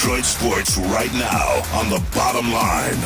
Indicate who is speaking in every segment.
Speaker 1: Detroit sports right now on The Bottom Line.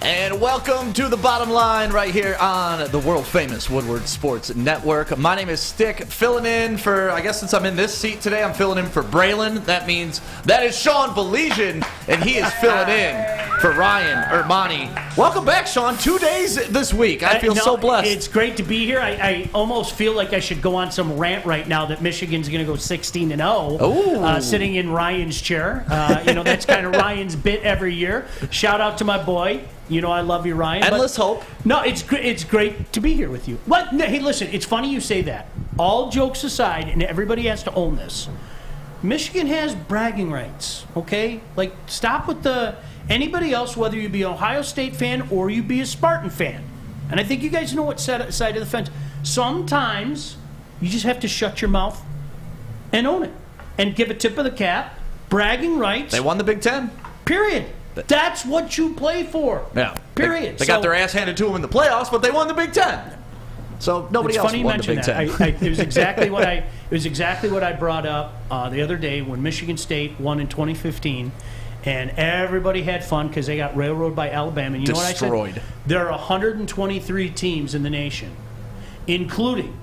Speaker 2: And welcome to The Bottom Line right here on the world-famous Woodward Sports Network. My name is Stick, filling in for, I guess since I'm in this seat today, I'm filling in for Braylon. That means that is Sean Baligian, and he is filling in for Ryan Ermani. Welcome back, Sean. 2 days this week. I feel so blessed.
Speaker 3: It's great to be here. I almost feel like I should go on some rant right now that Michigan's going to go 16-0, sitting in Ryan's chair. That's kind of Ryan's bit every year. Shout out to my boy. You know I love you, Ryan.
Speaker 2: Endless hope.
Speaker 3: No, it's great to be here with you. What? No, hey, listen, it's funny you say that. All jokes aside, and everybody has to own this, Michigan has bragging rights, okay? Like, stop with anybody else, whether you be an Ohio State fan or you be a Spartan fan. And I think you guys know what side of the fence. Sometimes you just have to shut your mouth and own it and give a tip of the cap. Bragging rights.
Speaker 2: They won the Big Ten.
Speaker 3: Period. That's what you play for.
Speaker 2: Yeah.
Speaker 3: Period.
Speaker 2: They got their ass handed to them in the playoffs, but they won the Big Ten. So nobody else won the Big Ten.
Speaker 3: It was exactly what I brought up the other day when Michigan State won in 2015, and everybody had fun because they got railroaded by Alabama. And you know what I said? There are 123 teams in the nation, including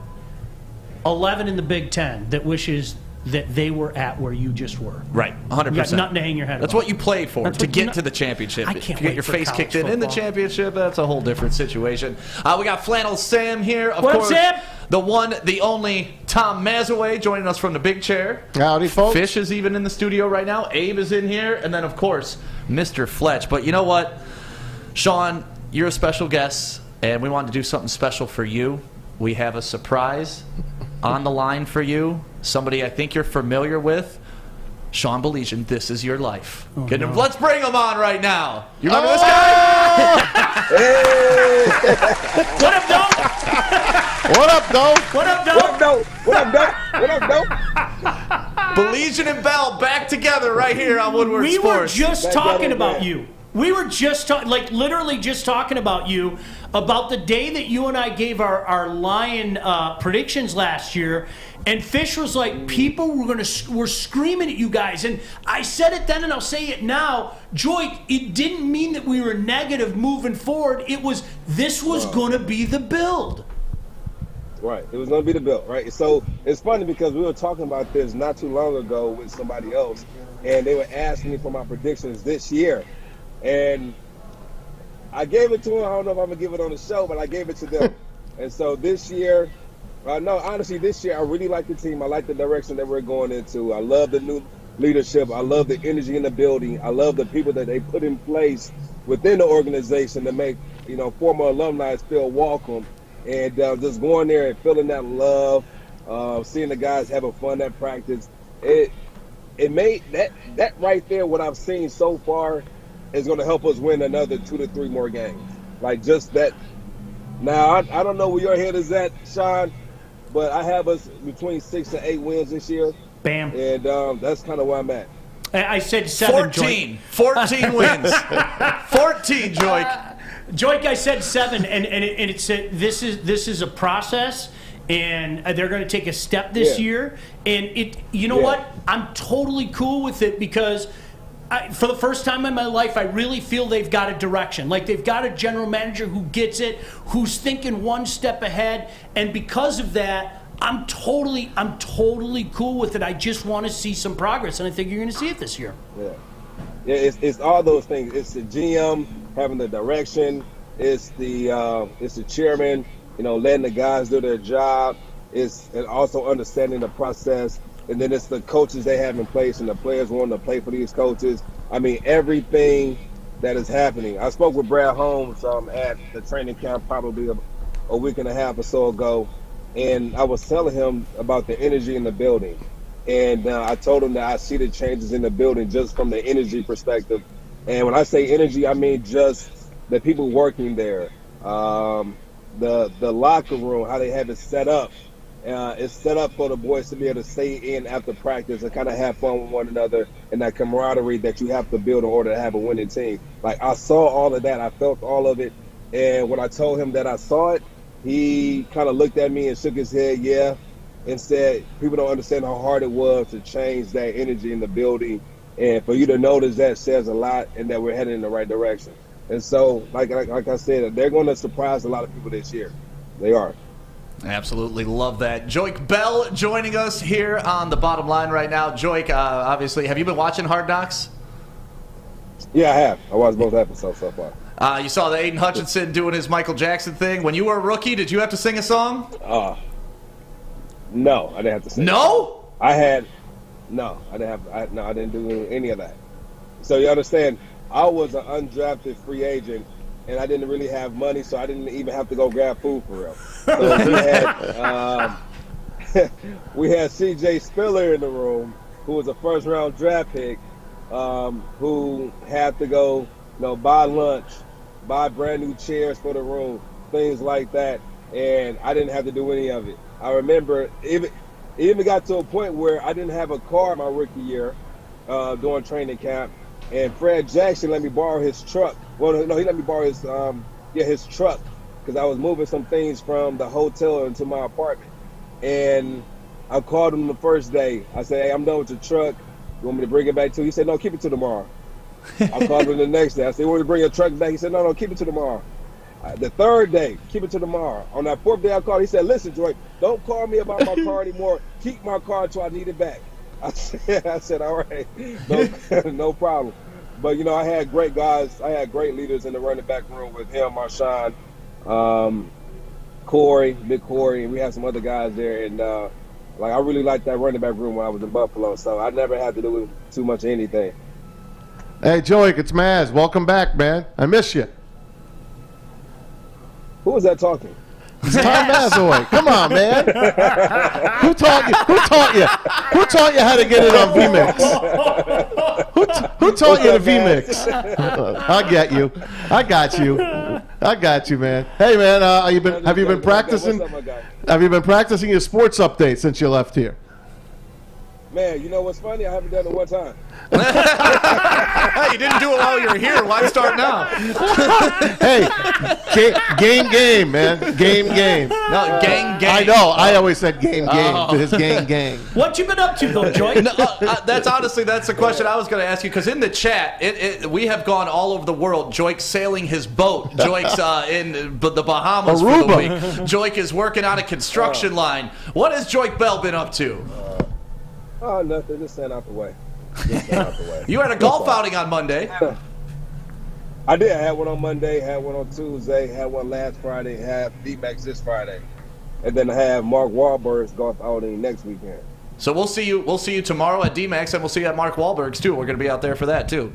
Speaker 3: 11 in the Big Ten, that wishes that they were at where you just were.
Speaker 2: Right, 100%.
Speaker 3: You got nothing to hang your head
Speaker 2: That's
Speaker 3: about.
Speaker 2: what you play for, to get to the championship.
Speaker 3: I can't
Speaker 2: if you get your face kicked in the championship, that's a whole different situation. We got Flannel Sam here, of course.
Speaker 3: Sam?
Speaker 2: The one, the only Tom Mazaway joining us from the big chair.
Speaker 4: Howdy, folks.
Speaker 2: Fish is even in the studio right now. Abe is in here. And then, of course, Mr. Fletch. But you know what? Sean, you're a special guest, and we wanted to do something special for you. We have a surprise on the line for you. Somebody I think you're familiar with. Sean Baligian, This Is Your Life.
Speaker 3: No.
Speaker 2: Let's bring him on right now. You remember this guy?
Speaker 4: Hey!
Speaker 3: What up, Doe?
Speaker 4: What up, Doe?
Speaker 3: What up, Doe?
Speaker 4: What up, Doe? What up, Doe? What up, Doe?
Speaker 2: Baligian and Bell back together right here on Woodward
Speaker 3: We
Speaker 2: Sports.
Speaker 3: were just talking about you. We were just literally just talking about you, about the day that you and I gave our Lion predictions last year, and Fish was like, people were screaming at you guys, and I said it then and I'll say it now, Joique, it didn't mean that we were negative moving forward. It was, this was going to be the build.
Speaker 5: Right, it was going to be the build, right? So it's funny because we were talking about this not too long ago with somebody else, and they were asking me for my predictions this year. And I gave it to them. I don't know if I'm going to give it on the show, but I gave it to them. And so this year, this year I really like the team. I like the direction that we're going into. I love the new leadership. I love the energy in the building. I love the people that they put in place within the organization to make, former alumni feel welcome. And just going there and feeling that love, seeing the guys having fun at practice. It made that right there, what I've seen so far, is going to help us win another 2 to 3 more games. Like just that. Now, I don't know where your head is at, Sean, but I have us between 6 and 8 wins this year.
Speaker 3: Bam.
Speaker 5: And that's kind of where I'm at.
Speaker 3: I said 7.
Speaker 2: 14. 14 wins. 14, Joique.
Speaker 3: Joique, I said 7, and it's this is a process, and they're going to take a step this year. And what? I'm totally cool with it because for the first time in my life, I really feel they've got a direction. Like they've got a general manager who gets it, who's thinking one step ahead, and because of that, I'm totally cool with it. I just want to see some progress, and I think you're going to see it this year.
Speaker 5: Yeah, it's all those things. It's the GM having the direction. It's the chairman, letting the guys do their job. And also understanding the process. And then it's the coaches they have in place and the players wanting to play for these coaches. I mean, everything that is happening. I spoke with Brad Holmes at the training camp probably a week and a half or so ago, and I was telling him about the energy in the building. And I told him that I see the changes in the building just from the energy perspective. And when I say energy, I mean just the people working there, the locker room, how they have it set up. It's set up for the boys to be able to stay in after practice and kind of have fun with one another and that camaraderie that you have to build in order to have a winning team. Like, I saw all of that. I felt all of it. And when I told him that I saw it, he kind of looked at me and shook his head, yeah. Instead, people don't understand how hard it was to change that energy in the building. And for you to notice that says a lot, and that we're heading in the right direction. And so, like I said, they're going to surprise a lot of people this year. They are.
Speaker 2: Absolutely love that. Joique Bell joining us here on the bottom line right now. Joique, obviously, have you been watching Hard Knocks?
Speaker 5: Yeah, I have. I watched both episodes so far.
Speaker 2: You saw the Aiden Hutchinson doing his Michael Jackson thing. When you were a rookie, did you have to sing a song?
Speaker 5: No, I didn't have to sing.
Speaker 2: No?
Speaker 5: I didn't do any of that. So you understand, I was an undrafted free agent, and I didn't really have money, so I didn't even have to go grab food for real. So we had C.J. Spiller in the room, who was a first-round draft pick, who had to go, buy lunch, buy brand new chairs for the room, things like that, and I didn't have to do any of it. I remember it even got to a point where I didn't have a car my rookie year during training camp, and Fred Jackson let me borrow his truck. Well, no, he let me borrow his truck because I was moving some things from the hotel into my apartment. And I called him the first day. I said, "Hey, I'm done with your truck. You want me to bring it back to you?" He said, "No, keep it till tomorrow." I called him the next day. I said, "You want me to bring your truck back?" He said, "No, keep it till tomorrow." The third day, keep it till tomorrow. On that fourth day I called, he said, "Listen, Joique, don't call me about my car anymore. Keep my car until I need it back." I said, "All right, no problem." But, I had great guys. I had great leaders in the running back room with him, Marshawn, Corey, Big Corey, and we had some other guys there. And, I really liked that running back room when I was in Buffalo. So I never had to do too much of anything.
Speaker 6: Hey, Joique, it's Maz. Welcome back, man. I miss you.
Speaker 5: Who was that talking?
Speaker 6: Tom Mazoy. Come on, man. Who taught you? Who taught you how to get it on vMix? Who taught you the vMix? I get you. I got you, man. Hey, man. Have you been practicing?
Speaker 5: What's up, my guy?
Speaker 6: Have you been practicing your sports updates since you left here?
Speaker 5: Man, you know what's funny? I haven't done it one time.
Speaker 2: You didn't do it while you were here. Why start now?
Speaker 6: Hey, game, man. Game.
Speaker 2: No, gang.
Speaker 6: I know. I always said game. His gang.
Speaker 3: What you been up to, though, Joique?
Speaker 2: That's the question I was going to ask you, because in the chat, we have gone all over the world. Joique's sailing his boat. Joique's in the Bahamas
Speaker 6: Aruba.
Speaker 2: for the week. Joique is working on a construction line. What has Joique Bell been up to?
Speaker 5: Oh, nothing. Just stand out the way.
Speaker 2: You had a golf outing on Monday.
Speaker 5: I did. I had one on Monday, had one on Tuesday, had one last Friday, had D-Max this Friday. And then I have Mark Wahlberg's golf outing next weekend.
Speaker 2: So we'll see you tomorrow at D-Max, and we'll see you at Mark Wahlberg's too. We're going to be out there for that too.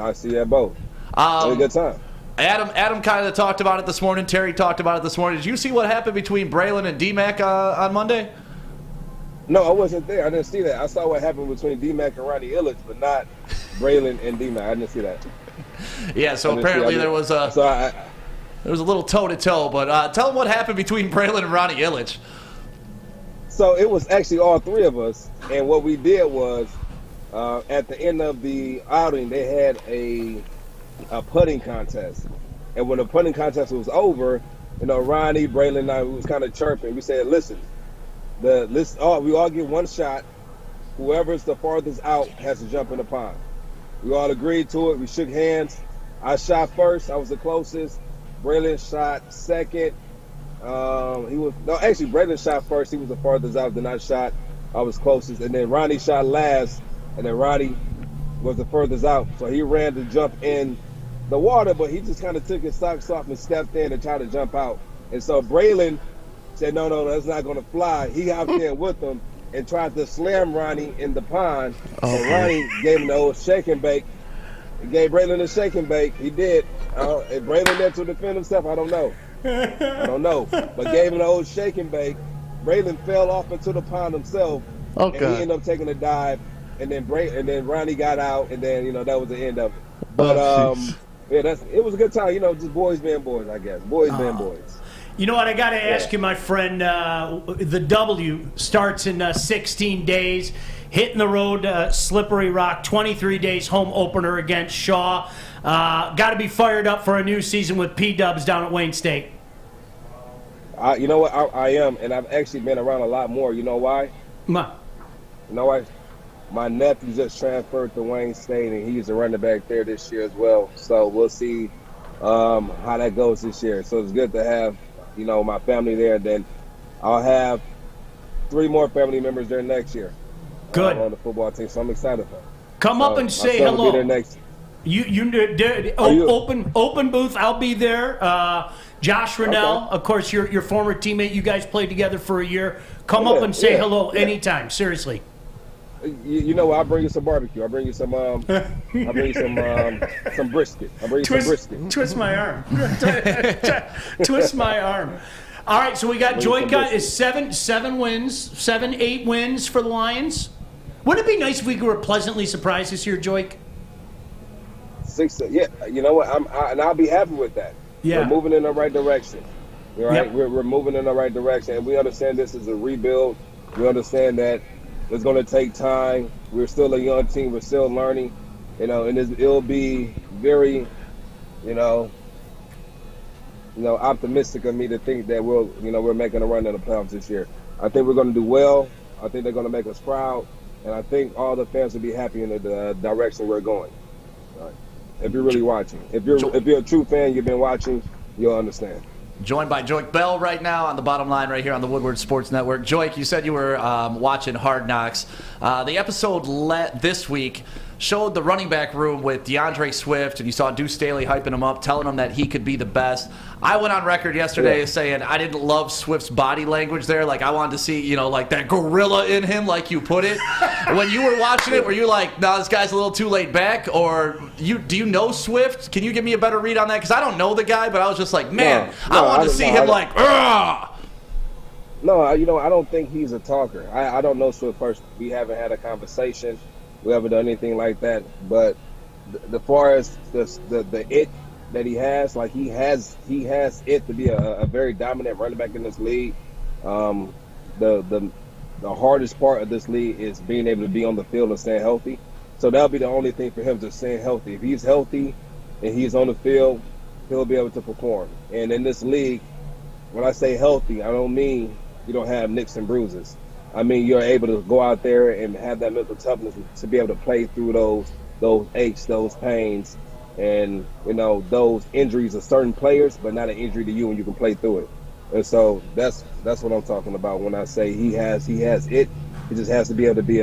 Speaker 5: I see you at both. Have a good time.
Speaker 2: Adam kind of talked about it this morning. Terry talked about it this morning. Did you see what happened between Braylon and D-Mac on Monday?
Speaker 5: No, I wasn't there. I didn't see that. I saw what happened between D-Mac and Ronnie Illich, but not Braylon and D-Mac. I didn't see that.
Speaker 2: Yeah, so apparently there was a little toe-to-toe. But tell them what happened between Braylon and Ronnie Illich.
Speaker 5: So it was actually all three of us, and what we did was at the end of the outing, they had a putting contest. And when the putting contest was over, Ronnie, Braylon, and I was kind of chirping. We said, "Listen, we all get one shot. Whoever's the farthest out has to jump in the pond." We all agreed to it. We shook hands. I shot first. I was the closest. Braylon shot second. Braylon shot first. He was the farthest out. Then I shot. I was closest. And then Ronnie shot last. And then Ronnie was the furthest out. So he ran to jump in the water, but he just kind of took his socks off and stepped in and tried to jump out. And so Braylon said, no, that's not going to fly. He hopped in with him and tried to slam Ronnie in the pond. And Ronnie gave him the old shake and bake. He gave Braylon a shake and bake. He did. If Braylon there to defend himself, I don't know. But gave him the old shake and bake. Braylon fell off into the pond himself. And he ended up taking a dive. And then Ronnie got out. And then, that was the end of it. But, it was a good time. Just boys being boys, I guess. Boys being boys.
Speaker 3: You know what? I got to ask you, my friend. The W starts in 16 days. Hitting the road, Slippery Rock, 23 days home opener against Shaw. Got to be fired up for a new season with P-Dubs down at Wayne State.
Speaker 5: You know what? I am, and I've actually been around a lot more. You know why?
Speaker 3: Ma.
Speaker 5: You know why? My nephew just transferred to Wayne State, and he's a running back there this year as well. So we'll see how that goes this year. So it's good to have, my family there. And then I'll have 3 more family members there next year.
Speaker 3: Good.
Speaker 5: On the football team, so I'm excited for it.
Speaker 3: Come up and say
Speaker 5: hello. Will be
Speaker 3: hello.
Speaker 5: there next.
Speaker 3: Open booth. I'll be there. Josh Rennell,
Speaker 5: Okay.
Speaker 3: of course, your former teammate. You guys played together for a year. Come up and say hello anytime. Seriously.
Speaker 5: You know what? I'll bring you some barbecue. I'll bring you some. I'll bring you some brisket. I'll bring you some brisket.
Speaker 3: Twist my arm. Twist my arm. All right, so we got Joique is 7 wins, 8 wins for the Lions. Wouldn't it be nice if we were pleasantly surprised this year, Joique?
Speaker 5: 6. Yeah, you know what? I'll be happy with that.
Speaker 3: Yeah.
Speaker 5: We're moving in the right direction. Right?
Speaker 3: Yep.
Speaker 5: We're moving in the right direction, and we understand this is a rebuild. We understand that it's going to take time. We're still a young team. We're still learning, and it'll be very, optimistic of me to think that we're making a run in the playoffs this year. I think we're going to do well. I think they're going to make us proud, and I think all the fans will be happy in the direction we're going. Right. If you're really watching, if you're a true fan, you've been watching, you'll understand.
Speaker 2: Joined by Joique Bell right now on the Bottom Line right here on the Woodward Sports Network. Joique, you said you were watching Hard Knocks. The episode this week showed the running back room with DeAndre Swift, and you saw Deuce Staley hyping him up, telling him that he could be the best. I went on record yesterday saying I didn't love Swift's body language there. Like, I wanted to see, like that gorilla in him, like you put it. When you were watching it, were you like, no, this guy's a little too laid back? Or do you know Swift? Can you give me a better read on that? Because I don't know the guy, but I was just like, man, I wanted to see him like, ugh.
Speaker 5: No, I don't think he's a talker. I don't know Swift personally. We haven't had a conversation. We haven't done anything like that. But the far as the it that he has, like he has it to be a very dominant running back in this league. The hardest part of this league is being able to be on the field and staying healthy. So that'll be the only thing for him, to stay healthy. If he's healthy and he's on the field, he'll be able to perform. And in this league, when I say healthy, I don't mean you don't have nicks and bruises. I mean you're able to go out there and have that mental toughness to be able to play through those aches, those pains, and those injuries of certain players, but not an injury to you, and you can play through it. And so that's what I'm talking about when I say he has it. He just has to be able to be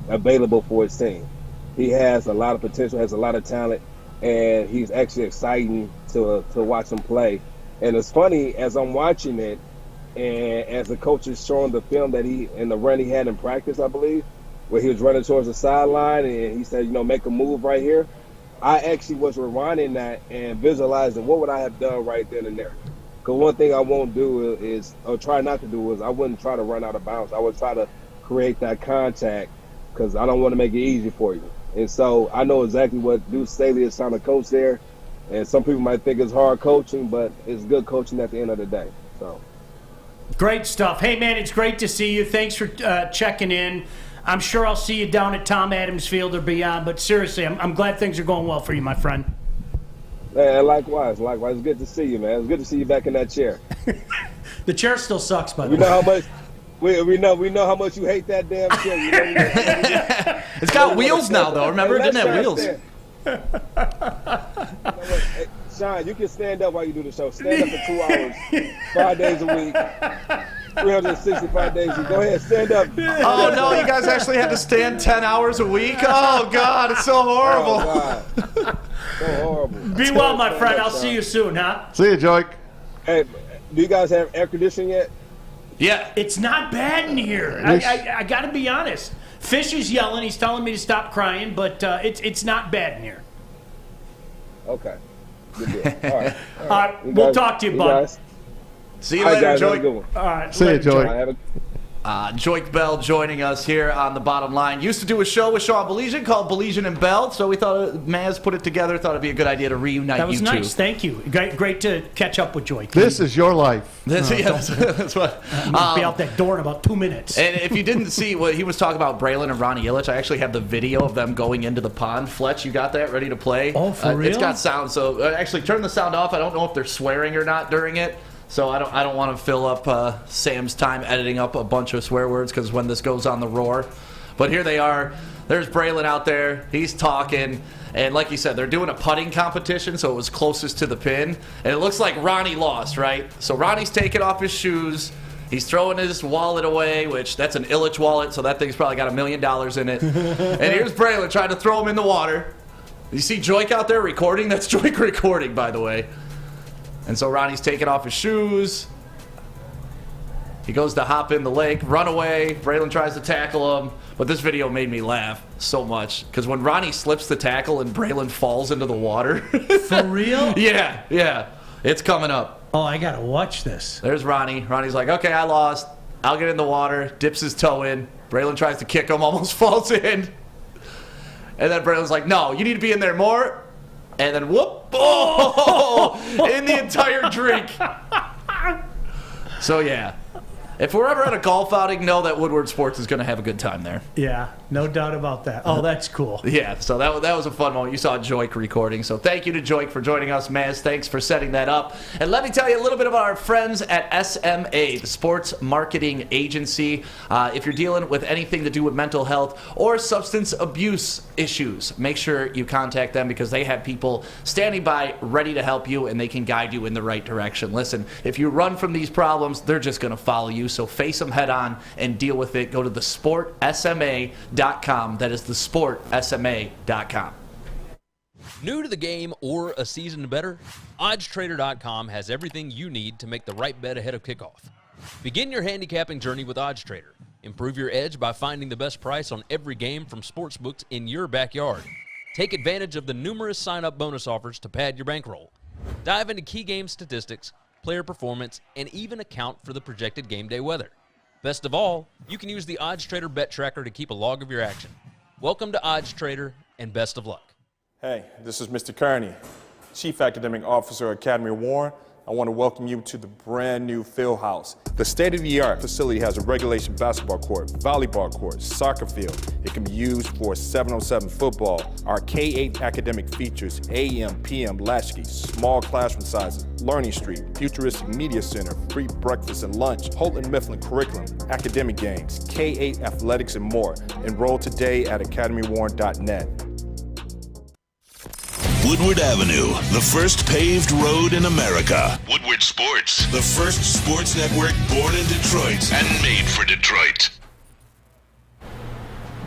Speaker 5: available for his team. He has a lot of potential, has a lot of talent, and he's actually exciting to watch him play. And it's funny, as I'm watching it, and as the coach is showing the film that in the run he had in practice, I believe, where he was running towards the sideline, and he said, make a move right here. I actually was rewinding that and visualizing what would I have done right then and there. Because one thing I won't do is, or try not to do, is I wouldn't try to run out of bounds. I would try to create that contact because I don't want to make it easy for you. And so I know exactly what Deuce Staley is trying to coach there. And some people might think it's hard coaching, but it's good coaching at the end of the day. So.
Speaker 3: Great stuff. Hey, man, it's great to see you. Thanks for checking in. I'm sure I'll see you down at Tom Adams Field or beyond. But seriously, I'm glad things are going well for you, my friend.
Speaker 5: Man, likewise. It's good to see you, man. It's good to see you back in that chair.
Speaker 3: The chair still sucks, by the way.
Speaker 5: We know how much. We know how much you hate that damn chair.
Speaker 2: It's got wheels now, though. Remember, it didn't have wheels.
Speaker 5: Hey, Sean, you can stand up while you do the show. Stand up for 2 hours, 5 days a week, 365 days a week. Go ahead, stand up.
Speaker 2: Oh, no, you guys actually had to stand 10 hours a week? Oh, God, it's so horrible.
Speaker 5: Oh, God. So horrible.
Speaker 3: Be well, my friend. I'll see you soon, huh?
Speaker 6: See you, Joique.
Speaker 5: Hey, do you guys have air conditioning yet?
Speaker 2: Yeah.
Speaker 3: It's not bad in here. I got to be honest. Fish is yelling. He's telling me to stop crying, but it's not bad in here.
Speaker 5: Okay. Good deal. All right.
Speaker 3: All right. We'll talk to you, bud.
Speaker 5: Guys.
Speaker 2: See you
Speaker 5: All right,
Speaker 2: later,
Speaker 5: guys, have a
Speaker 2: Joique.
Speaker 5: good one.
Speaker 3: All right.
Speaker 6: See you,
Speaker 3: later,
Speaker 6: Joique.
Speaker 2: Joique Bell joining us here on the Bottom Line. Used to do a show with Sean Baligian called Baligian and Bell, so we thought Maz put it together. Thought it'd be a good idea to reunite
Speaker 3: That was
Speaker 2: you two.
Speaker 3: nice. Thank you. Great to catch up with Joique.
Speaker 6: This is your life.
Speaker 2: That's what.
Speaker 3: I'm gonna be out that door in about 2 minutes.
Speaker 2: And if you didn't see what he was talking about, Braylon and Ronnie Illich, I actually have the video of them going into the pond. Fletch, you got that ready to play?
Speaker 3: Oh, for real?
Speaker 2: It's got sound, so actually turn the sound off. I don't know if they're swearing or not during it. So I don't want to fill up Sam's time editing up a bunch of swear words because when this goes on the Roar. But here they are. There's Braylon out there. He's talking. And like you said, they're doing a putting competition, so it was closest to the pin. And it looks like Ronnie lost, right? So Ronnie's taking off his shoes. He's throwing his wallet away, which that's an Illich wallet, so that thing's probably got $1 million in it. And here's Braylon trying to throw him in the water. You see Joique out there recording? That's Joique recording, by the way. And so Ronnie's taking off his shoes. He goes to hop in the lake, run away. Braylon tries to tackle him. But this video made me laugh so much. Because when Ronnie slips the tackle and Braylon falls into the water.
Speaker 3: For real?
Speaker 2: Yeah. It's coming up.
Speaker 3: Oh, I got to watch this.
Speaker 2: There's Ronnie. Ronnie's like, okay, I lost. I'll get in the water. Dips his toe in. Braylon tries to kick him, almost falls in. And then Braylon's like, no, you need to be in there more. And then whoop, in the entire drink. So, yeah. If we're ever at a golf outing, know that Woodward Sports is going to have a good time there.
Speaker 3: Yeah, no doubt about that. Oh, that's cool.
Speaker 2: Yeah, so that was a fun moment. You saw Joique recording. So thank you to Joique for joining us, Maz. Thanks for setting that up. And let me tell you a little bit about our friends at SMA, the sports marketing agency. If you're dealing with anything to do with mental health or substance abuse issues, make sure you contact them because they have people standing by ready to help you and they can guide you in the right direction. Listen, if you run from these problems, they're just going to follow you. So face them head on and deal with it. Go to thesportsma.com. That is thesportsma.com.
Speaker 7: New to the game or a season better? OddsTrader.com has everything you need to make the right bet ahead of kickoff. Begin your handicapping journey with OddsTrader. Improve your edge by finding the best price on every game from sportsbooks in your backyard. Take advantage of the numerous sign-up bonus offers to pad your bankroll. Dive into key game statistics, player performance, and even account for the projected game day weather. Best of all, you can use the OddsTrader Bet Tracker to keep a log of your action. Welcome to OddsTrader, and best of luck.
Speaker 8: Hey, this is Mr. Kearney, Chief Academic Officer at Academy Warren. I want to welcome you to the brand new field house. The state-of-the-art facility has a regulation basketball court, volleyball court, soccer field. It can be used for 7-on-7 football. Our K-8 academic features AM, PM, latchkey, small classroom sizes, Learning Street, futuristic media center, free breakfast and lunch, Holton Mifflin curriculum, academic games, K-8 athletics, and more. Enroll today at academywarren.net.
Speaker 1: Woodward Avenue, the first paved road in America. Woodward Sports, the first sports network born in Detroit and made for Detroit.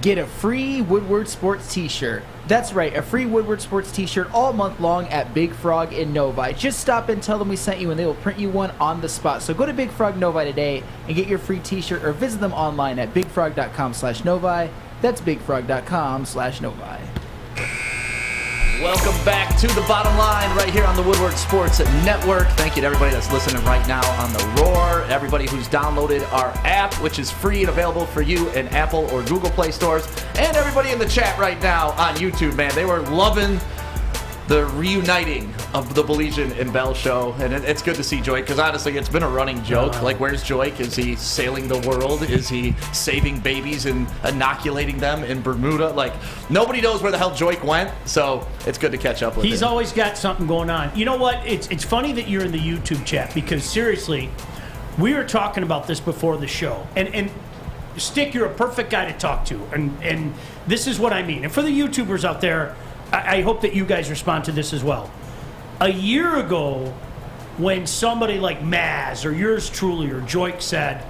Speaker 9: Get a free Woodward Sports t-shirt. That's right, a free Woodward Sports t-shirt all month long at Big Frog in Novi. Just stop and tell them we sent you and they will print you one on the spot. So go to Big Frog Novi today and get your free t-shirt or visit them online at bigfrog.com/Novi. That's bigfrog.com/Novi.
Speaker 2: Welcome back to the bottom line right here on the Woodward Sports Network. Thank you to everybody that's listening right now on the Roar, everybody who's downloaded our app, which is free and available for you in Apple or Google Play stores, and everybody in the chat right now on YouTube, man. They were loving the reuniting of the Baligian and Bell show, and it's good to see Joique, because honestly, it's been a running joke. Like, where's Joique? Is he sailing the world? Is he saving babies and inoculating them in Bermuda? Like, nobody knows where the hell Joique went, so it's good to catch up with him.
Speaker 3: He's always got something going on. You know what? It's funny that you're in the YouTube chat, because seriously, we were talking about this before the show, and Stick, you're a perfect guy to talk to, and this is what I mean. And for the YouTubers out there, I hope that you guys respond to this as well. A year ago, when somebody like Maz or yours truly or Joique said,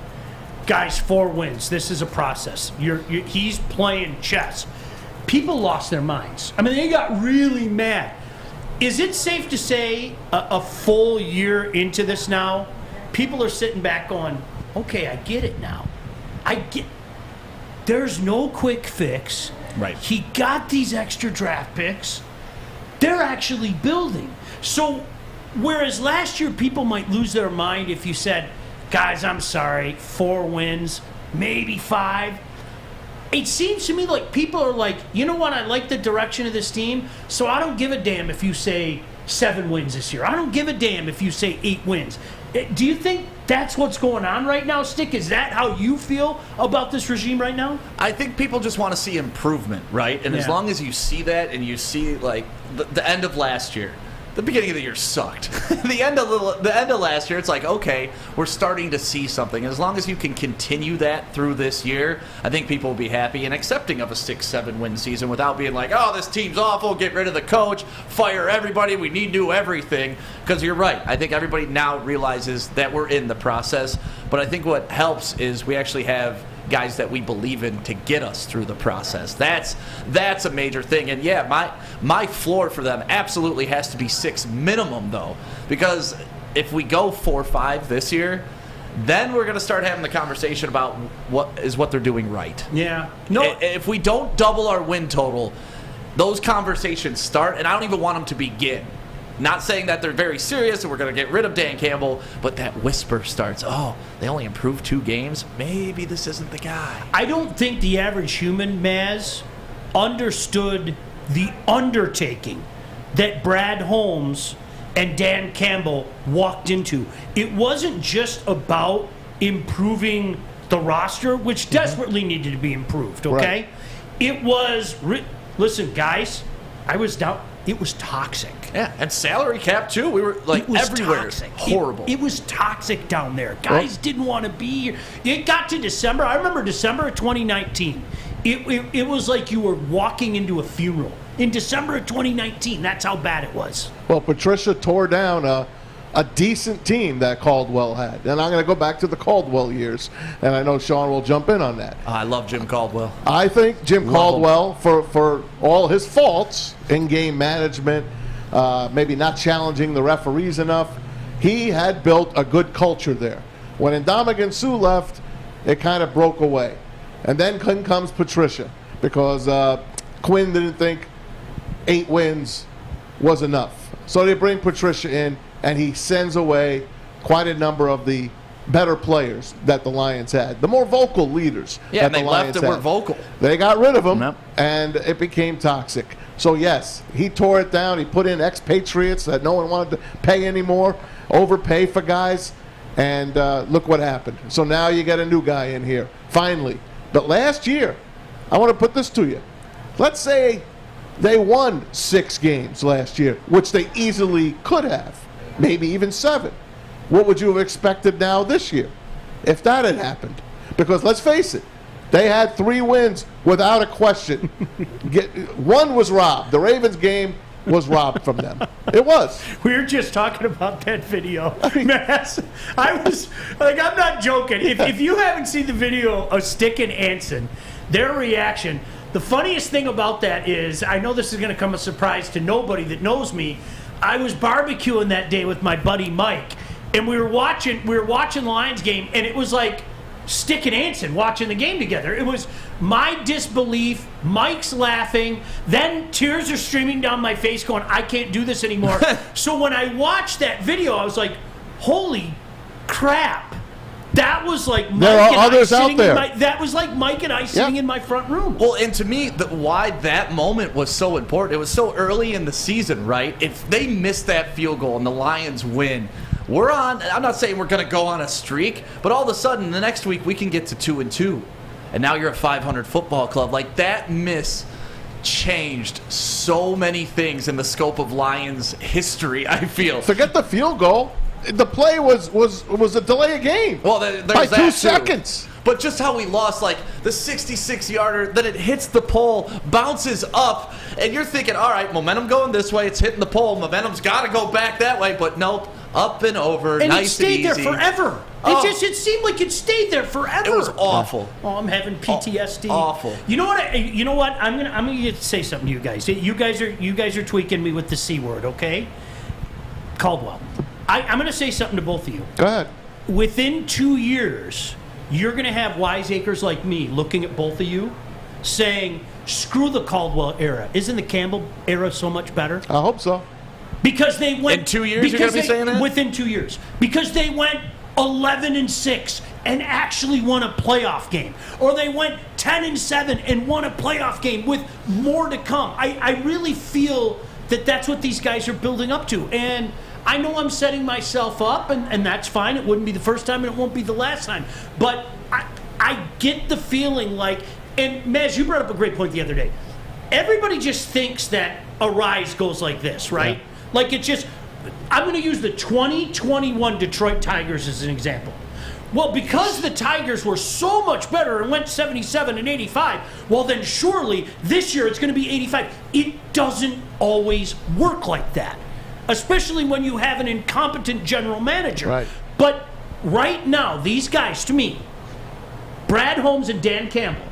Speaker 3: guys, 4 wins, this is a process. He's playing chess. People lost their minds. I mean, they got really mad. Is it safe to say a full year into this now, people are sitting back going, okay, I get it now. There's no quick fix.
Speaker 2: Right.
Speaker 3: He got these extra draft picks. They're actually building. So, whereas last year people might lose their mind if you said, guys, I'm sorry, 4 wins, maybe 5. It seems to me like people are like, you know what, I like the direction of this team, so I don't give a damn if you say 7 wins this year. I don't give a damn if you say 8 wins. Do you think that's what's going on right now, Stick? Is that how you feel about this regime right now?
Speaker 2: I think people just want to see improvement, right? And as long as you see that and you see, like, the end of last year, the beginning of the year sucked. the end of last year, it's like, okay, we're starting to see something. As long as you can continue that through this year, I think people will be happy and accepting of a 6-7 win season without being like, oh, this team's awful, get rid of the coach, fire everybody, we need to do everything. Because you're right. I think everybody now realizes that we're in the process. But I think what helps is we actually have guys that we believe in to get us through the process. That's a major thing. And yeah, my floor for them absolutely has to be 6 minimum, though, because if we go 4-5 this year, then we're going to start having the conversation about what they're doing right.
Speaker 3: Yeah. No.
Speaker 2: If we don't double our win total, those conversations start, and I don't even want them to begin. Not saying that they're very serious and we're going to get rid of Dan Campbell, but that whisper starts, oh, they only improved 2 games. Maybe this isn't the guy.
Speaker 3: I don't think the average human, Maz, understood the undertaking that Brad Holmes and Dan Campbell walked into. It wasn't just about improving the roster, which desperately needed to be improved, okay? Right. It was, listen, guys, I was down. It was toxic.
Speaker 2: Yeah, and salary cap, too. We were, like, everywhere.
Speaker 3: Toxic.
Speaker 2: Horrible.
Speaker 3: It was toxic down there. Guys didn't want to be here. It got to December. I remember December of 2019. It was like you were walking into a funeral. In December of 2019, that's how bad it was.
Speaker 6: Well, Patricia tore down a decent team that Caldwell had. And I'm going to go back to the Caldwell years, and I know Sean will jump in on that.
Speaker 2: I love Jim Caldwell.
Speaker 6: I think Jim Caldwell, for all his faults in game management, maybe not challenging the referees enough, he had built a good culture there. When Ndamukong Suh left, it kind of broke away. And then comes Patricia, because Quinn didn't think 8 wins was enough. So they bring Patricia in, and he sends away quite a number of the better players that the Lions had, the more vocal leaders.
Speaker 2: Yeah, and they left and were vocal.
Speaker 6: They got rid of them, and it became toxic. So, yes, he tore it down. He put in expatriates that no one wanted to pay anymore, overpay for guys, and look what happened. So now you get a new guy in here, finally. But last year, I want to put this to you. Let's say they won 6 games last year, which they easily could have. Maybe even 7. What would you have expected now this year if that had happened? Because let's face it, they had 3 wins without a question. One was robbed. The Ravens game was robbed from them. It was.
Speaker 3: We were just talking about that video. I was like, I'm not joking. If you haven't seen the video of Stick and Anson, their reaction, the funniest thing about that is, I know this is going to come as a surprise to nobody that knows me, I was barbecuing that day with my buddy Mike, and we were watching the Lions game, and it was like Stick and Anson watching the game together. It was my disbelief, Mike's laughing, then tears are streaming down my face going, I can't do this anymore. So when I watched that video, I was like, holy crap. That was like Mike
Speaker 6: there are
Speaker 3: and
Speaker 6: others
Speaker 3: I
Speaker 6: out there.
Speaker 3: That was like Mike and I sitting in my front room.
Speaker 2: Well, and to me, why that moment was so important, it was so early in the season, right? If they miss that field goal and the Lions win, I'm not saying we're going to go on a streak, but all of a sudden, the next week, we can get to 2-2. And now you're a 500 football club. Like, that miss changed so many things in the scope of Lions history, I feel.
Speaker 6: Forget the field goal. The play was a delay of game.
Speaker 2: Well, there's
Speaker 6: by
Speaker 2: that
Speaker 6: 2 seconds.
Speaker 2: But just how we lost, like, the 66-yarder, then it hits the pole, bounces up, and you're thinking, all right, momentum going this way, it's hitting the pole, momentum's got to go back that way, but nope, up and over,
Speaker 3: and
Speaker 2: nice
Speaker 3: and easy.
Speaker 2: And
Speaker 3: it stayed there forever.
Speaker 2: Oh.
Speaker 3: It seemed like it stayed there forever.
Speaker 2: It was awful.
Speaker 3: Oh, I'm having PTSD.
Speaker 2: Awful.
Speaker 3: You know what? I'm gonna say something to you guys. You guys are tweaking me with the C word, okay? Caldwell. I'm gonna say something to both of you.
Speaker 6: Go ahead.
Speaker 3: Within 2 years, you're going to have wiseacres like me looking at both of you saying, screw the Caldwell era. Isn't the Campbell era so much better?
Speaker 6: I hope so.
Speaker 3: Because they went...
Speaker 2: In 2 years you're going to be saying that?
Speaker 3: Within 2 years. Because they went 11-6 and actually won a playoff game. Or they went 10-7 and won a playoff game with more to come. I really feel that that's what these guys are building up to. And I know I'm setting myself up, and that's fine. It wouldn't be the first time, and it won't be the last time. But I get the feeling like, and Maz, you brought up a great point the other day. Everybody just thinks that a rise goes like this, right? Yeah. Like, it's just, I'm going to use the 2021 Detroit Tigers as an example. Well, because the Tigers were so much better and went 77 and 85, well, then surely this year it's going to be 85. It doesn't always work like that, especially when you have an incompetent general manager.
Speaker 6: Right.
Speaker 3: But right now, these guys, to me, Brad Holmes and Dan Campbell,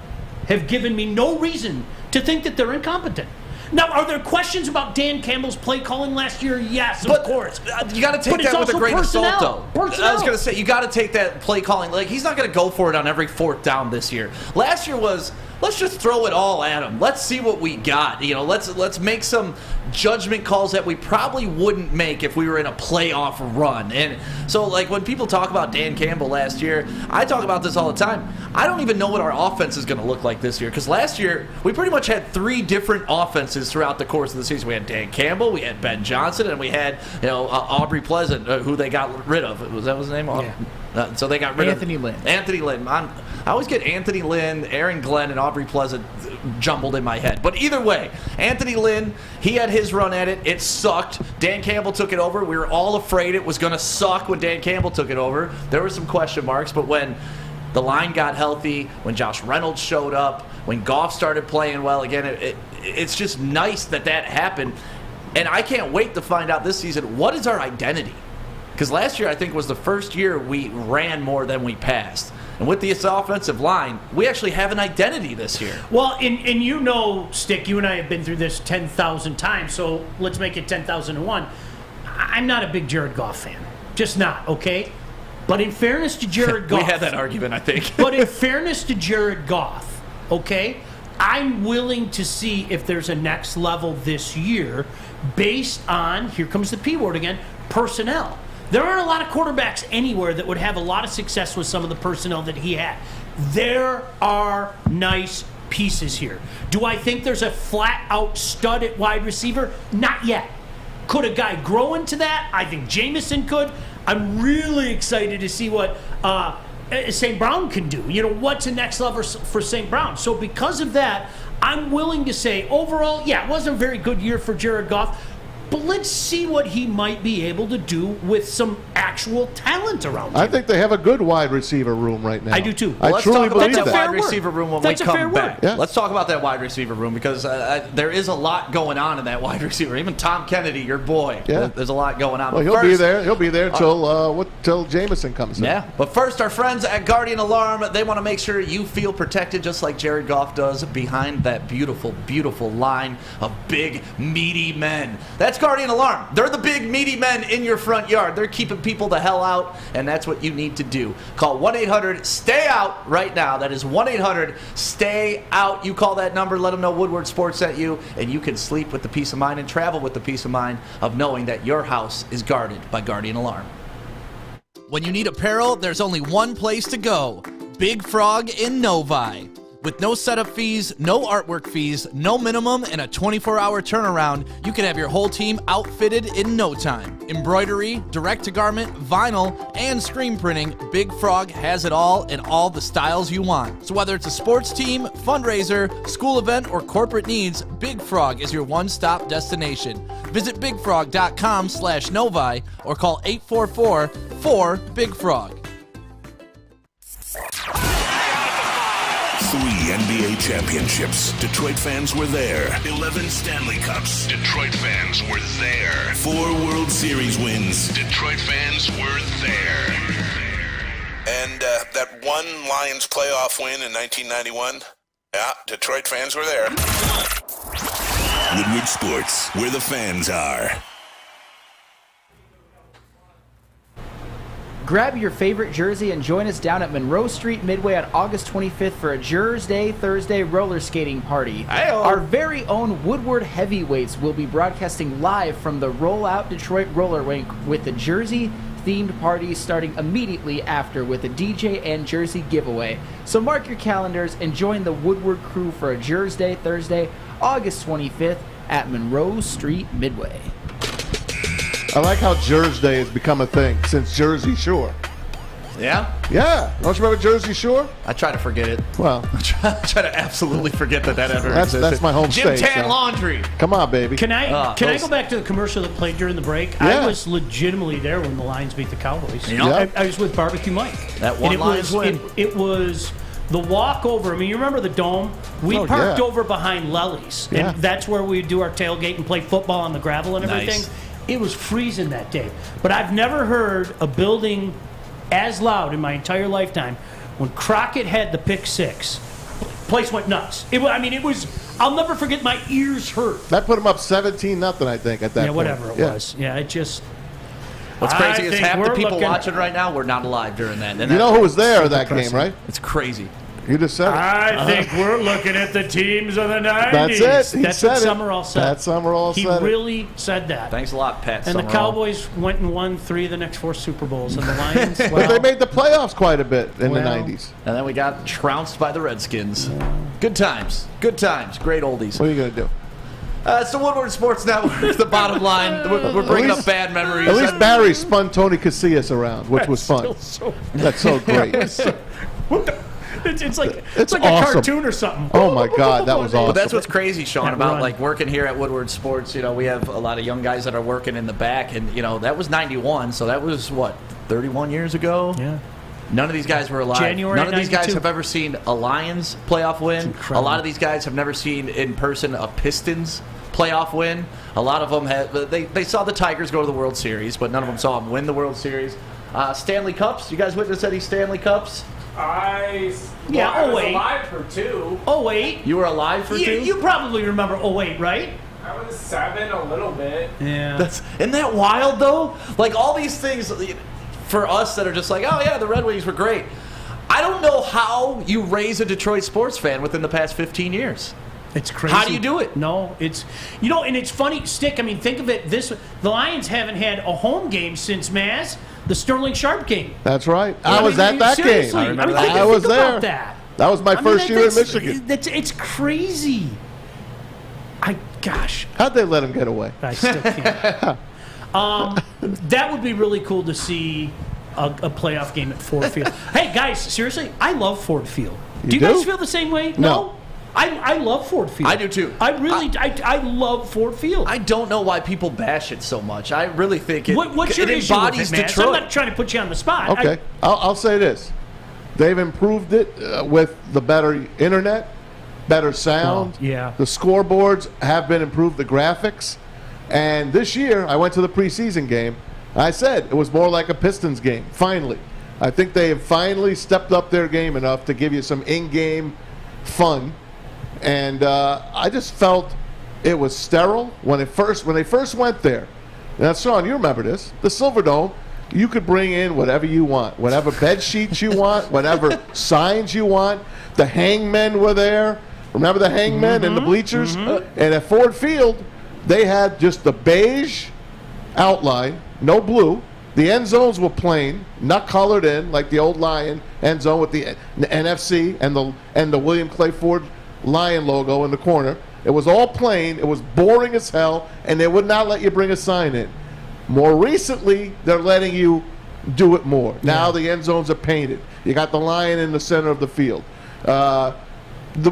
Speaker 3: have given me no reason to think that they're incompetent. Now, are there questions about Dan Campbell's play calling last year? Yes, of course.
Speaker 2: You got to take that with a grain of salt, though. I was going to say, you got to take that play calling. Like, he's not going to go for it on every fourth down this year. Last year was, let's just throw it all at him. Let's see what we got. You know, let's make some judgment calls that we probably wouldn't make if we were in a playoff run. And so, like, when people talk about Dan Campbell last year, I talk about this all the time. I don't even know what our offense is going to look like this year, because last year we pretty much had 3 different offenses throughout the course of the season. We had Dan Campbell, we had Ben Johnson, and we had Aubrey Pleasant, who they got rid of. Was that his name? Yeah. So they got rid
Speaker 9: Anthony Lynn.
Speaker 2: Anthony Lynn. I always get Anthony Lynn, Aaron Glenn, and Aubrey Pleasant jumbled in my head. But either way, Anthony Lynn, he had his run at it. It sucked. Dan Campbell took it over. We were all afraid it was going to suck when Dan Campbell took it over. There were some question marks, but when the line got healthy, when Josh Reynolds showed up, when Goff started playing well again, it's just nice that happened. And I can't wait to find out this season, what is our identity? Because last year, I think, was the first year we ran more than we passed. And with this offensive line, we actually have an identity this year.
Speaker 3: Well, and you know, Stick, you and I have been through this 10,000 times, so let's make it 10,001. I'm not a big Jared Goff fan. Just not, okay? But in fairness to Jared Goff...
Speaker 2: We had that argument, I think.
Speaker 3: But in fairness to Jared Goff, okay, I'm willing to see if there's a next level this year based on, here comes the P word again, personnel. There aren't a lot of quarterbacks anywhere that would have a lot of success with some of the personnel that he had. There are nice pieces here. Do I think there's a flat-out stud at wide receiver? Not yet. Could a guy grow into that? I think Jameson could. I'm really excited to see what St. Brown can do. You know, what's the next level for St. Brown? So because of that, I'm willing to say overall, yeah, it wasn't a very good year for Jared Goff. But let's see what he might be able to do with some actual talent around him.
Speaker 6: I think they have a good wide receiver room right now.
Speaker 3: I do too.
Speaker 6: I truly believe
Speaker 2: that.
Speaker 6: that.
Speaker 2: Wide receiver room when we come back.
Speaker 6: Yeah.
Speaker 2: Let's talk about that wide receiver room, because there is a lot going on in that wide receiver. Even Tom Kennedy, your boy, there's a lot going on.
Speaker 6: Well, he'll be there. He'll be there till Jameson comes in.
Speaker 2: Yeah. But first, our friends at Guardian Alarm, they want to make sure you feel protected just like Jared Goff does behind that beautiful, beautiful line of big, meaty men. That's Guardian Alarm. They're the big, meaty men in your front yard. They're keeping people the hell out, and that's what you need to do. Call 1-800-STAY-OUT right now. That is 1-800-STAY-OUT. You call that number, let them know Woodward Sports sent you, and you can sleep with the peace of mind and travel with the peace of mind of knowing that your house is guarded by Guardian Alarm. When you need apparel, there's only one place to go. Big Frog in Novi. With no setup fees, no artwork fees, no minimum, and a 24-hour turnaround, you can have your whole team outfitted in no time. Embroidery, direct-to-garment, vinyl, and screen printing, Big Frog has it all in all the styles you want. So whether it's a sports team, fundraiser, school event, or corporate needs, Big Frog is your one-stop destination. Visit bigfrog.com/Novi or call 844-4-BIG-FROG.
Speaker 1: 3 NBA championships. Detroit fans were there. 11 Stanley Cups. Detroit fans were there. 4 World Series wins. Detroit fans were there. And that one Lions playoff win in 1991? Yeah, Detroit fans were there. Woodward Sports, where the fans are.
Speaker 9: Grab your favorite jersey and join us down at Monroe Street Midway on August 25th for a Jersey Thursday roller skating party.
Speaker 2: Hey-o.
Speaker 9: Our very own Woodward Heavyweights will be broadcasting live from the Rollout Detroit Roller Rink with the Jersey-themed party starting immediately after with a DJ and jersey giveaway. So mark your calendars and join the Woodward crew for a Jersey Thursday, August 25th at Monroe Street Midway.
Speaker 6: I like how Jersey Day has become a thing since Jersey Shore.
Speaker 2: Yeah?
Speaker 6: Yeah. Don't you remember Jersey Shore?
Speaker 2: I try to forget it.
Speaker 6: Well,
Speaker 2: I try to absolutely forget that ever existed.
Speaker 6: that's my home
Speaker 2: Jim
Speaker 6: state.
Speaker 2: Tan
Speaker 6: so.
Speaker 2: Laundry.
Speaker 6: Come on, baby.
Speaker 3: Can I
Speaker 2: those-
Speaker 3: go back to the commercial that played during the break?
Speaker 6: Yeah.
Speaker 3: I was legitimately there when the Lions beat the Cowboys.
Speaker 2: Yeah.
Speaker 3: I was with Barbecue Mike.
Speaker 2: That one
Speaker 3: And
Speaker 2: Lions win.
Speaker 3: It was the walkover. I mean, you remember the Dome? We
Speaker 6: Oh,
Speaker 3: parked
Speaker 6: yeah.
Speaker 3: over behind Lely's.
Speaker 6: Yeah.
Speaker 3: And that's where we would do our tailgate and play football on the gravel and everything.
Speaker 2: Nice.
Speaker 3: It was freezing that day. But I've never heard a building as loud in my entire lifetime. When Crockett had the pick six, place went nuts. It was. I'll never forget. My ears hurt.
Speaker 6: That put them up 17-0, I think, at that
Speaker 3: Yeah,
Speaker 6: point.
Speaker 3: whatever it was. Yeah, it just.
Speaker 2: What's
Speaker 3: I
Speaker 2: crazy is
Speaker 3: think
Speaker 2: half the
Speaker 3: we're
Speaker 2: people
Speaker 3: looking-
Speaker 2: watching right now were not alive during that. And
Speaker 6: You know who was there
Speaker 3: super
Speaker 6: that game,
Speaker 3: depressing.
Speaker 6: right?
Speaker 2: It's crazy.
Speaker 6: You just said it.
Speaker 3: I think we're looking at the teams of the 90s.
Speaker 6: That's it. He
Speaker 3: That's
Speaker 6: said
Speaker 3: what
Speaker 6: it.
Speaker 3: Summerall said.
Speaker 6: Pat Summerall
Speaker 3: he
Speaker 6: said it.
Speaker 3: really said that.
Speaker 2: Thanks a lot, Pat
Speaker 3: And the
Speaker 2: Summerall.
Speaker 3: Cowboys went and won 3 of the next 4 Super Bowls. And the Lions,
Speaker 6: But
Speaker 3: well,
Speaker 6: they made the playoffs quite a bit in the
Speaker 3: Well,
Speaker 6: 90s.
Speaker 2: And then we got trounced by the Redskins. Good times. Good times. Great oldies.
Speaker 6: What are you going to do?
Speaker 2: It's the Woodward Sports Network. The bottom line. We're bringing
Speaker 6: least-
Speaker 2: up bad memories.
Speaker 6: At least Barry spun Tony Casillas around, which was fun. That's so great.
Speaker 3: it's like
Speaker 6: It's
Speaker 3: like
Speaker 6: awesome.
Speaker 3: a cartoon or something.
Speaker 6: Oh, my God, that was
Speaker 2: But
Speaker 6: awesome.
Speaker 2: that's what's crazy, Sean,
Speaker 3: That
Speaker 2: about
Speaker 3: run.
Speaker 2: like working here at Woodward Sports. You know, we have a lot of young guys that are working in the back, and you know that was '91, so that was what 31 years ago.
Speaker 3: Yeah.
Speaker 2: None of these guys were alive.
Speaker 3: January
Speaker 2: None of these guys
Speaker 3: 92.
Speaker 2: have ever seen a Lions playoff win. A
Speaker 3: incredible.
Speaker 2: lot of these guys have never seen in person a Pistons playoff win. A lot of them have. They saw the Tigers go to the World Series, but none of them saw them win the World Series. Stanley Cups. You guys witnessed any Stanley Cups?
Speaker 3: I was
Speaker 10: 08.
Speaker 3: alive for 2. 08.
Speaker 2: You were alive for 2?
Speaker 3: You probably remember 08, right?
Speaker 10: I was 7 a little bit.
Speaker 3: Yeah.
Speaker 2: Isn't that wild though? Like all these things for us that are just like, oh yeah, the Red Wings were great. I don't know how you raise a Detroit sports fan within the past 15 years.
Speaker 3: It's crazy.
Speaker 2: How do you do it?
Speaker 3: No, it's and it's funny, Stick. I mean, think of it this way: the Lions haven't had a home game since the Sterling Sharp game.
Speaker 6: That's right. I was
Speaker 3: mean,
Speaker 6: at that
Speaker 3: seriously,
Speaker 6: game.
Speaker 3: I mean,
Speaker 6: I was
Speaker 3: think
Speaker 6: there.
Speaker 3: about that.
Speaker 6: That was my first year in Michigan.
Speaker 3: It's crazy. Gosh,
Speaker 6: How'd they let him get away?
Speaker 3: I still can't. That would be really cool to see a playoff game at Ford Field. Hey guys, seriously, I love Ford Field. Do you
Speaker 6: do?
Speaker 3: guys feel the same way?
Speaker 6: No.
Speaker 3: I love Ford Field.
Speaker 2: I do too.
Speaker 3: I really, I love Ford Field.
Speaker 2: I don't know why people bash it so much. I really think
Speaker 3: What's your
Speaker 2: it
Speaker 3: issue
Speaker 2: embodies
Speaker 3: with it, man?
Speaker 2: Detroit.
Speaker 3: I'm not trying to put you on the spot.
Speaker 6: Okay. I'll say this. They've improved it with the better internet, better sound.
Speaker 3: Oh, yeah.
Speaker 6: The scoreboards have been improved, the graphics. And this year, I went to the preseason game. I said it was more like a Pistons game, finally. I think they have finally stepped up their game enough to give you some in-game fun. And I just felt it was sterile when they first went there. Now, Sean, you remember this. The Silverdome, you could bring in whatever you want, whatever bed sheets you want, whatever signs you want. The hangmen were there. Remember the hangmen in the bleachers? And at Ford Field, they had just the beige outline, no blue. The end zones were plain, not colored in like the old Lion end zone with the NFC and the William Clay Ford Lion logo in the corner. It was all plain. It was boring as hell, and they would not let you bring a sign in. More recently, they're letting you do it more. Now the end zones are painted. You got the lion in the center of the field.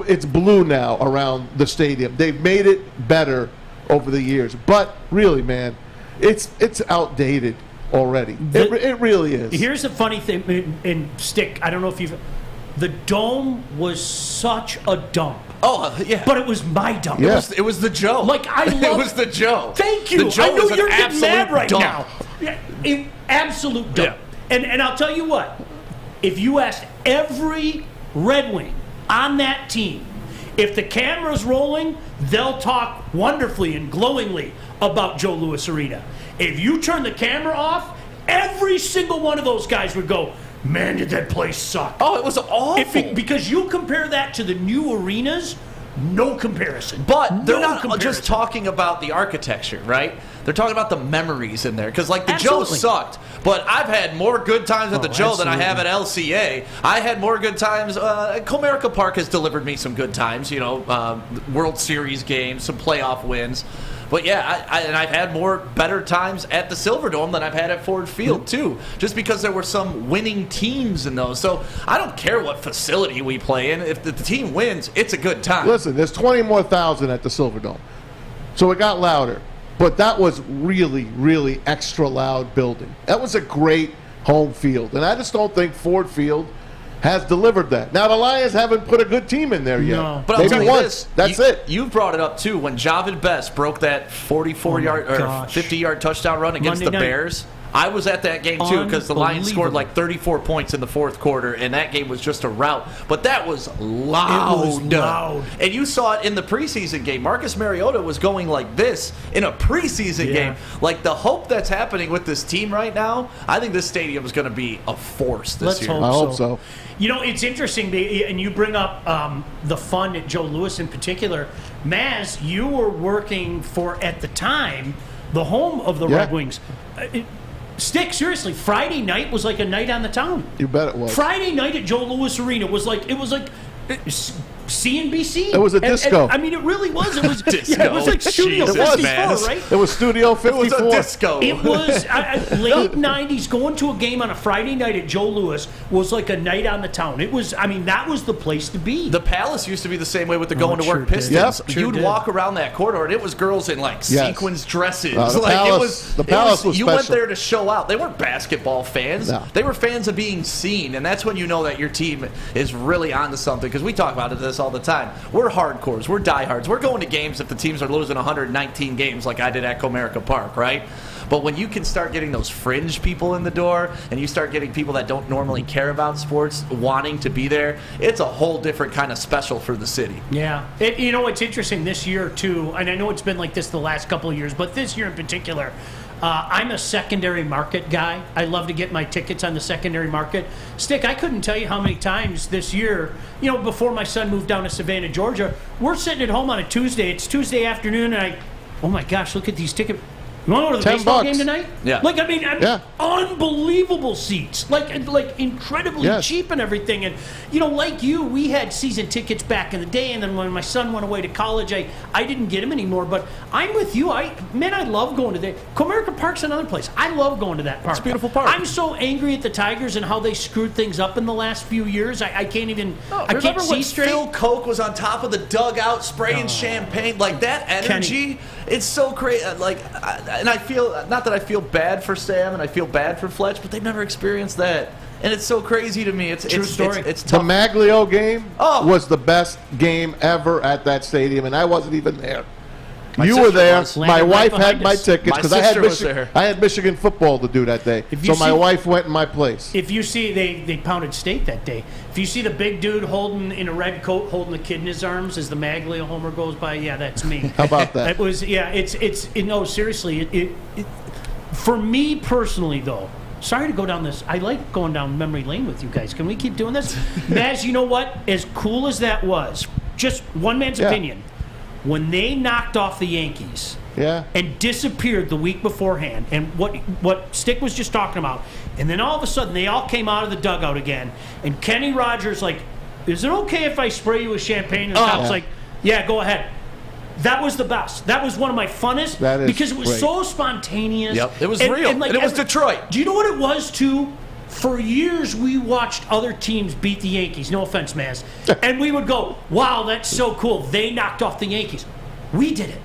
Speaker 6: It's blue now around the stadium. They've made it better over the years. But really, man, it's outdated already. It really is.
Speaker 3: Here's the funny thing, in Stick, I don't know if you've... The Dome was such a dump.
Speaker 2: Oh, yeah.
Speaker 3: But it was my dump.
Speaker 6: Yeah.
Speaker 2: It was the Joe.
Speaker 3: Like, I love...
Speaker 2: It was the Joe.
Speaker 3: Thank you.
Speaker 2: The Joe
Speaker 3: I know
Speaker 2: was an
Speaker 3: you're getting
Speaker 2: absolute
Speaker 3: mad right
Speaker 2: dump.
Speaker 3: now. Yeah, absolute dump. And I'll tell you what. If you asked every Red Wing on that team, if the camera's rolling, they'll talk wonderfully and glowingly about Joe Louis Arena. If you turn the camera off, every single one of those guys would go, man, did that place suck.
Speaker 2: Oh, it was awful.
Speaker 3: Because you compare that to the new arenas, no comparison.
Speaker 2: But they're
Speaker 3: No
Speaker 2: not
Speaker 3: comparison.
Speaker 2: just talking about the architecture, right? They're taling about the memories in there. Because, like, the Joe
Speaker 3: Absolutely.
Speaker 2: sucked, but I've had more good times at the Joe than I have at
Speaker 3: absolutely.
Speaker 2: LCA. I had more good times. Comerica Park has delivered me some good times, World Series games, some playoff wins. But yeah, and I've had better times at the Silverdome than I've had at Ford Field too, just because there were some winning teams in those. So I don't care what facility we play in. If the team wins, it's a good time.
Speaker 6: Listen, there's 20 more thousand at the Silverdome, so it got louder. But that was really, really extra loud building. That was a great home field, and I just don't think Ford Field has delivered that. Now, the Lions haven't put a good team in there yet.
Speaker 3: No.
Speaker 2: But I'll tell
Speaker 6: Maybe
Speaker 2: you
Speaker 6: once.
Speaker 2: this,
Speaker 6: That's it.
Speaker 2: You brought it up, too, when Javid Best broke that 44-yard or 50-yard touchdown run against
Speaker 3: Monday
Speaker 2: the
Speaker 3: night.
Speaker 2: Bears. I was at that game, too, because the Lions scored like 34 points in the fourth quarter, and that game was just a rout. But that was loud.
Speaker 3: It was loud.
Speaker 2: And you saw it in the preseason game. Marcus Mariota was going like this in a preseason game. Like, the hope that's happening with this team right now, I think this stadium is going to be a force this year.
Speaker 6: I hope so.
Speaker 3: You know, it's interesting, and you bring up the fun at Joe Louis in particular. Maz, you were working for, at the time, the home of the Red Wings. Stick, seriously, Friday night was like a night on the town.
Speaker 6: You bet it was.
Speaker 3: Friday night at Joe Louis Arena was like CNBC.
Speaker 6: It was a disco.
Speaker 3: I mean, it really was. It was
Speaker 2: Disco.
Speaker 3: Yeah, it was like Studio
Speaker 2: Jesus,
Speaker 3: 54,
Speaker 2: man.
Speaker 3: right?
Speaker 6: It was Studio 54.
Speaker 2: It was a disco.
Speaker 3: It was late 90s. Going to a game on a Friday night at Joe Louis was like a night on the town. It was, I mean, that was the place to be.
Speaker 2: The Palace used to be the same way with the going to
Speaker 3: sure
Speaker 2: work
Speaker 3: did.
Speaker 2: Pistons.
Speaker 6: Yep.
Speaker 3: Sure
Speaker 2: You'd
Speaker 3: did.
Speaker 2: walk around that corridor, and it was girls in like sequins dresses.
Speaker 6: The
Speaker 2: like
Speaker 6: Palace- the Palace was
Speaker 2: You went
Speaker 6: special.
Speaker 2: there to show out. They weren't basketball fans.
Speaker 6: No.
Speaker 2: They were fans of being seen, and that's when you know that your team is really onto something. Because we talk about this all the time. We're hardcores. We're diehards. We're going to games if the teams are losing 119 games, like I did at Comerica Park, right? But when you can start getting those fringe people in the door, and you start getting people that don't normally care about sports wanting to be there, it's a whole different kind of special for the city.
Speaker 3: Yeah. You know, it's interesting this year, too, and I know it's been like this the last couple of years, but this year in particular, I'm a secondary market guy. I love to get my tickets on the secondary market. Stick, I couldn't tell you how many times this year, you know, before my son moved down to Savannah, Georgia, we're sitting at home on a Tuesday. It's Tuesday afternoon, and oh my gosh, look at these tickets. You want to go to the baseball game tonight?
Speaker 2: Yeah.
Speaker 3: Like, I mean, unbelievable seats. Like incredibly cheap and everything. And, you know, like you, we had season tickets back in the day. And then when my son went away to college, I didn't get him anymore. But I'm with you. I love going to the Comerica Park's another place. I love going to that park.
Speaker 2: It's a beautiful park.
Speaker 3: I'm so angry at the Tigers and how they screwed things up in the last few years. I can't even, I
Speaker 2: Remember
Speaker 3: can't
Speaker 2: when
Speaker 3: see straight.
Speaker 2: Phil Koch was on top of the dugout spraying champagne? Like, that energy, it's so crazy. And I feel, not that I feel bad for Sam and I feel bad for Fletch, but they've never experienced that. And it's so crazy to me. It's
Speaker 3: story.
Speaker 2: It's
Speaker 6: The
Speaker 2: tough.
Speaker 6: Maglio game was the best game ever at that stadium, and I wasn't even there. You were
Speaker 2: sister
Speaker 6: there.
Speaker 2: was.
Speaker 6: My
Speaker 3: Landed right
Speaker 6: wife had
Speaker 3: behind
Speaker 6: my
Speaker 3: us.
Speaker 6: tickets
Speaker 2: My
Speaker 6: because I had
Speaker 2: sister was there.
Speaker 6: I had Michigan football to do that day.
Speaker 3: If you
Speaker 6: So my
Speaker 3: see-
Speaker 6: wife went in my place.
Speaker 3: If you see, they pounded state that day. If you see the big dude holding in a red coat, holding the kid in his arms as the Maglio homer goes by, yeah, that's me.
Speaker 6: How about that?
Speaker 3: It was, yeah. No, seriously. It for me personally, though. Sorry to go down this. I like going down memory lane with you guys. Can we keep doing this? Maz, you know what? As cool as that was, just one man's opinion. When they knocked off the Yankees.
Speaker 6: Yeah.
Speaker 3: And disappeared the week beforehand, and what Stick was just talking about, and then all of a sudden they all came out of the dugout again, and Kenny Rogers like, is it okay if I spray you with champagne? And the cop's like, yeah, go ahead. That was the best. That was one of my funnest because it was
Speaker 6: great.
Speaker 3: so spontaneous.
Speaker 2: Yep, it was real. And it was Detroit.
Speaker 3: Do you know what it was too? For years, we watched other teams beat the Yankees. No offense, Maz. And we would go, wow, that's so cool. They knocked off the Yankees. We did it.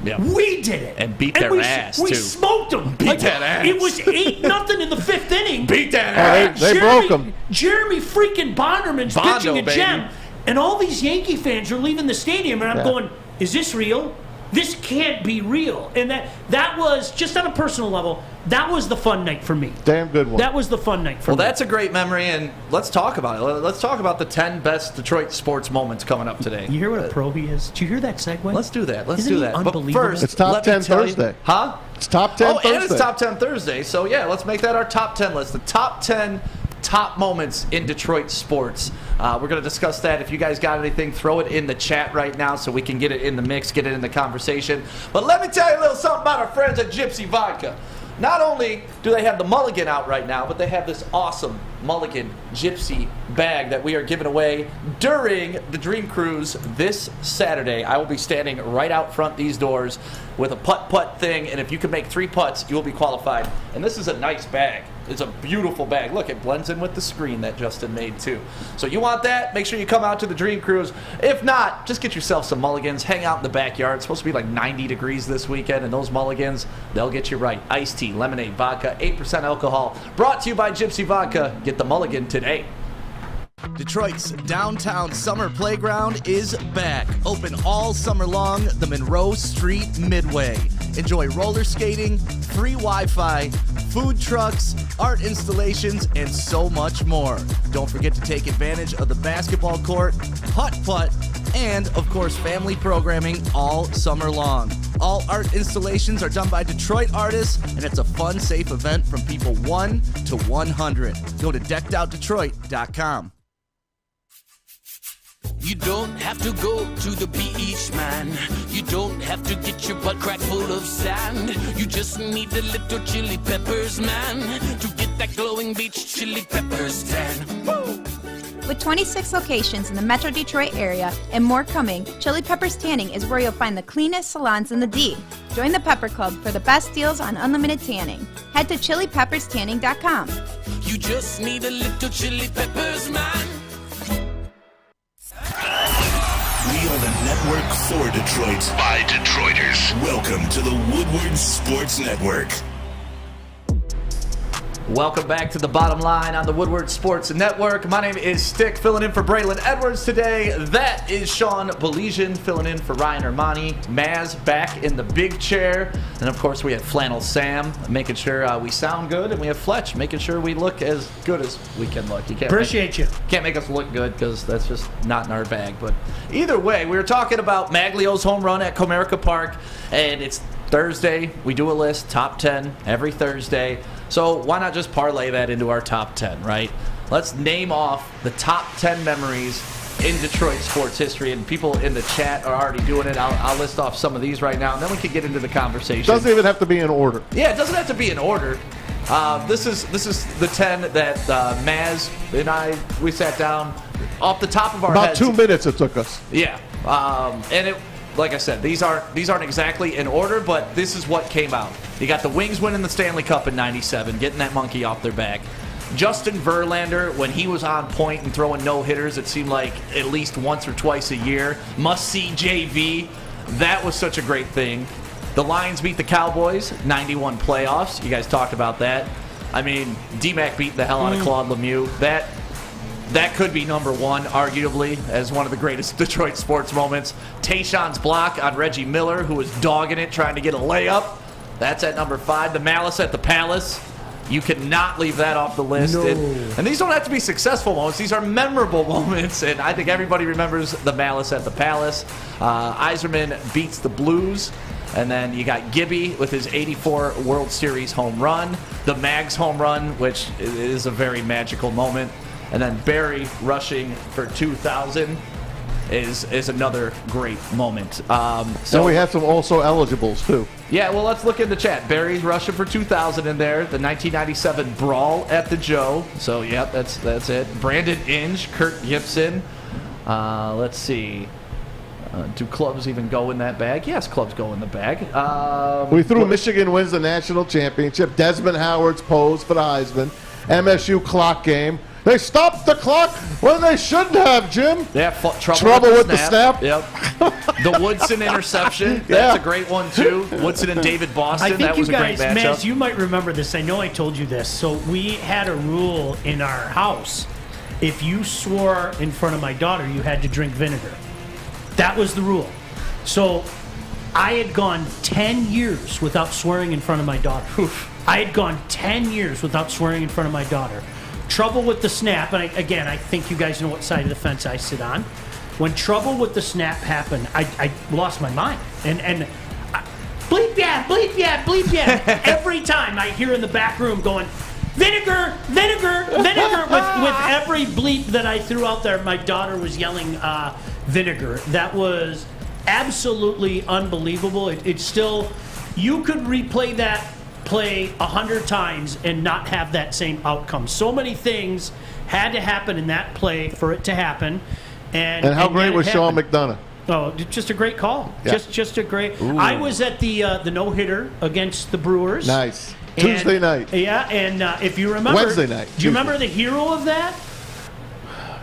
Speaker 2: Yeah.
Speaker 3: We did it.
Speaker 2: And beat their ass,
Speaker 3: we
Speaker 2: too.
Speaker 3: smoked them.
Speaker 2: Beat that ass.
Speaker 3: It was 8-0 in the fifth inning.
Speaker 2: Beat that ass.
Speaker 6: They broke them.
Speaker 3: Jeremy freaking Bonderman's
Speaker 2: Bondo,
Speaker 3: pitching a
Speaker 2: baby.
Speaker 3: gem. And all these Yankee fans are leaving the stadium, and I'm going, is this real? This can't be real. And that was, just on a personal level, that was the fun night for me.
Speaker 6: Damn good one.
Speaker 3: That was the fun night for me.
Speaker 2: Well, that's a great memory, and let's talk about it. Let's talk about the 10 best Detroit sports moments coming up today.
Speaker 3: You hear what a pro he is? Did you hear that segue?
Speaker 2: Let's do that. Let's
Speaker 3: Isn't
Speaker 2: do
Speaker 3: he
Speaker 2: that.
Speaker 3: unbelievable?
Speaker 2: But first,
Speaker 6: It's Top
Speaker 2: let me
Speaker 6: 10
Speaker 2: tell you-
Speaker 6: Thursday.
Speaker 2: Huh?
Speaker 6: It's Top 10 Thursday.
Speaker 2: And it's Top 10 Thursday. So, yeah, let's make that our top 10 list. The top 10 top moments in Detroit sports. We're going to discuss that. If you guys got anything, throw it in the chat right now so we can get it in the mix, get it in the conversation. But let me tell you a little something about our friends at Gypsy Vodka. Not only do they have the Mulligan out right now, but they have this awesome Mulligan Gypsy bag that we are giving away during the Dream Cruise this Saturday. I will be standing right out front these doors with a putt-putt thing, and if you can make 3 putts, you will be qualified. And this is a nice bag. It's a beautiful bag. Look, it blends in with the screen that Justin made, too. So you want that? Make sure you come out to the Dream Cruise. If not, just get yourself some mulligans. Hang out in the backyard. It's supposed to be like 90 degrees this weekend, and those mulligans, they'll get you right. Iced tea, lemonade, vodka, 8% alcohol. Brought to you by Gypsy Vodka. Get the mulligan today. Detroit's downtown summer playground is back. Open all summer long, the Monroe Street Midway. Enjoy roller skating, free Wi-Fi, food trucks, art installations, and so much more. Don't forget to take advantage of the basketball court, putt-putt, and, of course, family programming all summer long. All art installations are done by Detroit artists, and it's a fun, safe event from people 1 to 100. Go to deckedoutdetroit.com.
Speaker 11: You don't have to go to the beach, man. You don't have to get your butt crack full of sand. You just need a little chili peppers, man, to get that glowing beach chili peppers tan. Woo!
Speaker 12: With 26 locations in the Metro Detroit area and more coming, Chili Peppers Tanning is where you'll find the cleanest salons in the D. Join the Pepper Club for the best deals on unlimited tanning. Head to chilipepperstanning.com.
Speaker 11: You just need a little chili peppers, man.
Speaker 1: We are the network for Detroit by Detroiters. Welcome to the Woodward Sports Network.
Speaker 2: Welcome back to the Bottom Line on the Woodward Sports Network. My name is Stick, filling in for Braylon Edwards today. That is Sean Baligian, filling in for Ryan Armani. Maz back in the big chair. And, of course, we have Flannel Sam, making sure we sound good. And we have Fletch, making sure we look as good as we can look. You can't make us look good because that's just not in our bag. But either way, we were talking about Maglio's home run at Comerica Park. And it's Thursday. We do a list, top 10, every Thursday. So why not just parlay that into our top 10, right? Let's name off the top 10 memories in Detroit sports history, and people in the chat are already doing it. I'll list off some of these right now, and then we can get into the conversation.
Speaker 6: Doesn't even have to be in order.
Speaker 2: Yeah, it doesn't have to be in order. This is the 10 that Maz and we sat down off the top of our heads.
Speaker 6: About 2 minutes it took us.
Speaker 2: Yeah, and it. Like I said, these aren't exactly in order, but this is what came out. You got the Wings winning the Stanley Cup in '97, getting that monkey off their back. Justin Verlander, when he was on point and throwing no-hitters, it seemed like at least once or twice a year. Must-see JV. That was such a great thing. The Lions beat the Cowboys, 91 playoffs. You guys talked about that. I mean, D-Mac beat the hell out of Claude Lemieux. That could be number one, arguably, as one of the greatest Detroit sports moments. Tayshaun's block on Reggie Miller, who was dogging it, trying to get a layup. That's at number 5. The Malice at the Palace. You cannot leave that off the list.
Speaker 3: No.
Speaker 2: And these don't have to be successful moments. These are memorable moments, and I think everybody remembers the Malice at the Palace. Yzerman beats the Blues. And then you got Gibby with his 84 World Series home run. The Mags home run, which is a very magical moment. And then Barry rushing for 2,000 is another great moment.
Speaker 6: So we have some also eligibles, too.
Speaker 2: Yeah, well, let's look in the chat. Barry's rushing for 2,000 in there. The 1997 Brawl at the Joe. So, yeah, that's it. Brandon Inge, Kurt Gibson. Let's see. Do clubs even go in that bag? Yes, clubs go in the bag.
Speaker 6: We threw Michigan wins the national championship. Desmond Howard's pose for the Heisman. MSU clock game. They stopped the clock when they shouldn't have, Jim.
Speaker 2: Yeah,
Speaker 6: trouble with the snap.
Speaker 2: Yep. The Woodson interception. That's a great one, too. Woodson and David Boston.
Speaker 3: I think
Speaker 2: that was
Speaker 3: you guys,
Speaker 2: a great matchup.
Speaker 3: Maz, you might remember this. I know I told you this. So we had a rule in our house. If you swore in front of my daughter, you had to drink vinegar. That was the rule. So I had gone 10 years without swearing in front of my daughter. I had gone 10 years without swearing in front of my daughter. Trouble with the snap, and I think you guys know what side of the fence I sit on. When trouble with the snap happened, I lost my mind. And bleep yeah, bleep yeah, bleep yeah. Every time I hear in the back room going, vinegar, vinegar, vinegar. With every bleep that I threw out there, my daughter was yelling vinegar. That was absolutely unbelievable. It's still, you could replay that play 100 times and not have that same outcome. So many things had to happen in that play for it to happen. And
Speaker 6: how great
Speaker 3: yet it
Speaker 6: was Sean
Speaker 3: happened.
Speaker 6: McDonough?
Speaker 3: Oh, just a great call.
Speaker 6: Yeah.
Speaker 3: Just a great.
Speaker 2: Ooh.
Speaker 3: I was at the no-hitter against the Brewers.
Speaker 6: Nice.
Speaker 3: And-
Speaker 6: Tuesday night.
Speaker 3: Yeah, and if you remember,
Speaker 6: Wednesday night.
Speaker 3: Do you remember the hero of that?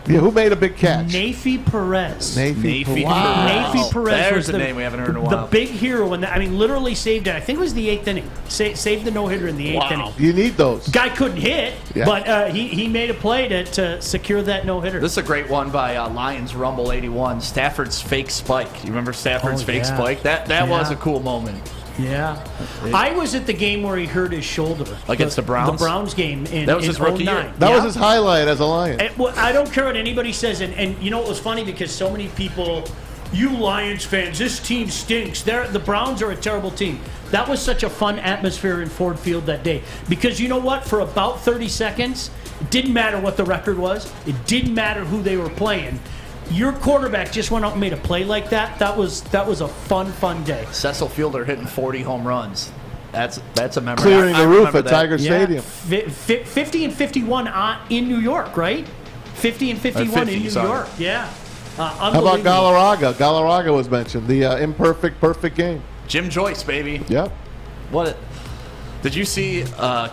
Speaker 6: Yeah, who made a big catch?
Speaker 3: Nafi Perez.
Speaker 6: Nafi.
Speaker 2: Wow.
Speaker 3: Nafi Perez
Speaker 2: There's
Speaker 3: was
Speaker 2: a name we haven't heard in a while.
Speaker 3: The big hero, and literally saved it. I think it was the 8th inning. Saved the no-hitter in the 8th inning.
Speaker 6: You need those.
Speaker 3: Guy couldn't hit,
Speaker 6: Yeah.
Speaker 3: but he made a play to secure that no-hitter.
Speaker 2: This is a great one by Lions Rumble 81. Stafford's fake spike. You remember Stafford's
Speaker 3: Oh,
Speaker 2: fake
Speaker 3: yeah.
Speaker 2: spike? That was a cool moment.
Speaker 3: Yeah. I was at the game where he hurt his shoulder.
Speaker 2: Against the Browns?
Speaker 3: The Browns game in
Speaker 2: That was his rookie
Speaker 3: 09.
Speaker 2: year.
Speaker 6: That
Speaker 3: Yeah.
Speaker 6: was his highlight as a Lion.
Speaker 3: Well, I don't care what anybody says, and you know it was funny because so many people, you Lions fans, this team stinks. The Browns are a terrible team. That was such a fun atmosphere in Ford Field that day because you know what? For about 30 seconds, it didn't matter what the record was. It didn't matter who they were playing. Your quarterback just went out and made a play like that. That was a fun day.
Speaker 2: Cecil Fielder hitting 40 home runs. That's a memory.
Speaker 6: Clearing
Speaker 2: I
Speaker 6: the roof
Speaker 2: remember
Speaker 6: at
Speaker 2: that.
Speaker 6: Tiger Stadium.
Speaker 3: 50 and 51 in New York, right? 50 and 51 in New
Speaker 2: sorry.
Speaker 3: York. Yeah.
Speaker 6: How about Galarraga? Galarraga was mentioned. The imperfect, perfect game.
Speaker 2: Jim Joyce, baby.
Speaker 6: Yep.
Speaker 2: Did you see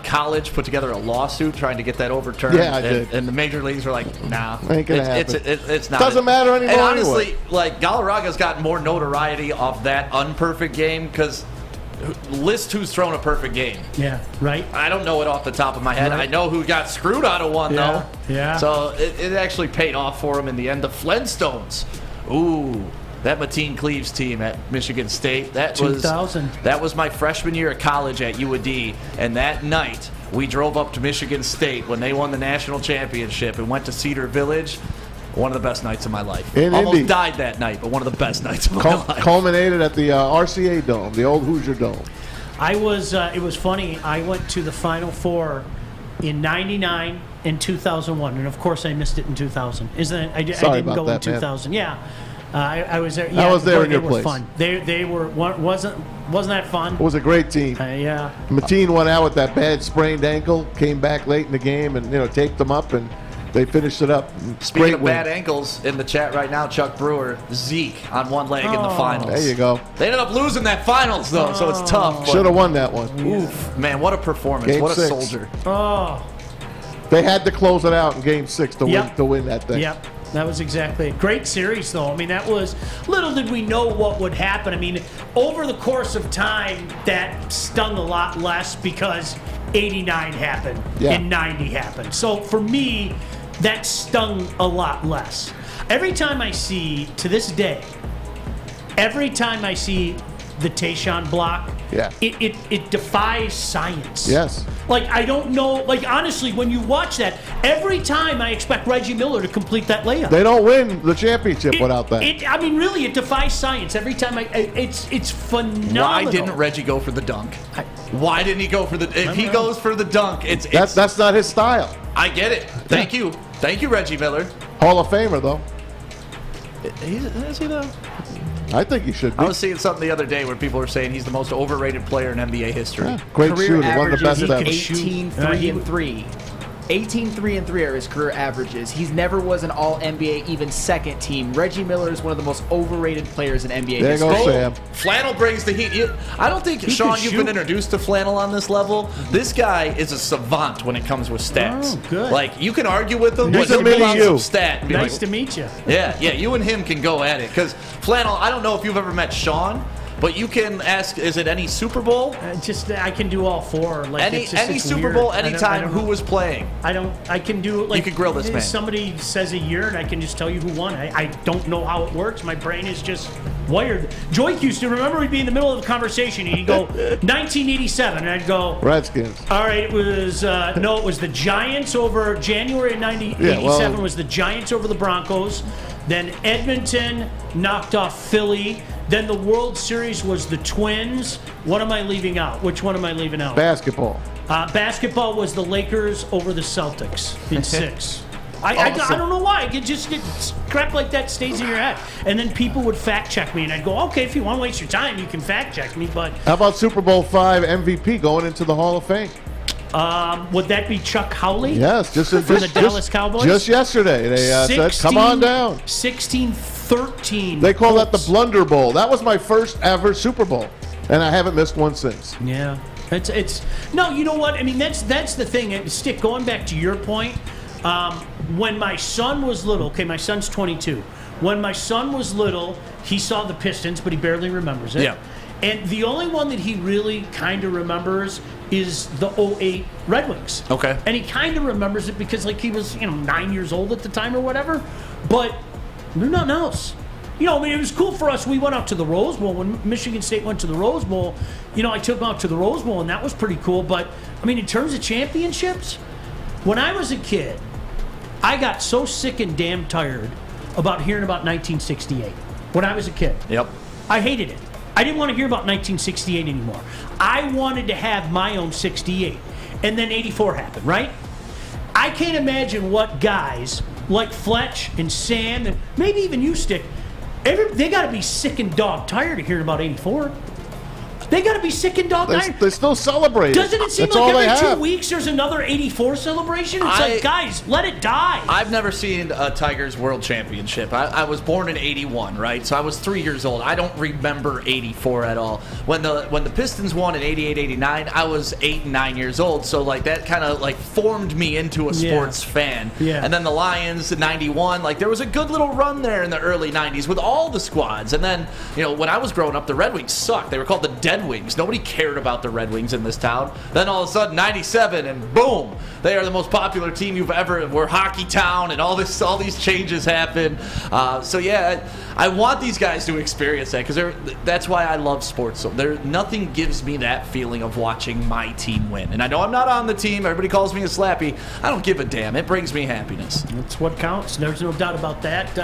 Speaker 2: college put together a lawsuit trying to get that overturned?
Speaker 6: Yeah, I did.
Speaker 2: And the major leagues were like, nah.
Speaker 6: Ain't gonna happen.
Speaker 2: It's not.
Speaker 6: Doesn't matter anymore
Speaker 2: And honestly,
Speaker 6: anyway.
Speaker 2: like, Galarraga's gotten more notoriety off that unperfect game because list who's thrown a perfect game.
Speaker 3: Yeah, right.
Speaker 2: I don't know it off the top of my head.
Speaker 3: Right.
Speaker 2: I know who got screwed out of one,
Speaker 3: Yeah,
Speaker 2: though.
Speaker 3: yeah.
Speaker 2: So it actually paid off for him in the end. The Flintstones. Ooh. That Mateen Cleaves team at Michigan State. That
Speaker 3: 2000.
Speaker 2: was my freshman year of college at UAD. And that night, we drove up to Michigan State when they won the national championship and went to Cedar Village. One of the best nights of my life.
Speaker 6: In
Speaker 2: Almost
Speaker 6: Indy.
Speaker 2: died that night, but one of the best nights of my life.
Speaker 6: Culminated at the RCA Dome, the old Hoosier Dome.
Speaker 3: I was. It was funny. I went to the Final Four in '99 and 2001, and of course I missed it in 2000. Isn't it? I
Speaker 6: Sorry
Speaker 3: didn't
Speaker 6: about
Speaker 3: go
Speaker 6: that,
Speaker 3: in
Speaker 6: man.
Speaker 3: 2000. Yeah. I was there.
Speaker 6: I was there
Speaker 3: boy,
Speaker 6: in your
Speaker 3: they were
Speaker 6: place.
Speaker 3: Fun. They were. Wasn't that fun?
Speaker 6: It was a great team.
Speaker 3: Yeah.
Speaker 6: Mateen went out with that bad sprained ankle, came back late in the game, and taped them up, and they finished it up.
Speaker 2: Speaking
Speaker 6: Great
Speaker 2: of
Speaker 6: win.
Speaker 2: bad ankles, in the chat right now, Chuck Brewer, Zeke on one leg in the finals.
Speaker 6: There you go.
Speaker 2: They ended up losing that finals, though, so it's tough. but-
Speaker 6: Should have won that one.
Speaker 2: Oof, man, what a performance.
Speaker 6: Game
Speaker 2: what a
Speaker 6: 6.
Speaker 2: soldier.
Speaker 3: Oh.
Speaker 6: They had to close it out in Game 6 to
Speaker 3: Yep.
Speaker 6: win that thing.
Speaker 3: Yep. That was exactly it. Great series, though. I mean, that was little did we know what would happen. I mean, over the course of time, that stung a lot less because 89 happened and 90 happened. So for me, that stung a lot less. Every time I see, to this day, every time I see the Tayshaun block, it defies science.
Speaker 6: Yes.
Speaker 3: Like, I don't know. Like, honestly, when you watch that, every time I expect Reggie Miller to complete that layup.
Speaker 6: They don't win the championship without that.
Speaker 3: I mean, really, it defies science. Every time it's phenomenal.
Speaker 2: Why didn't Reggie go for the dunk? Why didn't he go for the... If he goes for the dunk, it's...
Speaker 6: That's not his style.
Speaker 2: I get it. Thank you. Thank you, Reggie Miller.
Speaker 6: Hall of Famer, though.
Speaker 2: Is he, though?
Speaker 6: I think he should be.
Speaker 2: I was seeing something the other day where people were saying he's the most overrated player in NBA history.
Speaker 6: Yeah, great
Speaker 9: Career
Speaker 6: shooter, one of the best
Speaker 9: averages,
Speaker 6: ever.
Speaker 9: 18, 3, and 3. 18, 3, and 3 are his career averages. He's never was an all-NBA, even second team. Reggie Miller is one of the most overrated players in NBA
Speaker 6: There
Speaker 9: history.
Speaker 6: goes Sam.
Speaker 2: Flannel brings the heat. I don't think, Sean, you've been introduced to Flannel on this level. This guy is a savant when it comes with stats.
Speaker 3: Oh, good.
Speaker 2: Like, you can argue with him,
Speaker 6: He's
Speaker 2: but
Speaker 6: a
Speaker 2: he'll pull out
Speaker 6: mini
Speaker 2: some
Speaker 6: you.
Speaker 2: stat and be
Speaker 3: Nice
Speaker 2: like,
Speaker 3: to meet you.
Speaker 2: yeah, you and him can go at it. Because Flannel, I don't know if you've ever met Sean, but you can ask, is it any Super Bowl?
Speaker 3: I can do all four. Like,
Speaker 2: Any
Speaker 3: it's
Speaker 2: Super
Speaker 3: weird.
Speaker 2: Bowl,
Speaker 3: I don't
Speaker 2: anytime, who
Speaker 3: know.
Speaker 2: was playing?
Speaker 3: I can do, like,
Speaker 2: You could grill this man.
Speaker 3: Somebody says a year and I can just tell you who won. I don't know how it works. My brain is just wired. Joique used to, remember, we'd be in the middle of a conversation and he'd go, 1987, and I'd go,
Speaker 6: Redskins.
Speaker 3: all right, it was, no, it was the Giants over, January of 87 was the Giants over the Broncos. Then Edmonton knocked off Philly. Then the World Series was the Twins. What am I leaving out? Which one am I leaving out?
Speaker 6: Basketball.
Speaker 3: Basketball was the Lakers over the Celtics in 6. I don't know why. Crap like that stays in your head. And then people would fact check me, and I'd go, okay, if you want to waste your time, you can fact check me. But
Speaker 6: how about Super Bowl V MVP going into the Hall of Fame?
Speaker 3: Would that be Chuck Howley?
Speaker 6: Yes, just
Speaker 3: for the Dallas Cowboys.
Speaker 6: Just yesterday, they said, "Come on down."
Speaker 3: 16-13.
Speaker 6: They call that the Blunder Bowl. That was my first ever Super Bowl, and I haven't missed one since.
Speaker 3: Yeah, it's no. You know what? I mean, that's the thing. Stick. Going back to your point, when my son was little. Okay, my son's 22. When my son was little, he saw the Pistons, but he barely remembers it.
Speaker 2: Yeah.
Speaker 3: And the only one that he really kind of remembers is the 08 Red Wings.
Speaker 2: Okay.
Speaker 3: And he kind of remembers it because, like, he was, 9 years old at the time or whatever. But there's nothing else. I mean, it was cool for us. We went out to the Rose Bowl. When Michigan State went to the Rose Bowl, I took them out to the Rose Bowl, and that was pretty cool. But, I mean, in terms of championships, when I was a kid, I got so sick and damn tired about hearing about 1968 when I was a kid.
Speaker 2: Yep.
Speaker 3: I hated it. I didn't want to hear about 1968 anymore. I wanted to have my own 68. And then 84 happened, right? I can't imagine what guys like Fletch and Sam and maybe even you, Stick, they got to be sick and dog tired of hearing about 84. They got to be sick and dog tired.
Speaker 6: They still celebrate.
Speaker 3: Doesn't it seem
Speaker 6: That's
Speaker 3: like
Speaker 6: all
Speaker 3: every 2 weeks there's another 84 celebration? It's like, guys, let it die.
Speaker 2: I've never seen a Tigers World Championship. I was born in 81, right? So I was 3 years old. I don't remember 84 at all. When the Pistons won in 88, 89, I was 8 and 9 years old. So like that kind of like formed me into a sports fan.
Speaker 3: Yeah.
Speaker 2: And then the Lions in 91, like there was a good little run there in the early 90s with all the squads. And then, when I was growing up, the Red Wings sucked. They were called the Dead Wings. Nobody cared about the Red Wings in this town. Then all of a sudden, 97, and boom, they are the most popular team you've ever. We're Hockey Town, and all these changes happen. So yeah, I want these guys to experience that because that's why I love sports. So nothing gives me that feeling of watching my team win. And I know I'm not on the team. Everybody calls me a slappy. I don't give a damn. It brings me happiness.
Speaker 3: That's what counts. There's no doubt about that.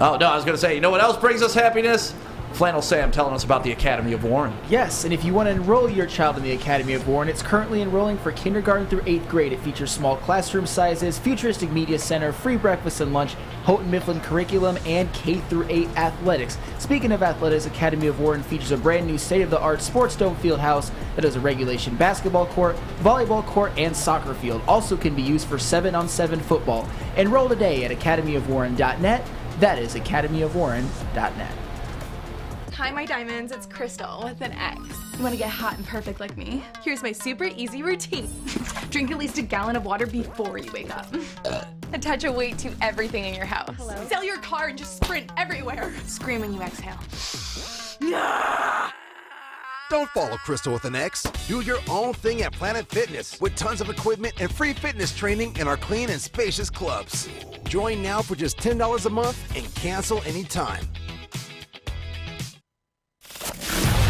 Speaker 2: Oh no, I was going to say, you know what else brings us happiness? Flannel Sam telling us about the Academy of Warren.
Speaker 9: Yes, and if you want to enroll your child in the Academy of Warren, it's currently enrolling for kindergarten through 8th grade. It features small classroom sizes, futuristic media center, free breakfast and lunch, Houghton Mifflin curriculum, and K through 8 athletics. Speaking of athletics, Academy of Warren features a brand new state-of-the-art sports dome field house that has a regulation basketball court, volleyball court, and soccer field. Also can be used for 7-on-7 football. Enroll today at academyofwarren.net. That is academyofwarren.net.
Speaker 13: Hi, my diamonds. It's Crystal with an X. You want to get hot and perfect like me? Here's my super easy routine. Drink at least a gallon of water before you wake up. Attach a weight to everything in your house. Hello? Sell your car and just sprint everywhere. Scream when you exhale.
Speaker 14: Don't follow Crystal with an X. Do your own thing at Planet Fitness with tons of equipment and free fitness training in our clean and spacious clubs. Join now for just $10 a month and cancel anytime.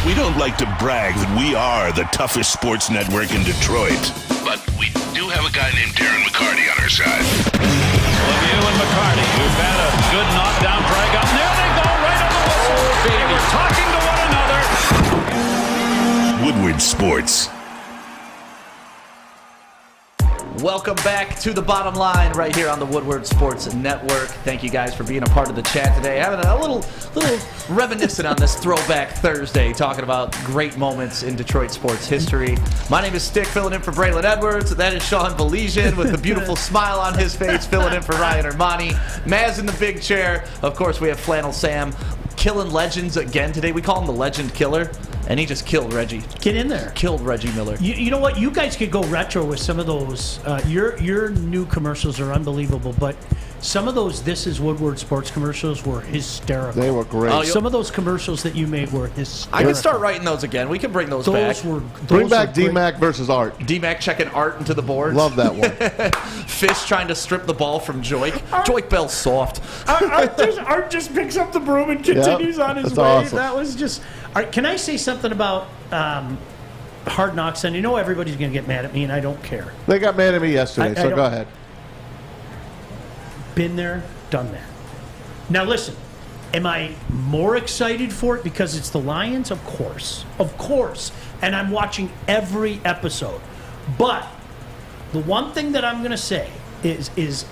Speaker 1: We don't like to brag that we are the toughest sports network in Detroit, but we do have a guy named Darren McCarty on our side.
Speaker 15: Lemieux and McCarty, who've had a good knockdown drag up. There they go, right on the whistle. They were talking to one another.
Speaker 1: Woodward Sports.
Speaker 2: Welcome back to the bottom line right here on the Woodward Sports Network. Thank you guys for being a part of the chat today. Having a little reminiscent on this Throwback Thursday, talking about great moments in Detroit sports history. My name is Stick, filling in for Braylon Edwards. That is Sean Baligian with a beautiful smile on his face, filling in for Ryan Armani. Maz in the big chair. Of course, we have Flannel Sam killing legends again today. We call him the Legend Killer, and he just killed Reggie.
Speaker 3: Get in there.
Speaker 2: Killed Reggie Miller.
Speaker 3: You know what? You guys could go retro with some of those. Your new commercials are unbelievable, but some of those This Is Woodward sports commercials were hysterical.
Speaker 6: They were great.
Speaker 3: Some of those commercials that you made were hysterical.
Speaker 2: I can start writing those again. We can bring those back.
Speaker 6: Bring back D-Mac versus Art.
Speaker 2: D-Mac checking Art into the boards.
Speaker 6: Love that one.
Speaker 2: Fish trying to strip the ball from Joique. Joique Bell's soft.
Speaker 3: Art just picks up the broom and continues on his way.
Speaker 6: Awesome.
Speaker 3: That was just... All right, can I say something about Hard Knocks? And you know everybody's going to get mad at me, and I don't care.
Speaker 6: They got mad at me yesterday, so go ahead.
Speaker 3: Been there, done that. Now listen, am I more excited for it because it's the Lions? Of course. Of course. And I'm watching every episode. But the one thing that I'm going to say is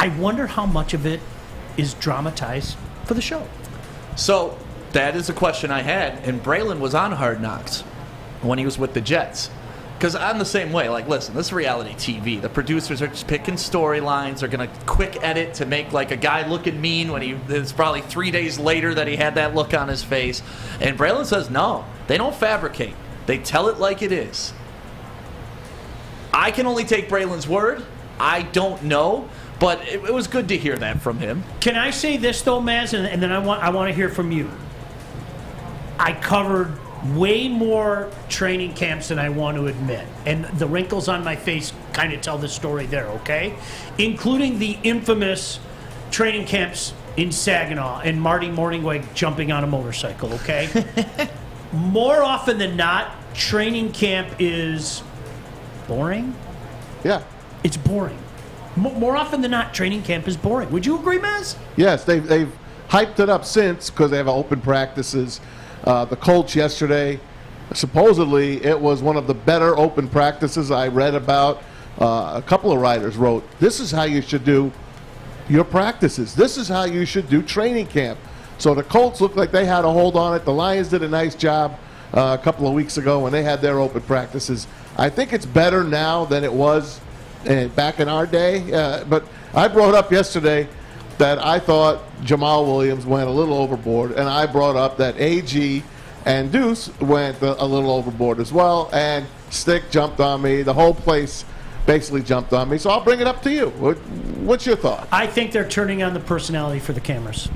Speaker 3: I wonder how much of it is dramatized for the show.
Speaker 2: So that is a question I had, and Braylon was on Hard Knocks when he was with the Jets. Because I'm the same way. Like, listen, this is reality TV. The producers are just picking storylines. They're going to quick edit to make, like, a guy looking mean when it's probably 3 days later that he had that look on his face. And Braylon says, no, they don't fabricate. They tell it like it is. I can only take Braylon's word. I don't know. But it was good to hear that from him.
Speaker 3: Can I say this, though, Maz, and then I want to hear from you. I covered way more training camps than I want to admit. And the wrinkles on my face kind of tell the story there, okay? Including the infamous training camps in Saginaw and Marty Morningweg jumping on a motorcycle, okay? More often than not, training camp is boring.
Speaker 6: Yeah.
Speaker 3: It's boring. More often than not, training camp is boring. Would you agree, Maz?
Speaker 6: Yes, they've hyped it up since because they have open practices. The Colts yesterday, supposedly it was one of the better open practices I read about. A couple of writers wrote, this is how you should do your practices. This is how you should do training camp. So the Colts looked like they had a hold on it. The Lions did a nice job a couple of weeks ago when they had their open practices. I think it's better now than it was back in our day. But I brought up yesterday that I thought Jamal Williams went a little overboard, and I brought up that AG and Deuce went a little overboard as well, and Stick jumped on me. The whole place basically jumped on me, so I'll bring it up to you. What's your thought?
Speaker 3: I think they're turning on the personality for the cameras.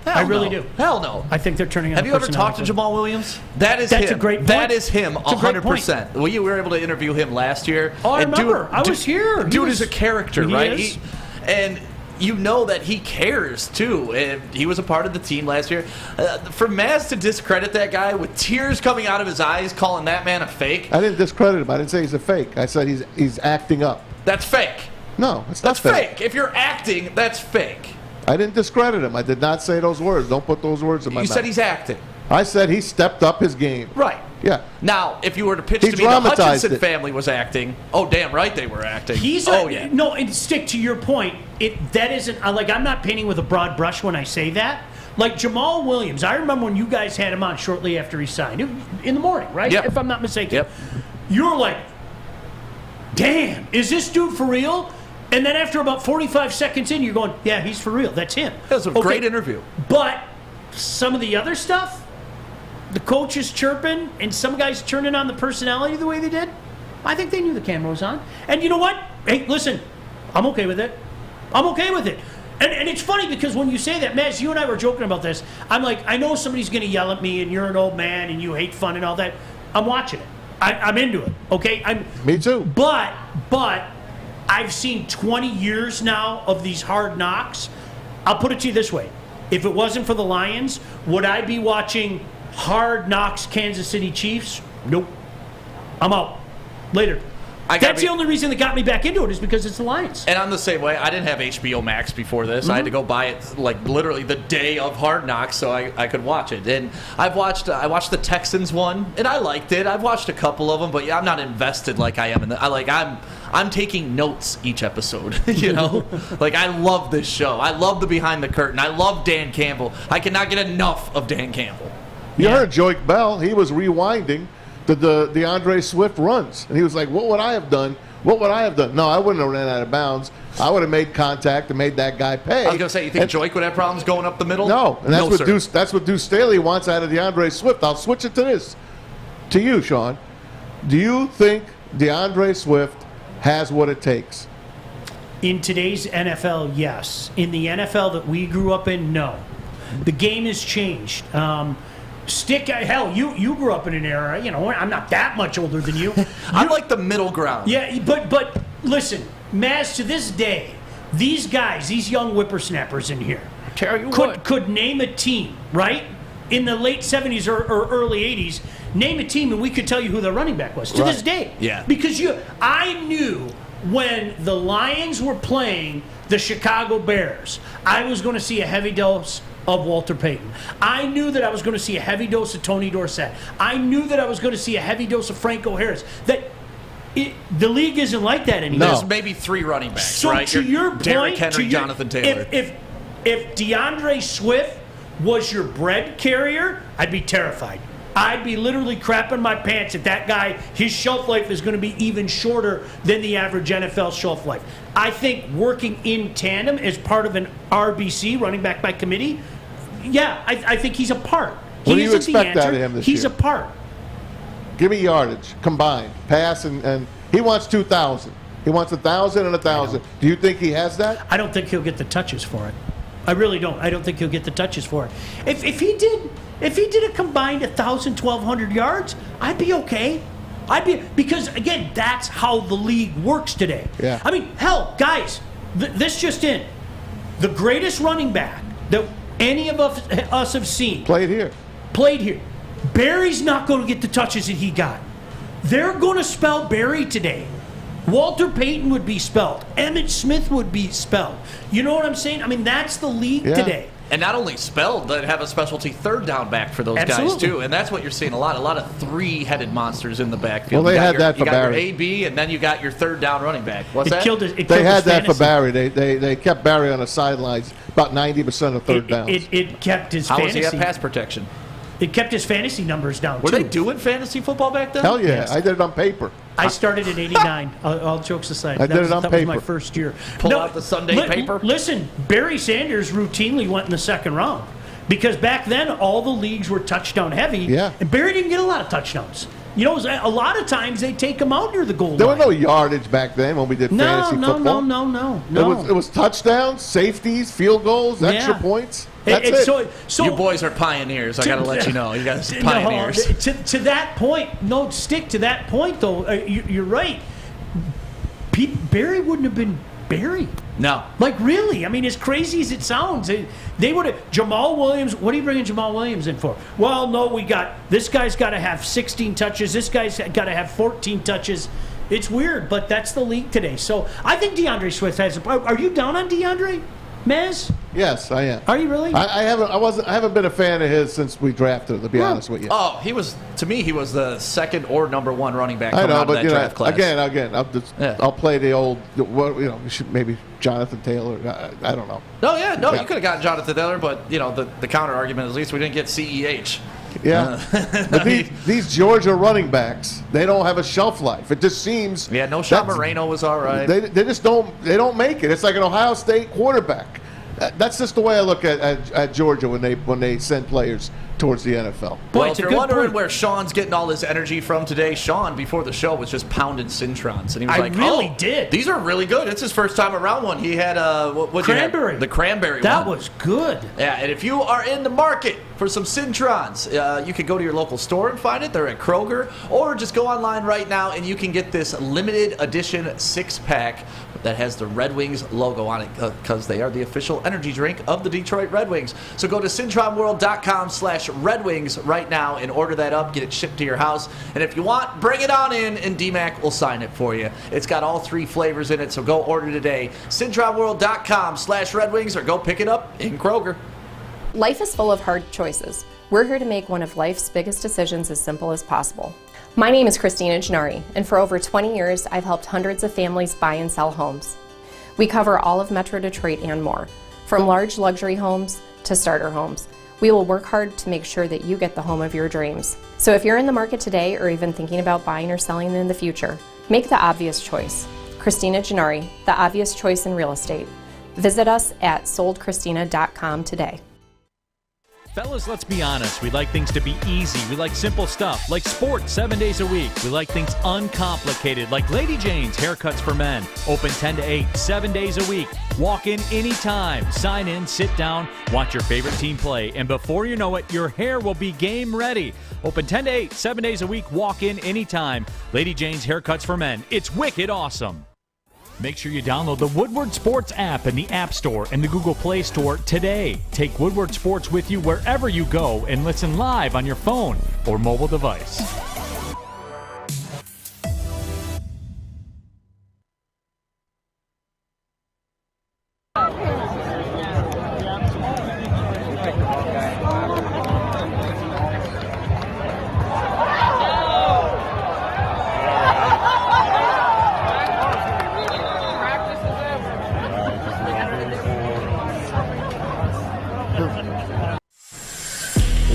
Speaker 3: I really do.
Speaker 2: Hell no.
Speaker 3: I think they're turning on
Speaker 2: Have
Speaker 3: the
Speaker 2: you ever
Speaker 3: personality
Speaker 2: talked to
Speaker 3: for
Speaker 2: Jamal Williams? That's
Speaker 3: a
Speaker 2: him.
Speaker 3: great point.
Speaker 2: That is him,
Speaker 3: It's a great
Speaker 2: 100%. We were able to interview him last year.
Speaker 3: Oh, I
Speaker 2: and
Speaker 3: remember. I was here.
Speaker 2: Dude is a character,
Speaker 3: He
Speaker 2: right?
Speaker 3: is.
Speaker 2: And you know that he cares, too. And he was a part of the team last year. For Maz to discredit that guy with tears coming out of his eyes, calling that man a fake.
Speaker 6: I didn't discredit him. I didn't say he's a fake. I said he's acting up.
Speaker 2: That's fake.
Speaker 6: No, it's not
Speaker 2: That's fake. If you're acting, that's fake.
Speaker 6: I didn't discredit him. I did not say those words. Don't put those words in my mouth.
Speaker 2: You said he's acting.
Speaker 6: I said he stepped up his game.
Speaker 2: Right.
Speaker 6: Yeah.
Speaker 2: Now, if you were to pitch
Speaker 6: He
Speaker 2: to me the
Speaker 6: dramatized
Speaker 2: Hutchinson
Speaker 6: it.
Speaker 2: family was acting, oh, damn right they were acting.
Speaker 3: Yeah. No, and Stick, to your point, that isn't, like, I'm not painting with a broad brush when I say that. Like Jamal Williams, I remember when you guys had him on shortly after he signed, in the morning, right?
Speaker 2: Yep.
Speaker 3: If I'm not mistaken.
Speaker 2: Yep.
Speaker 3: You were like, damn, is this dude for real? And then after about 45 seconds in, you're going, yeah, he's for real. That's him.
Speaker 2: That was a great interview.
Speaker 3: But some of the other stuff, the coach is chirping and some guys turning on the personality the way they did, I think they knew the camera was on. And you know what? Hey, listen, I'm okay with it. I'm okay with it. And it's funny because when you say that, Maz, you and I were joking about this. I'm like, I know somebody's going to yell at me and you're an old man and you hate fun and all that. I'm watching it. I'm into it, okay?
Speaker 6: Me too.
Speaker 3: But I've seen 20 years now of these hard knocks. I'll put it to you this way. If it wasn't for the Lions, would I be watching Hard Knocks Kansas City Chiefs? Nope. I'm out. Later. That's the only reason that got me back into it is because it's the Lions.
Speaker 2: And I'm the same way. I didn't have HBO Max before this. I had to go buy it like literally the day of Hard Knocks so I could watch it. And I watched the Texans one, and I liked it. I've watched a couple of them, but yeah, I'm not invested like I am in I'm taking notes each episode, you know? Like, I love this show. I love the behind the curtain. I love Dan Campbell. I cannot get enough of Dan Campbell.
Speaker 6: You heard Joique Bell. He was rewinding the DeAndre Swift runs. And he was like, what would I have done? What would I have done? No, I wouldn't have ran out of bounds. I would have made contact and made that guy pay.
Speaker 2: I was going to say, you think Joique would have problems going up the middle?
Speaker 6: No, and that's what Deuce Staley wants out of DeAndre Swift. I'll switch it to this. To you, Sean. Do you think DeAndre Swift has what it takes?
Speaker 3: In today's NFL, yes. In the NFL that we grew up in, no. The game has changed. Hell, you grew up in an era, you know, I'm not that much older than you.
Speaker 2: I'm like the middle ground.
Speaker 3: Yeah, but listen, Maz, to this day, these guys, these young whippersnappers in here, could name a team, right? In the late 70s or early 80s, name a team and we could tell you who their running back was. To this day.
Speaker 2: Yeah.
Speaker 3: Because I knew when the Lions were playing the Chicago Bears, I was going to see a heavy dose of Walter Payton. I knew that I was going to see a heavy dose of Tony Dorsett. I knew that I was going to see a heavy dose of Franco Harris. That the league isn't like that anymore.
Speaker 2: There's maybe 3 running backs,
Speaker 3: So
Speaker 2: right?
Speaker 3: to your point,
Speaker 2: Derrick Henry, Jonathan Taylor.
Speaker 3: If DeAndre Swift was your bread carrier, I'd be terrified. I'd be literally crapping my pants at that guy. His shelf life is going to be even shorter than the average NFL shelf life. I think working in tandem as part of an RBC, running back by committee, I think he's a part.
Speaker 6: What do you expect out of him this year?
Speaker 3: He's a part.
Speaker 6: Give me yardage combined, pass, and he wants 2,000. He wants 1,000 and 1,000. Do you think he has that?
Speaker 3: I don't think he'll get the touches for it. I really don't. I don't think he'll get the touches for it. If he did a combined 1,000, 1,200 yards, I'd be okay. Because again, that's how the league works today.
Speaker 6: Yeah.
Speaker 3: I mean, hell, guys, this just in: the greatest running back that any of us have seen
Speaker 6: played here.
Speaker 3: Barry's not going to get the touches that he got. They're going to spell Barry today. Walter Payton would be spelled. Emmitt Smith would be spelled. You know what I'm saying? I mean, that's the league today.
Speaker 2: And not only spelled, they'd have a specialty third down back for those guys, too. And that's what you're seeing a lot of 3-headed monsters in the backfield.
Speaker 6: Well, they had that for Barry.
Speaker 2: You got your AB, and then you got your third down running back. What's that?
Speaker 6: They had that for Barry. They kept Barry on the sidelines about 90% of third downs.
Speaker 3: It kept his
Speaker 2: How
Speaker 3: fantasy.
Speaker 2: was he at pass protection?
Speaker 3: It kept his fantasy numbers down,
Speaker 2: Were
Speaker 3: too.
Speaker 2: they doing fantasy football back then?
Speaker 6: Hell yeah. I did it on paper.
Speaker 3: I started in '89. All jokes aside,
Speaker 6: I did it on
Speaker 3: that
Speaker 6: paper.
Speaker 3: was my first year.
Speaker 2: Pull out the Sunday paper.
Speaker 3: Listen, Barry Sanders routinely went in the second round because back then all the leagues were touchdown heavy.
Speaker 6: Yeah.
Speaker 3: And Barry didn't get a lot of touchdowns. You know, a lot of times they take him out near the goal line.
Speaker 6: There was no yardage back then when we did fantasy football.
Speaker 3: No.
Speaker 6: It was touchdowns, safeties, field goals, extra points. That's it.
Speaker 3: So
Speaker 2: you boys are pioneers. I got to let you know. You guys are pioneers.
Speaker 3: To that point, stick to that point, though. You're right. Barry wouldn't have been Barry.
Speaker 2: No.
Speaker 3: Like, really? I mean, as crazy as it sounds, they would have. Jamal Williams, what are you bringing Jamal Williams in for? Well, no, this guy's got to have 16 touches. This guy's got to have 14 touches. It's weird, but that's the league today. So I think DeAndre Swift has. Are you down on DeAndre, Mez?
Speaker 6: Yes, I am.
Speaker 3: Are you really?
Speaker 6: I haven't been a fan of his since we drafted him, to be honest with you.
Speaker 2: Oh, he was the second or number 1 running back
Speaker 6: I
Speaker 2: coming
Speaker 6: know,
Speaker 2: out of
Speaker 6: but
Speaker 2: that draft class.
Speaker 6: Again, I'll play the old, maybe Jonathan Taylor. I don't know.
Speaker 2: You could have gotten Jonathan Taylor, but the counter argument, at least we didn't get CEH.
Speaker 6: Yeah, but these Georgia running backs, they don't have a shelf life. It just seems.
Speaker 2: Yeah, no. Sean Moreno was all right.
Speaker 6: They just don't. They don't make it. It's like an Ohio State quarterback. That's just the way I look at Georgia when they send players towards the NFL.
Speaker 2: Well, if you're wondering where Sean's getting all this energy from today, Sean, before the show, was just pounding Cintrons. And he was
Speaker 3: did.
Speaker 2: These are really good. It's his first time around one. He had
Speaker 3: cranberry.
Speaker 2: The cranberry
Speaker 3: that
Speaker 2: one.
Speaker 3: was good.
Speaker 2: Yeah, and if you are in the market for some Cintrons, you can go to your local store and find it. They're at Kroger. Or just go online right now and you can get this limited edition 6-pack that has the Red Wings logo on it because they are the official energy drink of the Detroit Red Wings. So go to CintronWorld.com/Red Wings right now and order that up. Get it shipped to your house. And if you want, bring it on in and DMAC will sign it for you. It's got all 3 flavors in it, so go order today. CintronWorld.com/Red Wings or go pick it up in Kroger.
Speaker 16: Life is full of hard choices. We're here to make one of life's biggest decisions as simple as possible. My name is Christina Gennari, and for over 20 years, I've helped hundreds of families buy and sell homes. We cover all of Metro Detroit and more, from large luxury homes to starter homes. We will work hard to make sure that you get the home of your dreams. So if you're in the market today or even thinking about buying or selling in the future, make the obvious choice. Christina Gennari, the obvious choice in real estate. Visit us at soldchristina.com today.
Speaker 15: Fellas, let's be honest. We like things to be easy. We like simple stuff, like sports 7 days a week. We like things uncomplicated, like Lady Jane's Haircuts for Men. Open 10 to 8, 7 days a week. Walk in anytime. Sign in, sit down, watch your favorite team play, and before you know it, your hair will be game ready. Open 10 to 8, 7 days a week. Walk in anytime. Lady Jane's Haircuts for Men. It's wicked awesome. Make sure you download the Woodward Sports app in the App Store and the Google Play Store today. Take Woodward Sports with you wherever you go and listen live on your phone or mobile device.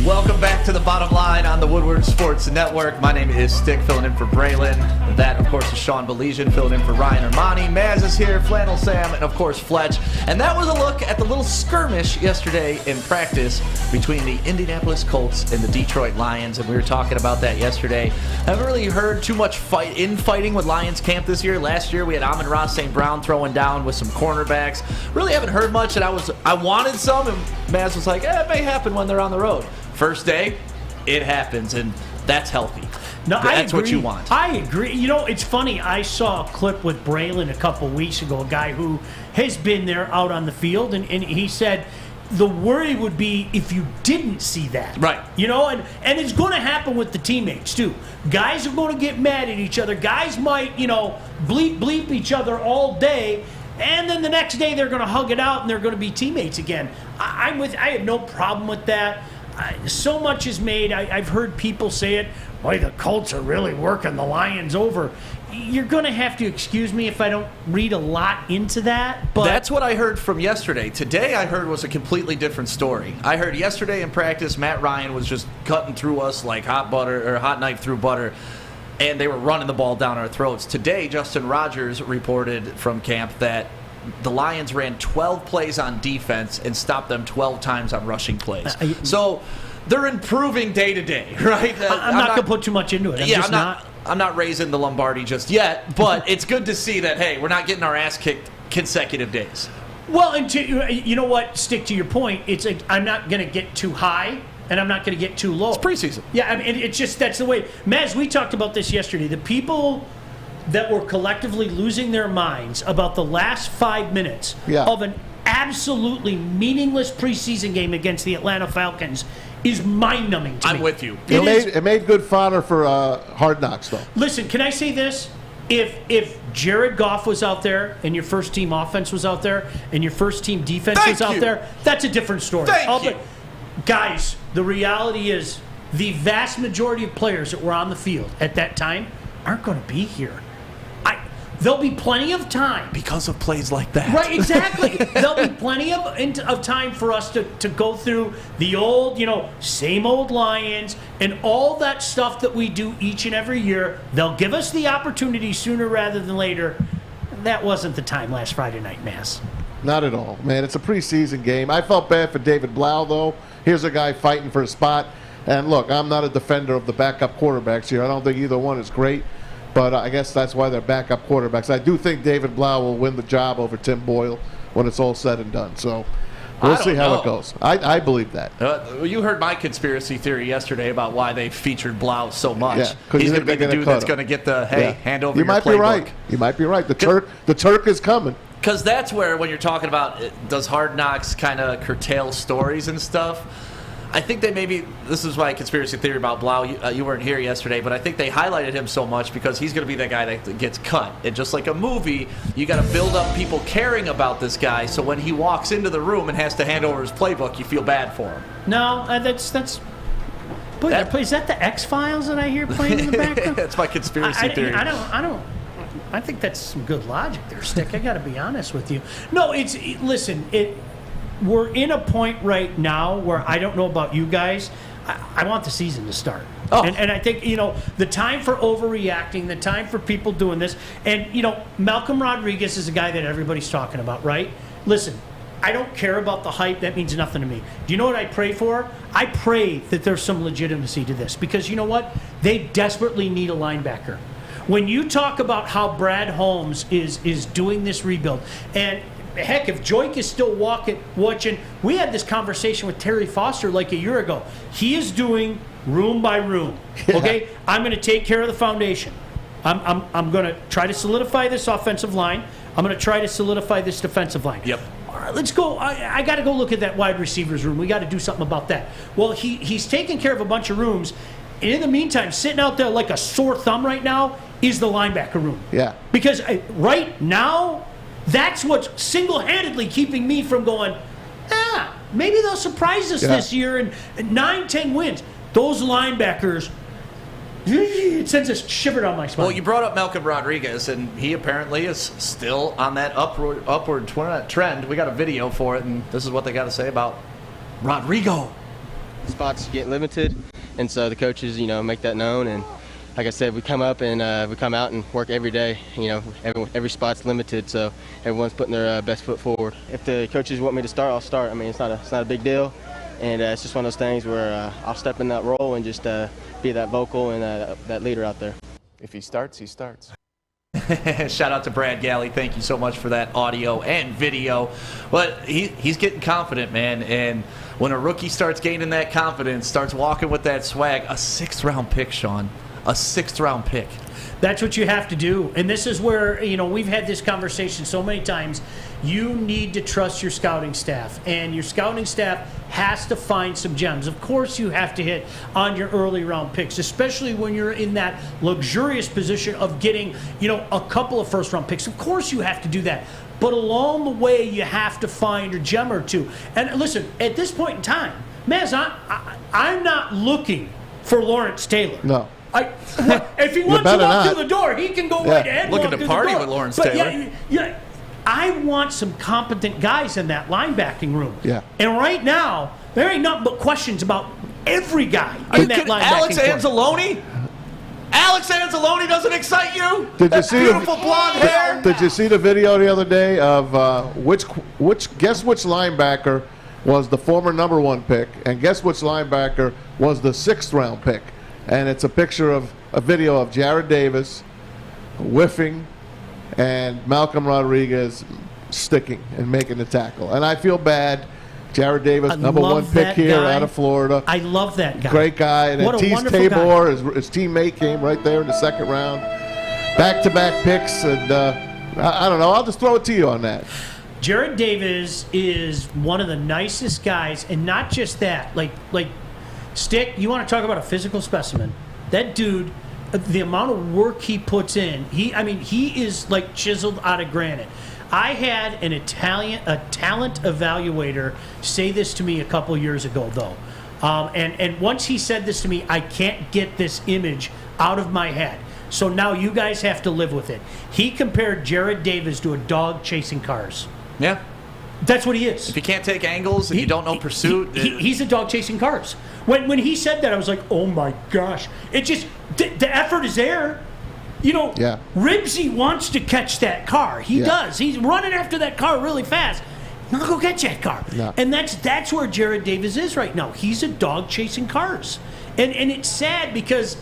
Speaker 2: Welcome back to the Bottom Line on the Woodward Sports Network. My name is Stick, filling in for Braylon. That, of course, is Sean Baligian, filling in for Ryan Armani. Maz is here, Flannel Sam, and, of course, Fletch. And that was a look at the little skirmish yesterday in practice between the Indianapolis Colts and the Detroit Lions, and we were talking about that yesterday. I haven't really heard too much infighting with Lions camp this year. Last year, we had Amon-Ra St. Brown throwing down with some cornerbacks. Really haven't heard much, and I wanted some, and Maz was like, it may happen when they're on the road. First day, it happens, and that's healthy.
Speaker 3: No,
Speaker 2: that's
Speaker 3: I agree.
Speaker 2: what you want.
Speaker 3: I agree. You know, it's funny. I saw a clip with Braylon a couple weeks ago, a guy who has been there out on the field, and he said the worry would be if you didn't see that.
Speaker 2: Right.
Speaker 3: You know, and it's going to happen with the teammates, too. Guys are going to get mad at each other. Guys might, bleep each other all day, and then the next day they're going to hug it out and they're going to be teammates again. I have no problem with that. So much is made. I've heard people say it. Boy, the Colts are really working the Lions over. You're going to have to excuse me if I don't read a lot into that. But
Speaker 2: that's what I heard from yesterday. Today I heard was a completely different story. I heard yesterday in practice Matt Ryan was just cutting through us like hot knife through butter, and they were running the ball down our throats. Today Justin Rogers reported from camp that the Lions ran 12 plays on defense and stopped them 12 times on rushing plays. So they're improving day to day, right?
Speaker 3: I'm not going to put too much into it.
Speaker 2: I'm not raising the Lombardi just yet, but it's good to see that, hey, we're not getting our ass kicked consecutive days.
Speaker 3: Well, and you know what? Stick to your point. I'm not going to get too high, and I'm not going to get too low.
Speaker 2: It's preseason.
Speaker 3: Yeah, I mean, it's just that's the way. Maz, we talked about this yesterday. The people that were collectively losing their minds about the last 5 minutes of an absolutely meaningless preseason game against the Atlanta Falcons is mind-numbing to me.
Speaker 2: I'm with you.
Speaker 6: It made good fodder for Hard Knocks, though.
Speaker 3: Listen, can I say this? If Jared Goff was out there and your first team offense was out there and your first team defense was out there, that's a different story.
Speaker 2: Thank you.
Speaker 3: Guys, the reality is the vast majority of players that were on the field at that time aren't going to be here. There'll be plenty of time.
Speaker 2: Because of plays like that.
Speaker 3: Right, exactly. There'll be plenty of time for us to go through the old, same old Lions and all that stuff that we do each and every year. They'll give us the opportunity sooner rather than later. That wasn't the time last Friday night, Mass.
Speaker 6: Not at all, man. It's a preseason game. I felt bad for David Blau, though. Here's a guy fighting for a spot. And look, I'm not a defender of the backup quarterbacks here. I don't think either one is great. But I guess that's why they're backup quarterbacks. I do think David Blau will win the job over Tim Boyle when it's all said and done. So we'll see how it goes. I believe that.
Speaker 2: You heard my conspiracy theory yesterday about why they featured Blau so much.
Speaker 6: Yeah,
Speaker 2: he's going to be the dude that's going to get the, hand over
Speaker 6: you
Speaker 2: your
Speaker 6: might
Speaker 2: playbook.
Speaker 6: be right. You might be right. The Turk is coming.
Speaker 2: Because that's where, when you're talking about, does Hard Knocks kind of curtail stories and stuff? I think this is my conspiracy theory about Blau. You weren't here yesterday, but I think they highlighted him so much because he's going to be that guy that gets cut. And just like a movie, you got to build up people caring about this guy, so when he walks into the room and has to hand over his playbook, you feel bad for him.
Speaker 3: No, that's. Boy, is that the X-Files that I hear playing in the background?
Speaker 2: That's my conspiracy theory.
Speaker 3: I think that's some good logic there, Stick. I got to be honest with you. No, we're in a point right now where I don't know about you guys. I want the season to start. Oh. And I think, the time for overreacting, the time for people doing this. And, Malcolm Rodriguez is a guy that everybody's talking about, right? Listen, I don't care about the hype. That means nothing to me. Do you know what I pray for? I pray that there's some legitimacy to this. Because you know what? They desperately need a linebacker. When you talk about how Brad Holmes is doing this rebuild, and heck, if Joique is still watching, we had this conversation with Terry Foster like a year ago. He is doing room by room. Okay, I'm going to take care of the foundation. I'm going to try to solidify this offensive line. I'm going to try to solidify this defensive line.
Speaker 2: Yep.
Speaker 3: All right, let's go. I got to go look at that wide receivers room. We got to do something about that. Well, he's taking care of a bunch of rooms. And in the meantime, sitting out there like a sore thumb right now is the linebacker room.
Speaker 6: Yeah.
Speaker 3: Because right now, that's what's single-handedly keeping me from going, maybe they'll surprise us this year and 9-10 wins. Those linebackers, it sends a shiver down my spine.
Speaker 2: Well, you brought up Malcolm Rodriguez, and he apparently is still on that upward trend. We got a video for it, and this is what they got to say about Rodrigo.
Speaker 17: spots get limited, and so the coaches, make that known. And like I said, we come up and we come out and work every day. Every spot's limited, so everyone's putting their best foot forward. If the coaches want me to start, I'll start. I mean, it's not a big deal, and it's just one of those things where I'll step in that role and just be that vocal and that leader out there.
Speaker 8: If he starts, he starts.
Speaker 2: Shout out to Brad Galley. Thank you so much for that audio and video. But he's getting confident, man. And when a rookie starts gaining that confidence, starts walking with that swag, a 6th-round pick, Sean. A 6th-round pick.
Speaker 3: That's what you have to do. And this is where, we've had this conversation so many times. You need to trust your scouting staff. And your scouting staff has to find some gems. Of course you have to hit on your early round picks, especially when you're in that luxurious position of getting, a couple of first-round picks. Of course you have to do that. But along the way, you have to find a gem or two. And listen, at this point in time, Maz, I'm not looking for Lawrence Taylor.
Speaker 6: No.
Speaker 3: If he wants to walk through the door, he can go right ahead.
Speaker 2: Looking to party with Lawrence Taylor.
Speaker 3: Yeah, I want some competent guys in that linebacking room.
Speaker 6: Yeah.
Speaker 3: And right now, there ain't nothing but questions about every guy in that linebacking
Speaker 2: Alex
Speaker 3: corps.
Speaker 2: Anzalone? Alex Anzalone doesn't excite you?
Speaker 6: Did you
Speaker 2: That
Speaker 6: see
Speaker 2: beautiful blonde hair?
Speaker 6: Did you see the video the other day of guess which linebacker was the former #1 pick, and guess which linebacker was the 6th-round pick? And it's a picture of a video of Jared Davis whiffing and Malcolm Rodriguez sticking and making the tackle. And I feel bad. Jared Davis, #1 pick here out of Florida.
Speaker 3: I love that guy.
Speaker 6: Great guy. And
Speaker 3: What
Speaker 6: then
Speaker 3: a
Speaker 6: Tease
Speaker 3: wonderful
Speaker 6: Tabor, his teammate, came right there in the 2nd round. Back-to-back picks. And I don't know. I'll just throw it to you on that.
Speaker 3: Jared Davis is one of the nicest guys, and not just that. Like Stick, you want to talk about a physical specimen? That dude, the amount of work he puts in, he is like chiseled out of granite. I had a talent evaluator say this to me a couple years ago, though. And once he said this to me, I can't get this image out of my head. So now you guys have to live with it. He compared Jared Davis to a dog chasing cars.
Speaker 2: Yeah.
Speaker 3: That's what he is.
Speaker 2: If you can't take angles and you don't know pursuit.
Speaker 3: He's a dog chasing cars. When he said that, I was like, oh my gosh. It just, the effort is there. Ribsy wants to catch that car. He does. He's running after that car really fast. Now go catch that car. No. And that's where Jared Davis is right now. He's a dog chasing cars. And it's sad because,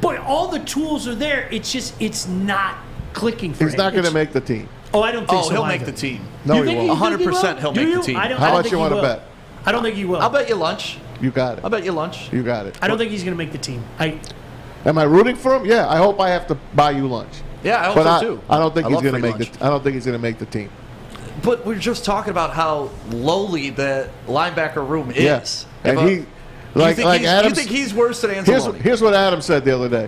Speaker 3: boy, all the tools are there. It's not clicking for him.
Speaker 6: He's not going to make the team.
Speaker 3: Oh, I don't think so.
Speaker 2: He'll
Speaker 3: either.
Speaker 2: make the team.
Speaker 6: No, he won't.
Speaker 2: 100% he'll make the team.
Speaker 6: How much you want to bet?
Speaker 3: I don't think he will.
Speaker 2: I'll bet you lunch.
Speaker 6: You got it.
Speaker 2: I'll bet you lunch.
Speaker 6: You got it.
Speaker 3: I don't think he's going to make the team.
Speaker 6: Am I rooting for him? Yeah. I hope I have to buy you lunch.
Speaker 2: Yeah, I hope
Speaker 6: so
Speaker 2: too.
Speaker 6: I don't think he's going to make
Speaker 2: lunch.
Speaker 6: I don't think he's going to make the team.
Speaker 2: But we're just talking about how lowly the linebacker room is.
Speaker 6: Yes. And he, like Adam,
Speaker 2: you think he's worse than Anzalone?
Speaker 6: Here's what Adam said the other day.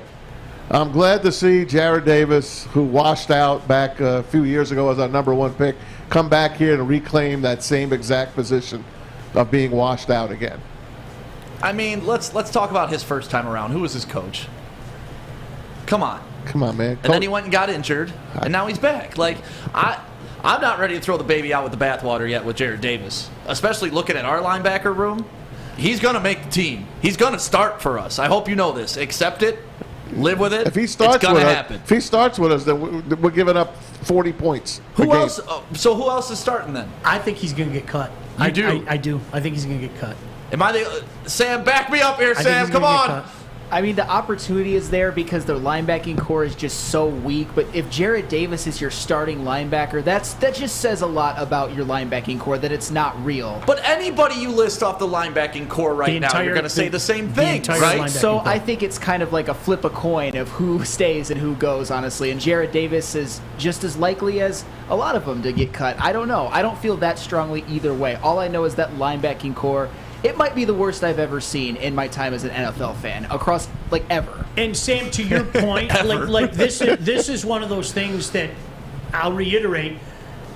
Speaker 6: I'm glad to see Jared Davis, who washed out back a few years ago as our #1 pick, come back here and reclaim that same exact position of being washed out again.
Speaker 2: I mean, let's talk about his first time around. Who was his coach? Come on,
Speaker 6: man.
Speaker 2: And then he went and got injured, and now he's back. Like I'm not ready to throw the baby out with the bathwater yet with Jared Davis, especially looking at our linebacker room. He's going to make the team. He's going to start for us. I hope you know this. Accept it. Live with it.
Speaker 6: If he starts
Speaker 2: it's gonna happen.
Speaker 6: If he starts with us, then we're giving up 40 points.
Speaker 2: Who else? So who else is starting then?
Speaker 3: I think he's going to get cut. I do. I think he's going to get cut.
Speaker 2: Am I Sam? Back me up here, Sam. Come on.
Speaker 9: I mean, the opportunity is there because their linebacking core is just so weak. But if Jared Davis is your starting linebacker, that just says a lot about your linebacking core, that it's not real.
Speaker 2: But anybody you list off the linebacking core right now, you're going to say the same thing, right?
Speaker 9: So I think it's kind of like a flip a coin of who stays and who goes, honestly. And Jared Davis is just as likely as a lot of them to get cut. I don't know. I don't feel that strongly either way. All I know is that linebacking core, it might be the worst I've ever seen in my time as an NFL fan, across, ever.
Speaker 3: And Sam, to your point, this is one of those things that, I'll reiterate,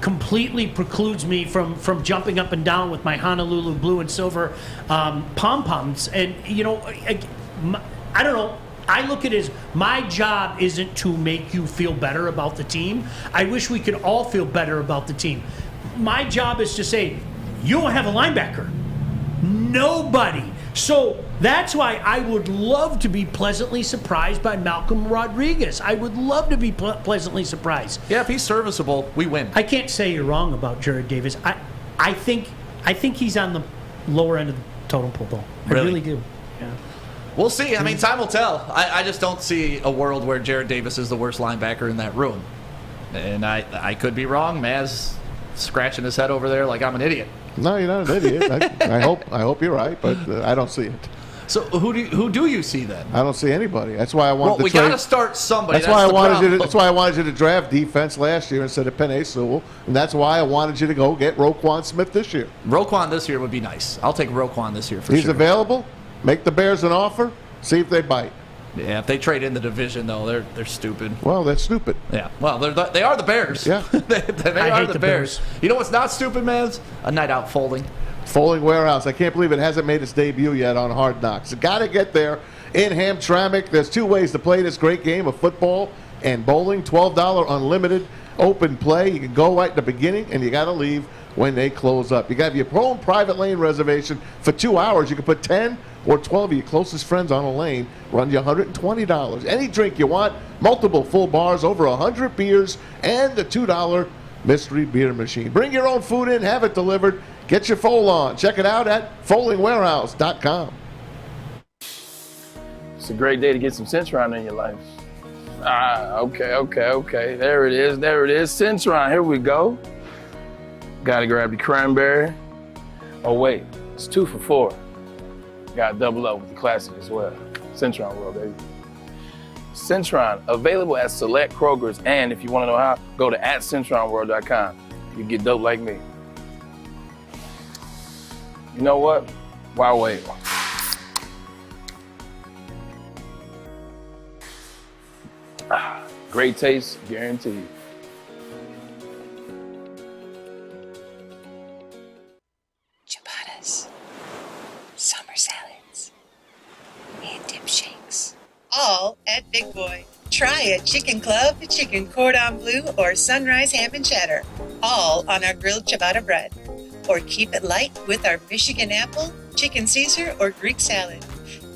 Speaker 3: completely precludes me from jumping up and down with my Honolulu blue and silver pom-poms. And, I don't know. I look at it as my job isn't to make you feel better about the team. I wish we could all feel better about the team. My job is to say, you don't have a linebacker. Nobody So that's why I would love to be pleasantly surprised by Malcolm Rodriguez. I would love to be pleasantly surprised.
Speaker 2: Yeah, if he's serviceable, we win.
Speaker 3: I can't say you're wrong about Jared Davis. I think he's on the lower end of the totem pole, though. I really do. Yeah.
Speaker 2: We'll see. I mean, time will tell. I just don't see a world where Jared Davis is the worst linebacker in that room. And I could be wrong. Maz scratching his head over there like I'm an idiot.
Speaker 6: No, you're not an idiot. I hope you're right, but I don't see it.
Speaker 2: So who do you see then?
Speaker 6: I don't see anybody. That's why I wanted to
Speaker 2: we got to start somebody.
Speaker 6: That's why I wanted you to draft defense last year instead of Penei Sewell, and that's why I wanted you to go get Roquan Smith this year.
Speaker 2: Roquan this year would be nice. I'll take Roquan this year for sure.
Speaker 6: He's available. Make the Bears an offer. See if they bite.
Speaker 2: Yeah, if they trade in the division, though, they're stupid.
Speaker 6: Well, that's stupid.
Speaker 2: Yeah, well, they are the Bears.
Speaker 6: Yeah,
Speaker 2: they are the Bears. You know what's not stupid, man? A night out folding.
Speaker 6: Folding Warehouse. I can't believe it hasn't made its debut yet on Hard Knocks. You got to get there in Hamtramck. There's 2 ways to play this great game of football and bowling. $12 unlimited open play. You can go right at the beginning, and you got to leave when they close up. You got your own private lane reservation for 2 hours. You can put 10 or 12 of your closest friends on a lane, run you $120. Any drink you want, multiple full bars, over 100 beers, and the $2 mystery beer machine. Bring your own food in, have it delivered. Get your foal on. Check it out at foldingwarehouse.com.
Speaker 18: It's a great day to get some Centron in your life. Okay. There it is. Centron, here we go. Gotta grab the cranberry. Oh wait, it's 2 for $4. Got to double up with the classic as well. Centron World, baby. Centron, available at select Kroger's, and if you want to know how, go to @CentronWorld.com. You get dope like me. You know what? Why wait? Great taste, guaranteed.
Speaker 19: Ciabattas, summer salads, and dip shakes. All at Big Boy. Try a chicken club, chicken cordon bleu, or sunrise ham and cheddar. All on our grilled ciabatta bread. Or keep it light with our Michigan apple, chicken Caesar, or Greek salad.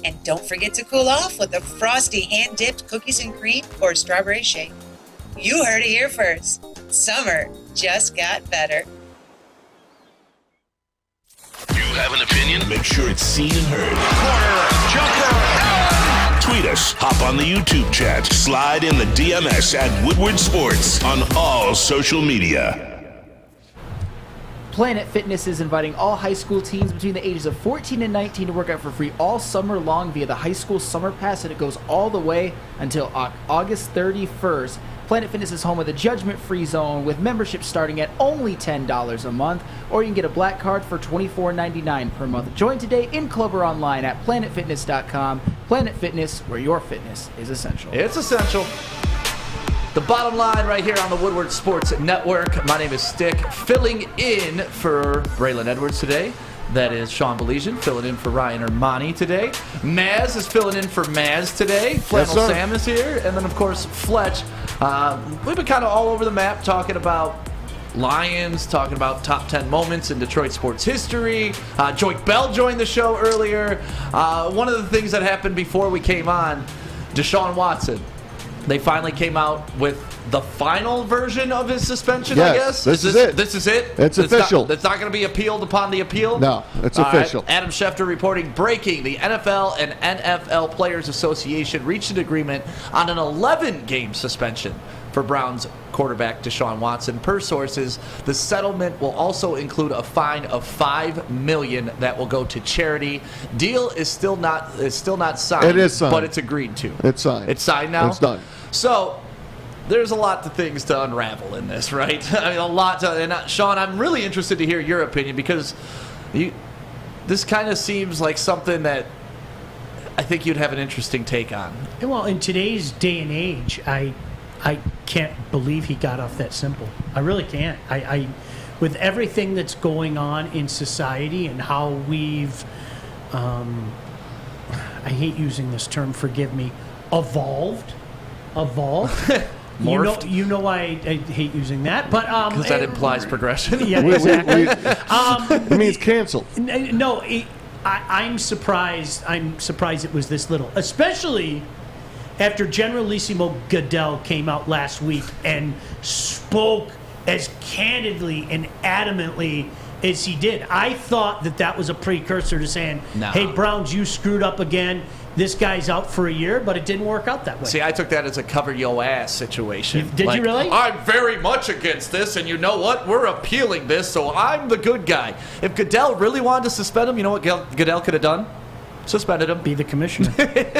Speaker 19: And don't forget to cool off with a frosty hand-dipped cookies and cream or strawberry shake. You heard it here first. Summer just got better.
Speaker 1: You have an opinion? Make sure it's seen and heard. Corner, jumper, tweet us, hop on the YouTube chat, slide in the DMS at Woodward Sports on all social media.
Speaker 9: Planet Fitness is inviting all high school teens between the ages of 14 and 19 to work out for free all summer long via the High School Summer Pass, and it goes all the way until August 31st. Planet Fitness is home of the judgment-free zone with membership starting at only $10 a month, or you can get a black card for $24.99 per month. Join today in club or online at planetfitness.com. Planet Fitness, where your fitness is essential.
Speaker 2: It's essential. The bottom line right here on the Woodward Sports Network. My name is Stick, filling in for Braylon Edwards today. That is Sean Baligian, filling in for Ryan Ermani today. Maz is filling in for Maz today. Flannel Sam is here. And then, of course, Fletch. We've been kind of all over the map talking about Lions, talking about top 10 moments in Detroit sports history. Joique Bell joined the show earlier. One of the things that happened before we came on, Deshaun Watson. They finally came out with the final version of his suspension, I guess.
Speaker 6: This is it.
Speaker 2: This is it?
Speaker 6: It's official.
Speaker 2: It's not going to be appealed upon the appeal?
Speaker 6: No, it's official.
Speaker 2: Right. Adam Schefter reporting, breaking. The NFL and NFL Players Association reached an agreement on an 11-game suspension for Browns quarterback Deshaun Watson. Per sources, the settlement will also include a fine of $5 million that will go to charity. Deal is still not signed.
Speaker 6: It is signed,
Speaker 2: but it's agreed to.
Speaker 6: It's signed.
Speaker 2: It's signed now.
Speaker 6: It's done.
Speaker 2: So there's a lot of things to unravel in this, right? I mean, a lot to. And Sean, I'm really interested to hear your opinion because this kind of seems like something that I think you'd have an interesting take on.
Speaker 3: Well, in today's day and age, I can't believe he got off that simple. I really can't. I with everything that's going on in society and how we've, I hate using this term, forgive me, evolved.
Speaker 2: Morphed.
Speaker 3: You know why I hate using that, but
Speaker 2: because that implies progression.
Speaker 3: Yeah, exactly.
Speaker 6: It means canceled.
Speaker 3: No, I'm surprised. I'm surprised it was this little, especially after Generalissimo Goodell came out last week and spoke as candidly and adamantly as he did. I thought that was a precursor to saying, hey, Browns, you screwed up again. This guy's out for a year, but it didn't work out that way.
Speaker 2: See, I took that as a cover your ass situation.
Speaker 3: Did you really?
Speaker 2: I'm very much against this, and you know what? We're appealing this, so I'm the good guy. If Goodell really wanted to suspend him, you know what Goodell could have done? Suspended him.
Speaker 3: Be the commissioner.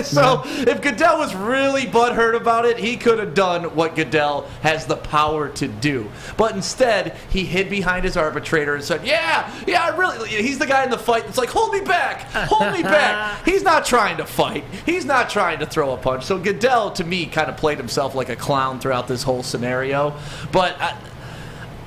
Speaker 2: So if Goodell was really butthurt about it, he could have done what Goodell has the power to do. But instead, he hid behind his arbitrator and said, yeah, really. He's the guy in the fight that's like, hold me back, hold me back. He's not trying to fight. He's not trying to throw a punch. So Goodell, to me, kind of played himself like a clown throughout this whole scenario. But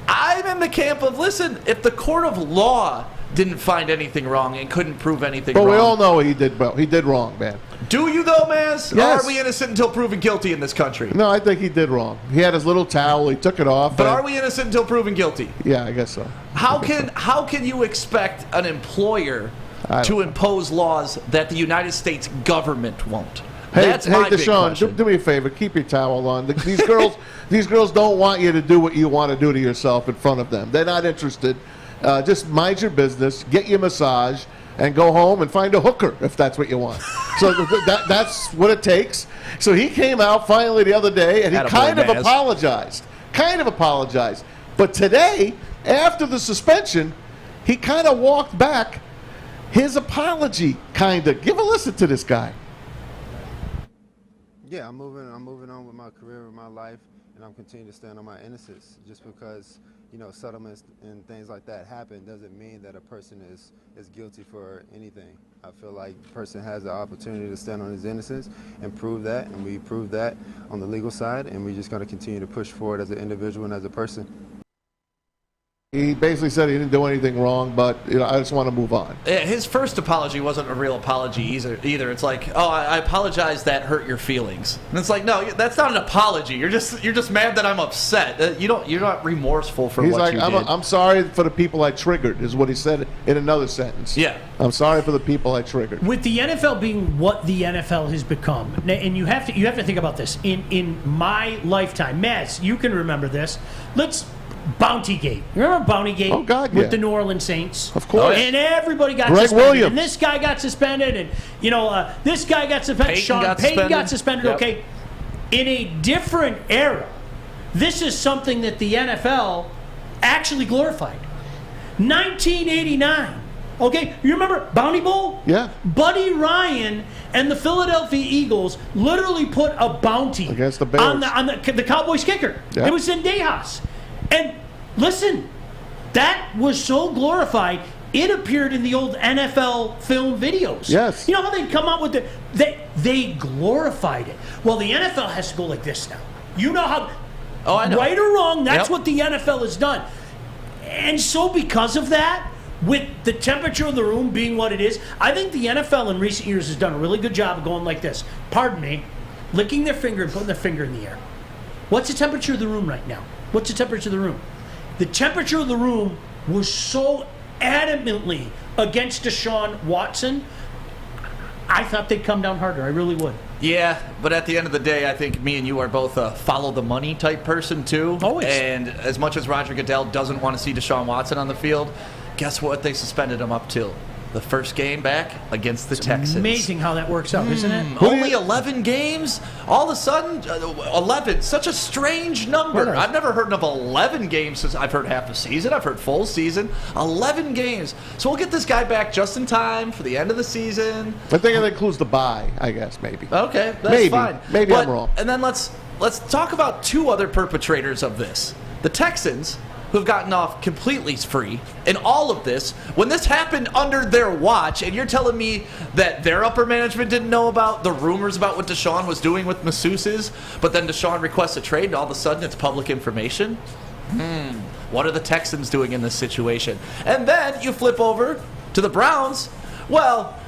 Speaker 2: I'm in the camp of, listen, if the court of law didn't find anything wrong and couldn't prove anything wrong.
Speaker 6: But we all know he did wrong, man.
Speaker 2: Do you, though, Maz?
Speaker 6: Yes.
Speaker 2: Or are we innocent until proven guilty in this country?
Speaker 6: No, I think he did wrong. He had his little towel. He took it off.
Speaker 2: But are we innocent until proven guilty?
Speaker 6: Yeah, I guess so.
Speaker 2: How can you expect an employer to impose laws that the United States government won't? That's my big
Speaker 6: Deshaun,
Speaker 2: question.
Speaker 6: do me a favor. Keep your towel on. These girls don't want you to do what you want to do to yourself in front of them. They're not interested. Just mind your business, get your massage, and go home and find a hooker if that's what you want. So that's what it takes. So he came out finally the other day, and he kind of apologized. But today, after the suspension, he kind of walked back his apology, kind of. Give a listen to this guy.
Speaker 20: Yeah, I'm moving on with my career, with my life, and I'm continuing to stand on my innocence. Just because, settlements and things like that happen doesn't mean that a person is guilty for anything. I feel like the person has the opportunity to stand on his innocence and prove that, and we prove that on the legal side, and we're just going to continue to push forward as an individual and as a person.
Speaker 6: He basically said he didn't do anything wrong, but I just want to move on.
Speaker 2: His first apology wasn't a real apology either. It's like, oh, I apologize that hurt your feelings. And it's like, no, that's not an apology. You're just mad that I'm upset. You're not remorseful for
Speaker 6: He's
Speaker 2: what
Speaker 6: like,
Speaker 2: you did.
Speaker 6: I'm sorry for the people I triggered, is what he said in another sentence.
Speaker 2: Yeah.
Speaker 6: I'm sorry for the people I triggered.
Speaker 3: With the NFL being what the NFL has become, and you have to think about this. In my lifetime, Maz, you can remember this. Bountygate. You remember Bountygate?
Speaker 6: Oh, God, yeah.
Speaker 3: With the New Orleans Saints?
Speaker 6: Of course.
Speaker 3: And everybody got
Speaker 6: Greg
Speaker 3: suspended.
Speaker 6: Williams.
Speaker 3: And this guy got suspended. And, this guy got suspended. Sean Payton got suspended.
Speaker 2: Yep.
Speaker 3: Okay. In a different era, this is something that the NFL actually glorified. 1989. Okay, you remember Bounty Bowl?
Speaker 6: Yeah.
Speaker 3: Buddy Ryan and the Philadelphia Eagles literally put a bounty
Speaker 6: against the Bears
Speaker 3: on the Cowboys kicker.
Speaker 6: Yeah.
Speaker 3: It was Zendejas. And listen, that was so glorified, it appeared in the old NFL film videos.
Speaker 6: Yes.
Speaker 3: You know how they'd come out with they glorified it. Well, the NFL has to go like this now. You know how,
Speaker 2: I know.
Speaker 3: Right or wrong, that's
Speaker 2: Yep.
Speaker 3: what the NFL has done. And so because of that, with the temperature of the room being what it is, I think the NFL in recent years has done a really good job of going like this. Pardon me, licking their finger and putting their finger in the air. What's the temperature of the room right now? What's the temperature of the room? The temperature of the room was so adamantly against Deshaun Watson, I thought they'd come down harder. I really would.
Speaker 2: Yeah, but at the end of the day, I think me and you are both a follow the money type person too.
Speaker 3: Always.
Speaker 2: And as much as Roger Goodell doesn't want to see Deshaun Watson on the field, guess what they suspended him up till? The first game back against the Texans.
Speaker 3: Amazing how that works out, isn't it?
Speaker 2: Only 11 games? All of a sudden, 11. Such a strange number. I've never heard of 11 games since I've heard half a season. I've heard full season. 11 games. So we'll get this guy back just in time for the end of the season.
Speaker 6: I think it includes the bye, I guess, maybe.
Speaker 2: Okay, that's fine.
Speaker 6: Maybe I'm wrong.
Speaker 2: And then let's talk about two other perpetrators of this. The Texans, who have gotten off completely free in all of this. When this happened under their watch, and you're telling me that their upper management didn't know about the rumors about what Deshaun was doing with masseuses, but then Deshaun requests a trade, and all of a sudden it's public information? What are the Texans doing in this situation? And then you flip over to the Browns. Well,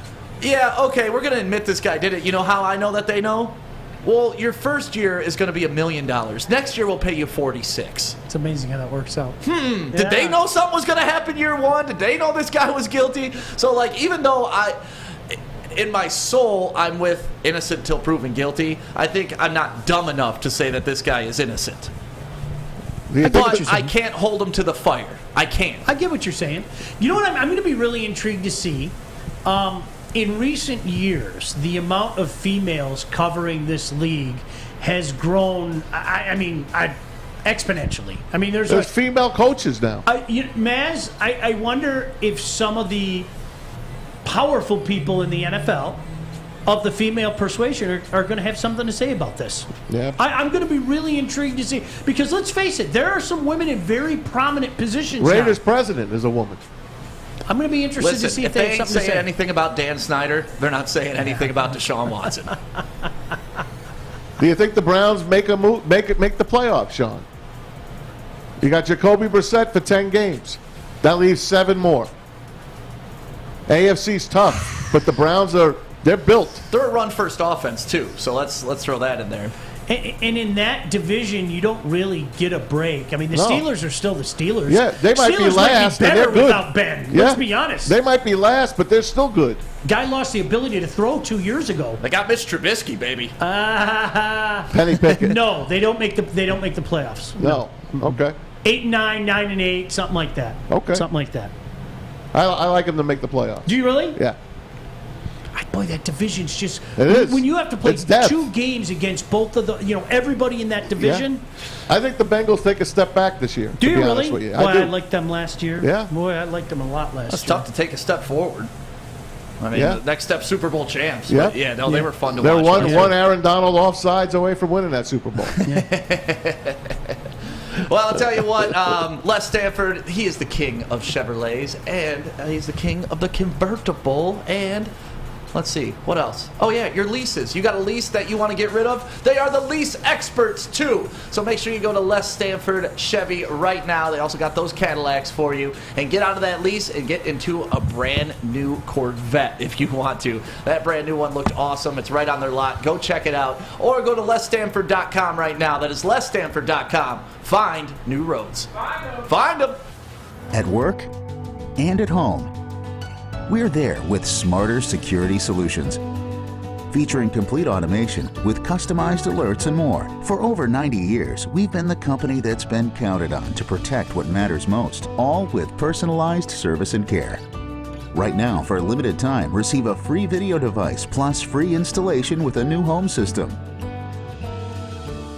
Speaker 2: yeah, okay, we're going to admit this guy did it. You know how I know that they know? Well, your first year is going to be $1 million. Next year we'll pay you $46.
Speaker 3: It's amazing how that works out.
Speaker 2: Did they know something was going to happen year one? Did they know this guy was guilty? So, like, even though in my soul, I'm with innocent until proven guilty, I think I'm not dumb enough to say that this guy is innocent. But I can't hold him to the fire. I can't.
Speaker 3: I get what you're saying. You know what? I'm going to be really intrigued to see. In recent years, the amount of females covering this league has grown. I mean, exponentially. I mean, there's
Speaker 6: female coaches now.
Speaker 3: Maz, I wonder if some of the powerful people in the NFL of the female persuasion are going to have something to say about this.
Speaker 6: Yeah.
Speaker 3: I'm going to be really intrigued to see, because let's face it, there are some women in very prominent positions
Speaker 6: Raiders
Speaker 3: now.
Speaker 6: president is a woman.
Speaker 3: I'm going to be interested to see if they have something to say.
Speaker 2: If they ain't saying anything about Dan Snyder, they're not saying anything about Deshaun Watson.
Speaker 6: Do you think the Browns make a move, make the playoffs, Sean? You got Jacoby Brissett for 10 games. That leaves 7 more. AFC's tough, but the Browns they're built.
Speaker 2: They're a run-first offense too, so let's throw that in there.
Speaker 3: And in that division, you don't really get a break. I mean, the Steelers are still the Steelers.
Speaker 6: Yeah, they might be last,
Speaker 3: might be
Speaker 6: and they're
Speaker 3: better
Speaker 6: good.
Speaker 3: without Ben.
Speaker 6: Yeah.
Speaker 3: Let's be honest.
Speaker 6: They might be last, but they're still good.
Speaker 3: Guy lost the ability to throw 2 years ago.
Speaker 2: They got Mitch Trubisky, baby.
Speaker 6: Penny Pickett.
Speaker 3: No, they don't make the playoffs.
Speaker 6: No. Okay.
Speaker 3: 8-9, 9-8, something like that.
Speaker 6: Okay.
Speaker 3: Something like that.
Speaker 6: I like them to make the playoffs.
Speaker 3: Do you really?
Speaker 6: Yeah.
Speaker 3: Boy, that division's just...
Speaker 6: It is.
Speaker 3: When you have to play
Speaker 6: It's depth.
Speaker 3: 2 games against both of the... everybody in that division...
Speaker 6: Yeah. I think the Bengals take a step back this year.
Speaker 3: Do
Speaker 6: to
Speaker 3: you
Speaker 6: be
Speaker 3: really?
Speaker 6: honest with you.
Speaker 3: Boy,
Speaker 6: I
Speaker 3: I
Speaker 6: do.
Speaker 3: liked them last year.
Speaker 6: Yeah.
Speaker 3: Boy, I liked them a lot last
Speaker 2: That's
Speaker 3: year.
Speaker 2: tough to take a step forward. I mean,
Speaker 6: Yeah.
Speaker 2: the next step, Super Bowl champs.
Speaker 6: Yeah.
Speaker 2: But yeah, no, they were fun to
Speaker 6: They're
Speaker 2: watch.
Speaker 6: one Aaron Donald offsides away from winning that Super Bowl.
Speaker 2: Well, I'll tell you what, Les Stanford, he is the king of Chevrolets, and he's the king of the convertible, and let's see, what else? Oh, yeah, your leases. You got a lease that you want to get rid of? They are the lease experts, too. So make sure you go to Les Stanford Chevy right now. They also got those Cadillacs for you. And get out of that lease and get into a brand new Corvette if you want to. That brand new one looked awesome. It's right on their lot. Go check it out. Or go to LesStanford.com right now. That is LesStanford.com. Find new roads. Find them.
Speaker 21: At work and at home. We're there with smarter security solutions, featuring complete automation with customized alerts and more. For over 90 years, we've been the company that's been counted on to protect what matters most, all with personalized service and care. Right now, for a limited time, receive a free video device plus free installation with a new home system.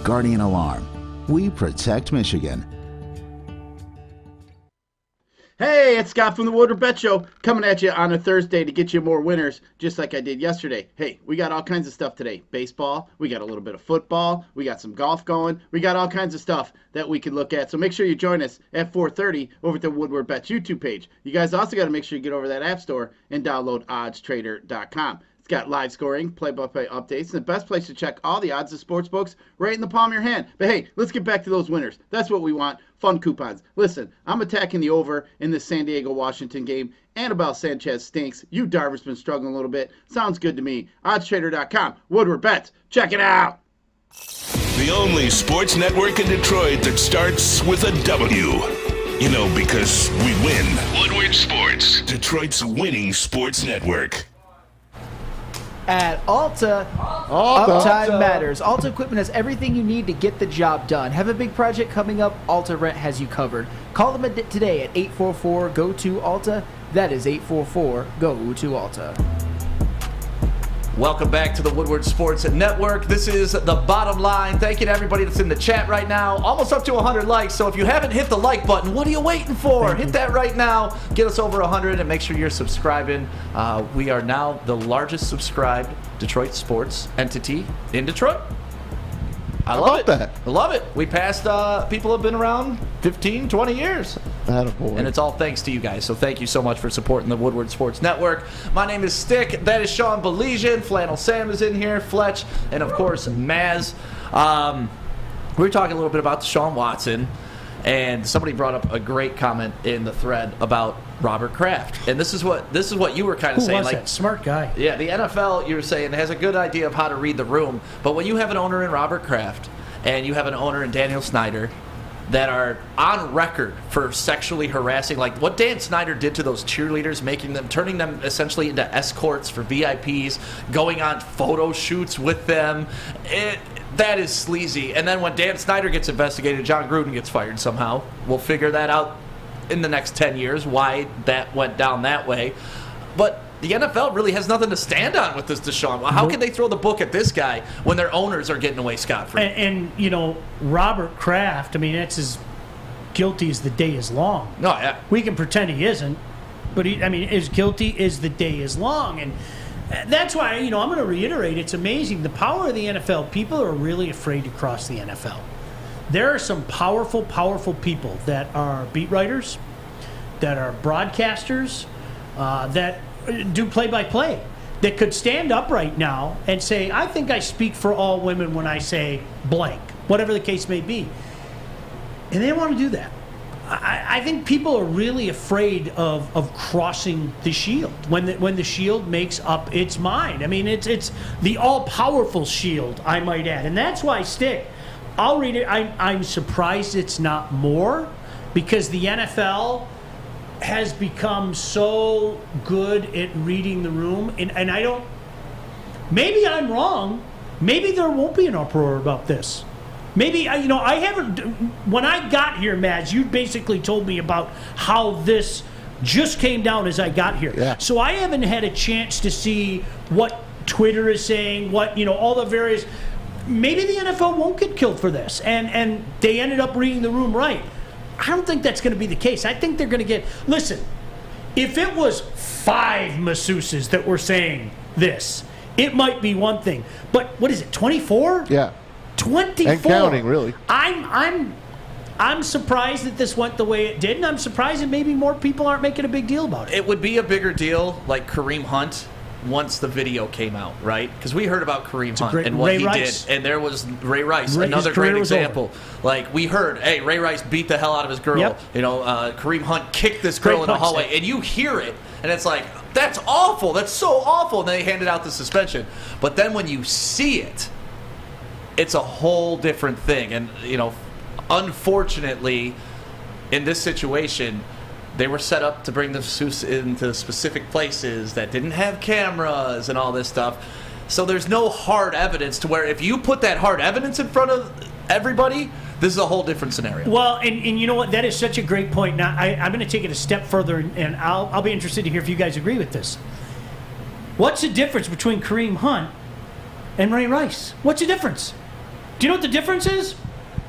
Speaker 21: Guardian Alarm. We protect Michigan.
Speaker 22: Hey, it's Scott from the Woodward Bet Show coming at you on a Thursday to get you more winners, just like I did yesterday. Hey, we got all kinds of stuff today. Baseball, we got a little bit of football, we got some golf going, we got all kinds of stuff that we can look at. So make sure you join us at 4:30 over at the Woodward Bets YouTube page. You guys also got to make sure you get over to that App Store and download oddstrader.com. It's got live scoring, play-by-play updates, and the best place to check all the odds of sports books right in the palm of your hand. But hey, let's get back to those winners. That's what we want, fun coupons. Listen, I'm attacking the over in this San Diego-Washington game. Annabelle Sanchez stinks. You Darver's been struggling a little bit. Sounds good to me. Oddstrader.com. Woodward Bets. Check it out.
Speaker 1: The only sports network in Detroit that starts with a W. You know, because we win. Woodward Sports, Detroit's winning sports network.
Speaker 9: At Alta, uptime matters. Alta Equipment has everything you need to get the job done. Have a big project coming up? Alta Rent has you covered. Call them today at 844-GO-TO-ALTA. That is 844-GO-TO-ALTA.
Speaker 2: Welcome back to the Woodward Sports Network. This is The Bottom Line. Thank you to everybody that's in the chat right now. Almost up to 100 likes, so if you haven't hit the like button, what are you waiting for? Hit that right now. Get us over 100 and make sure you're subscribing. We are now the largest subscribed Detroit sports entity in Detroit. I love it. I love it. We passed people have been around 15, 20 years.
Speaker 6: Attaboy.
Speaker 2: And it's all thanks to you guys. So thank you so much for supporting the Woodward Sports Network. My name is Stick. That is Sean Baligian. Flannel Sam is in here. Fletch. And, of course, Maz. We were talking a little bit about Deshaun Watson. And somebody brought up a great comment in the thread about Robert Kraft. And this is what you were kind of
Speaker 3: Who
Speaker 2: saying.
Speaker 3: was
Speaker 2: Like,
Speaker 3: that? Smart guy.
Speaker 2: yeah, the NFL, you were saying, has a good idea of how to read the room. But when you have an owner in Robert Kraft and you have an owner in Daniel Snyder that are on record for sexually harassing, like what Dan Snyder did to those cheerleaders, turning them essentially into escorts for VIPs, going on photo shoots with them, that is sleazy. And then when Dan Snyder gets investigated, John Gruden gets fired somehow. We'll figure that out in the next 10 years, why that went down that way. But the NFL really has nothing to stand on with this Deshaun. How can they throw the book at this guy when their owners are getting away scot-free?
Speaker 3: And you know, Robert Kraft, I mean, that's as guilty as the day is long.
Speaker 2: No, yeah.
Speaker 3: We can pretend he isn't, but as guilty as the day is long. And that's why, I'm going to reiterate, it's amazing. The power of the NFL, people are really afraid to cross the NFL. There are some powerful, powerful people that are beat writers, that are broadcasters, that do play-by-play, that could stand up right now and say, I think I speak for all women when I say blank, whatever the case may be. And they don't want to do that. I think people are really afraid of crossing the shield when the shield makes up its mind. I mean, it's the all-powerful shield, I might add. And that's why, Stick, I'll read it. I'm surprised it's not more, because the NFL has become so good at reading the room. And I don't... Maybe I'm wrong. Maybe there won't be an uproar about this. Maybe, I haven't... When I got here, Mads, you basically told me about how this just came down as I got here.
Speaker 6: Yeah.
Speaker 3: So I haven't had a chance to see what Twitter is saying, what, all the various... Maybe the NFL won't get killed for this, and they ended up reading the room right. I don't think that's going to be the case. I think they're going to get... Listen, if it was 5 masseuses that were saying this, it might be one thing. But what is it, 24?
Speaker 6: Yeah.
Speaker 3: 24.
Speaker 6: And counting, really.
Speaker 3: I'm surprised that this went the way it did, and I'm surprised that maybe more people aren't making a big deal about it.
Speaker 2: It would be a bigger deal like Kareem Hunt once the video came out, right? Because we heard about Kareem Hunt and what
Speaker 3: Ray
Speaker 2: he
Speaker 3: Rice.
Speaker 2: did. And there was Ray Rice,
Speaker 3: His
Speaker 2: another
Speaker 3: career
Speaker 2: great
Speaker 3: was
Speaker 2: example. Like, we heard, hey, Ray Rice beat the hell out of his girl.
Speaker 3: Yep.
Speaker 2: Kareem Hunt kicked this girl in the
Speaker 3: punch,
Speaker 2: hallway.
Speaker 3: Stick.
Speaker 2: And you hear it, and it's like, that's awful. That's so awful. And they handed out the suspension. But then when you see it, it's a whole different thing. And, unfortunately, in this situation, they were set up to bring the masseuse into specific places that didn't have cameras and all this stuff. So there's no hard evidence to where if you put that hard evidence in front of everybody, this is a whole different scenario.
Speaker 3: Well, and you know what? That is such a great point. Now, I'm going to take it a step further, and I'll be interested to hear if you guys agree with this. What's the difference between Kareem Hunt and Ray Rice? What's the difference? Do you know what the difference is?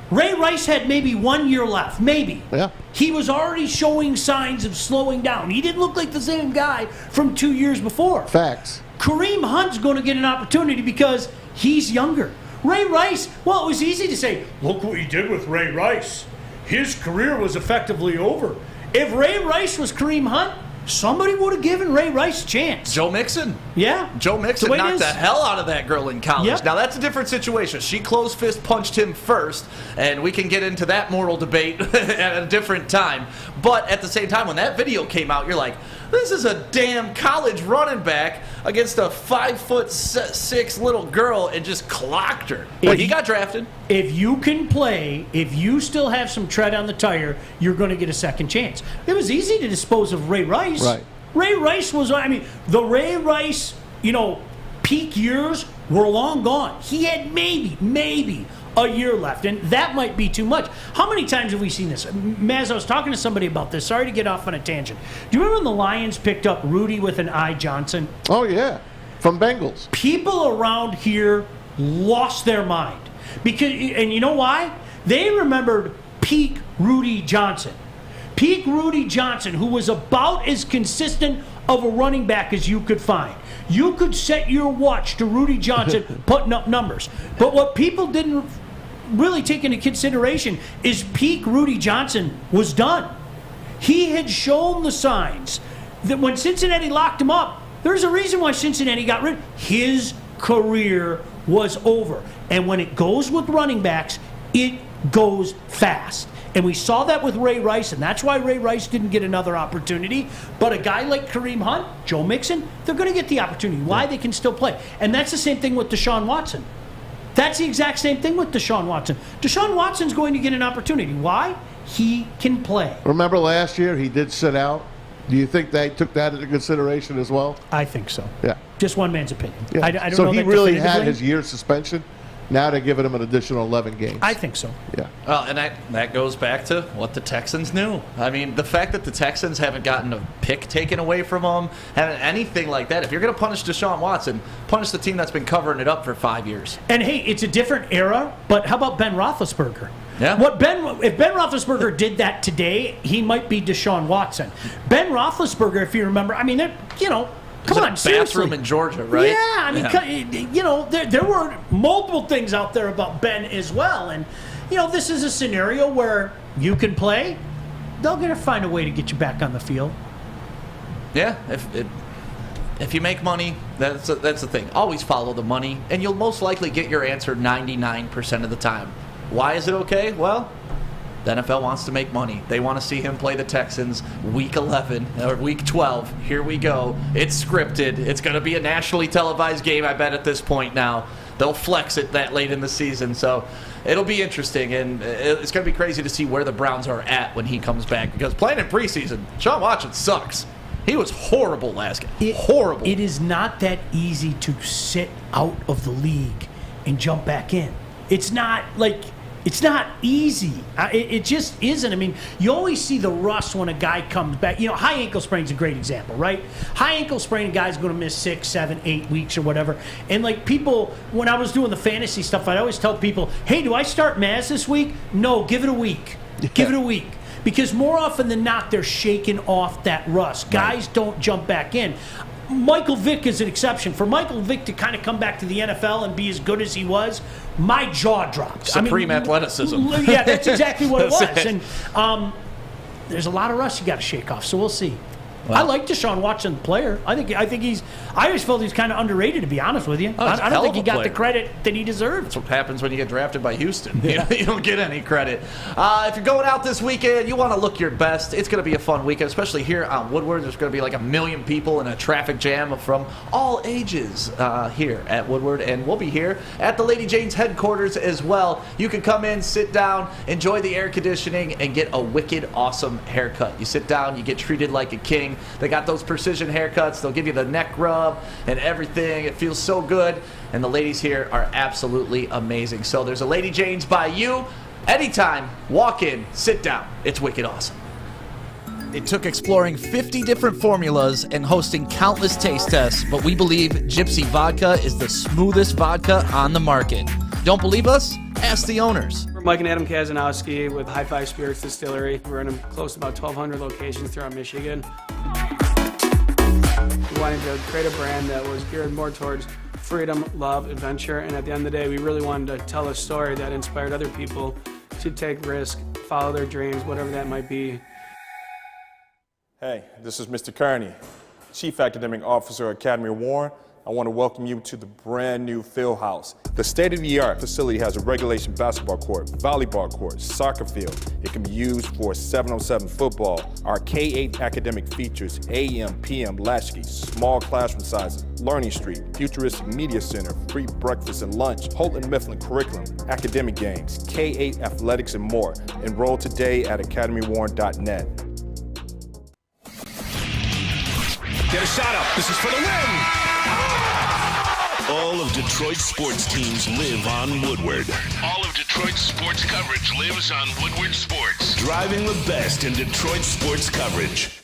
Speaker 3: Ray Rice had maybe 1 year left, maybe.
Speaker 6: Yeah.
Speaker 3: He was already showing signs of slowing down. He didn't look like the same guy from 2 years before.
Speaker 6: Facts.
Speaker 3: Kareem Hunt's going to get an opportunity because he's younger. Ray Rice, well, it was easy to say, look what he did with Ray Rice. His career was effectively over. If Ray Rice was Kareem Hunt, somebody would have given Ray Rice a chance.
Speaker 2: Joe Mixon.
Speaker 3: Yeah.
Speaker 2: Joe Mixon knocked the hell out of that girl in college.
Speaker 3: Yep.
Speaker 2: Now, that's a different situation. She closed fist punched him first, and we can get into that moral debate at a different time. But at the same time, when that video came out, you're like, this is a damn college running back against a 5'6" little girl and just clocked her. But he got drafted.
Speaker 3: If you can play, if you still have some tread on the tire, you're going to get a second chance. It was easy to dispose of Ray Rice.
Speaker 6: Right.
Speaker 3: Ray Rice was, the Ray Rice, peak years were long gone. He had maybe a year left, and that might be too much. How many times have we seen this? Maz, I was talking to somebody about this. Sorry to get off on a tangent. Do you remember when the Lions picked up Rudy with an I Johnson?
Speaker 6: Oh, yeah. From Bengals.
Speaker 3: People around here lost their mind. And you know why? They remembered peak Rudy Johnson. Peak Rudy Johnson, who was about as consistent of a running back as you could find. You could set your watch to Rudy Johnson putting up numbers. But what people didn't really take into consideration is peak Rudy Johnson was done. He had shown the signs that when Cincinnati locked him up, there's a reason why Cincinnati got rid. His career was over. And when it goes with running backs, it goes fast. And we saw that with Ray Rice, and that's why Ray Rice didn't get another opportunity. But a guy like Kareem Hunt, Joe Mixon, they're going to get the opportunity. Why? They can still play. And that's the same thing with Deshaun Watson. That's the exact same thing with Deshaun Watson. Deshaun Watson's going to get an opportunity. Why? He can play.
Speaker 6: Remember last year he did sit out? Do you think they took that into consideration as well?
Speaker 3: I think so.
Speaker 6: Yeah.
Speaker 3: Just one man's opinion.
Speaker 6: Yeah.
Speaker 3: I don't
Speaker 6: so
Speaker 3: know
Speaker 6: he
Speaker 3: that
Speaker 6: really had
Speaker 3: definitively.
Speaker 6: his year suspension. Now they're giving him an additional 11 games.
Speaker 3: I think so.
Speaker 6: Yeah.
Speaker 2: Well, and that goes back to what the Texans knew. I mean, the fact that the Texans haven't gotten a pick taken away from them, haven't anything like that. If you're going to punish Deshaun Watson, punish the team that's been covering it up for 5 years.
Speaker 3: And hey, it's a different era, but how about Ben Roethlisberger?
Speaker 2: Yeah.
Speaker 3: If Ben Roethlisberger did that today, he might be Deshaun Watson. Ben Roethlisberger, if you remember, I mean, come on, seriously.
Speaker 2: Bathroom in Georgia, right?
Speaker 3: Yeah, I mean, there were multiple things out there about Ben as well. And, this is a scenario where you can play. They're going to find a way to get you back on the field.
Speaker 2: Yeah, if you make money, that's the thing. Always follow the money, and you'll most likely get your answer 99% of the time. Why is it okay? Well, the NFL wants to make money. They want to see him play the Texans week 11 or week 12. Here we go. It's scripted. It's going to be a nationally televised game, I bet, at this point now. They'll flex it that late in the season. So it'll be interesting, and it's going to be crazy to see where the Browns are at when he comes back. Because playing in preseason, Deshaun Watson sucks. He was horrible last game. Horrible.
Speaker 3: It is not that easy to sit out of the league and jump back in. It's not easy. It just isn't. I mean, you always see the rust when a guy comes back. High ankle sprain's a great example, right? High ankle sprain, a guy's going to miss 6, 7, 8 weeks or whatever. And people, when I was doing the fantasy stuff, I'd always tell people, hey, do I start Maz this week? No, give it a week. Give it a week. Because more often than not, they're shaking off that rust. Guys don't jump back in. Michael Vick is an exception. For Michael Vick to kind of come back to the NFL and be as good as he was, my jaw dropped.
Speaker 2: Supreme athleticism.
Speaker 3: Yeah, that's exactly what it was. And there's a lot of rust you got to shake off, so we'll see. Well, I like Deshaun Watson, the player. I always felt he's kind of underrated, to be honest with you. I don't think he got the credit that he deserved.
Speaker 2: That's what happens when you get drafted by Houston. Yeah. You don't get any credit. If you're going out this weekend, you want to look your best. It's going to be a fun weekend, especially here on Woodward. There's going to be like 1 million people in a traffic jam from all ages here at Woodward. And we'll be here at the Lady Jane's headquarters as well. You can come in, sit down, enjoy the air conditioning, and get a wicked awesome haircut. You sit down, you get treated like a king. They got those precision haircuts. They'll give you the neck rub and everything. It feels so good. And the ladies here are absolutely amazing. So there's a Lady Jane's by you. Anytime, walk in, sit down. It's wicked awesome. It took exploring 50 different formulas and hosting countless taste tests, but we believe Gypsy Vodka is the smoothest vodka on the market. Don't believe us? Ask the owners.
Speaker 4: We're Mike and Adam Kazanowski with High Five Spirits Distillery. We're in close to about 1,200 locations throughout Michigan. We wanted to create a brand that was geared more towards freedom, love, adventure, and at the end of the day, we really wanted to tell a story that inspired other people to take risk, follow their dreams, whatever that might be.
Speaker 8: Hey, this is Mr. Kearney, Chief Academic Officer, Academy of Warren. I want to welcome you to the brand new field house. The state-of-the-art facility has a regulation basketball court, volleyball court, soccer field. It can be used for 7-on-7 football. Our K-8 academic features AM, PM, latchkey, small classroom sizes, Learning Street, futuristic media center, free breakfast and lunch, Houghton Mifflin curriculum, academic games, K-8 athletics, and more. Enroll today at academywarren.net.
Speaker 1: Get a shot up. This is for the win. All of Detroit's sports teams live on Woodward. All of Detroit's sports coverage lives on Woodward Sports. Driving the best in Detroit sports coverage.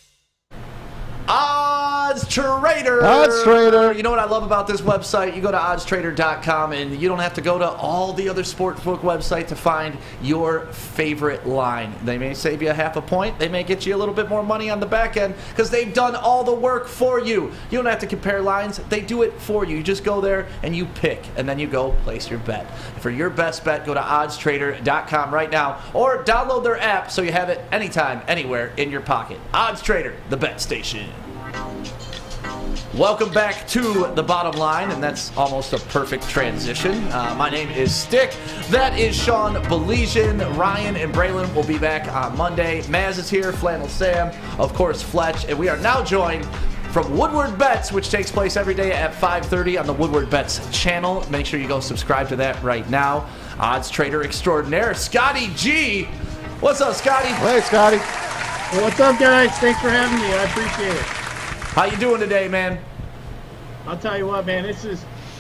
Speaker 2: Odds Trader.
Speaker 6: Odds Trader.
Speaker 2: You know what I love about this website? You go to oddstrader.com and you don't have to go to all the other sportsbook websites to find your favorite line. They may save you half a point. They may get you a little bit more money on the back end because they've done all the work for you. You don't have to compare lines. They do it for you. You just go there and you pick, and then you go place your bet. For your best bet, go to oddstrader.com right now or download their app so you have it anytime, anywhere in your pocket. Odds Trader, the bet station. Welcome back to The Bottom Line, and that's almost a perfect transition. My name is Stick. That is Sean Baligian. Ryan and Braylon will be back on Monday. Maz is here, Flannel Sam, of course, Fletch, and we are now joined from Woodward Bets, which takes place every day at 5:30 on the Woodward Bets channel. Make sure you go subscribe to that right now. Odds trader extraordinaire, Scotty G. What's up, Scotty?
Speaker 6: Hey, Scotty.
Speaker 5: Well, what's up, guys? Thanks for having me. I appreciate it.
Speaker 2: How you doing today, man?
Speaker 5: I'll tell you what, man.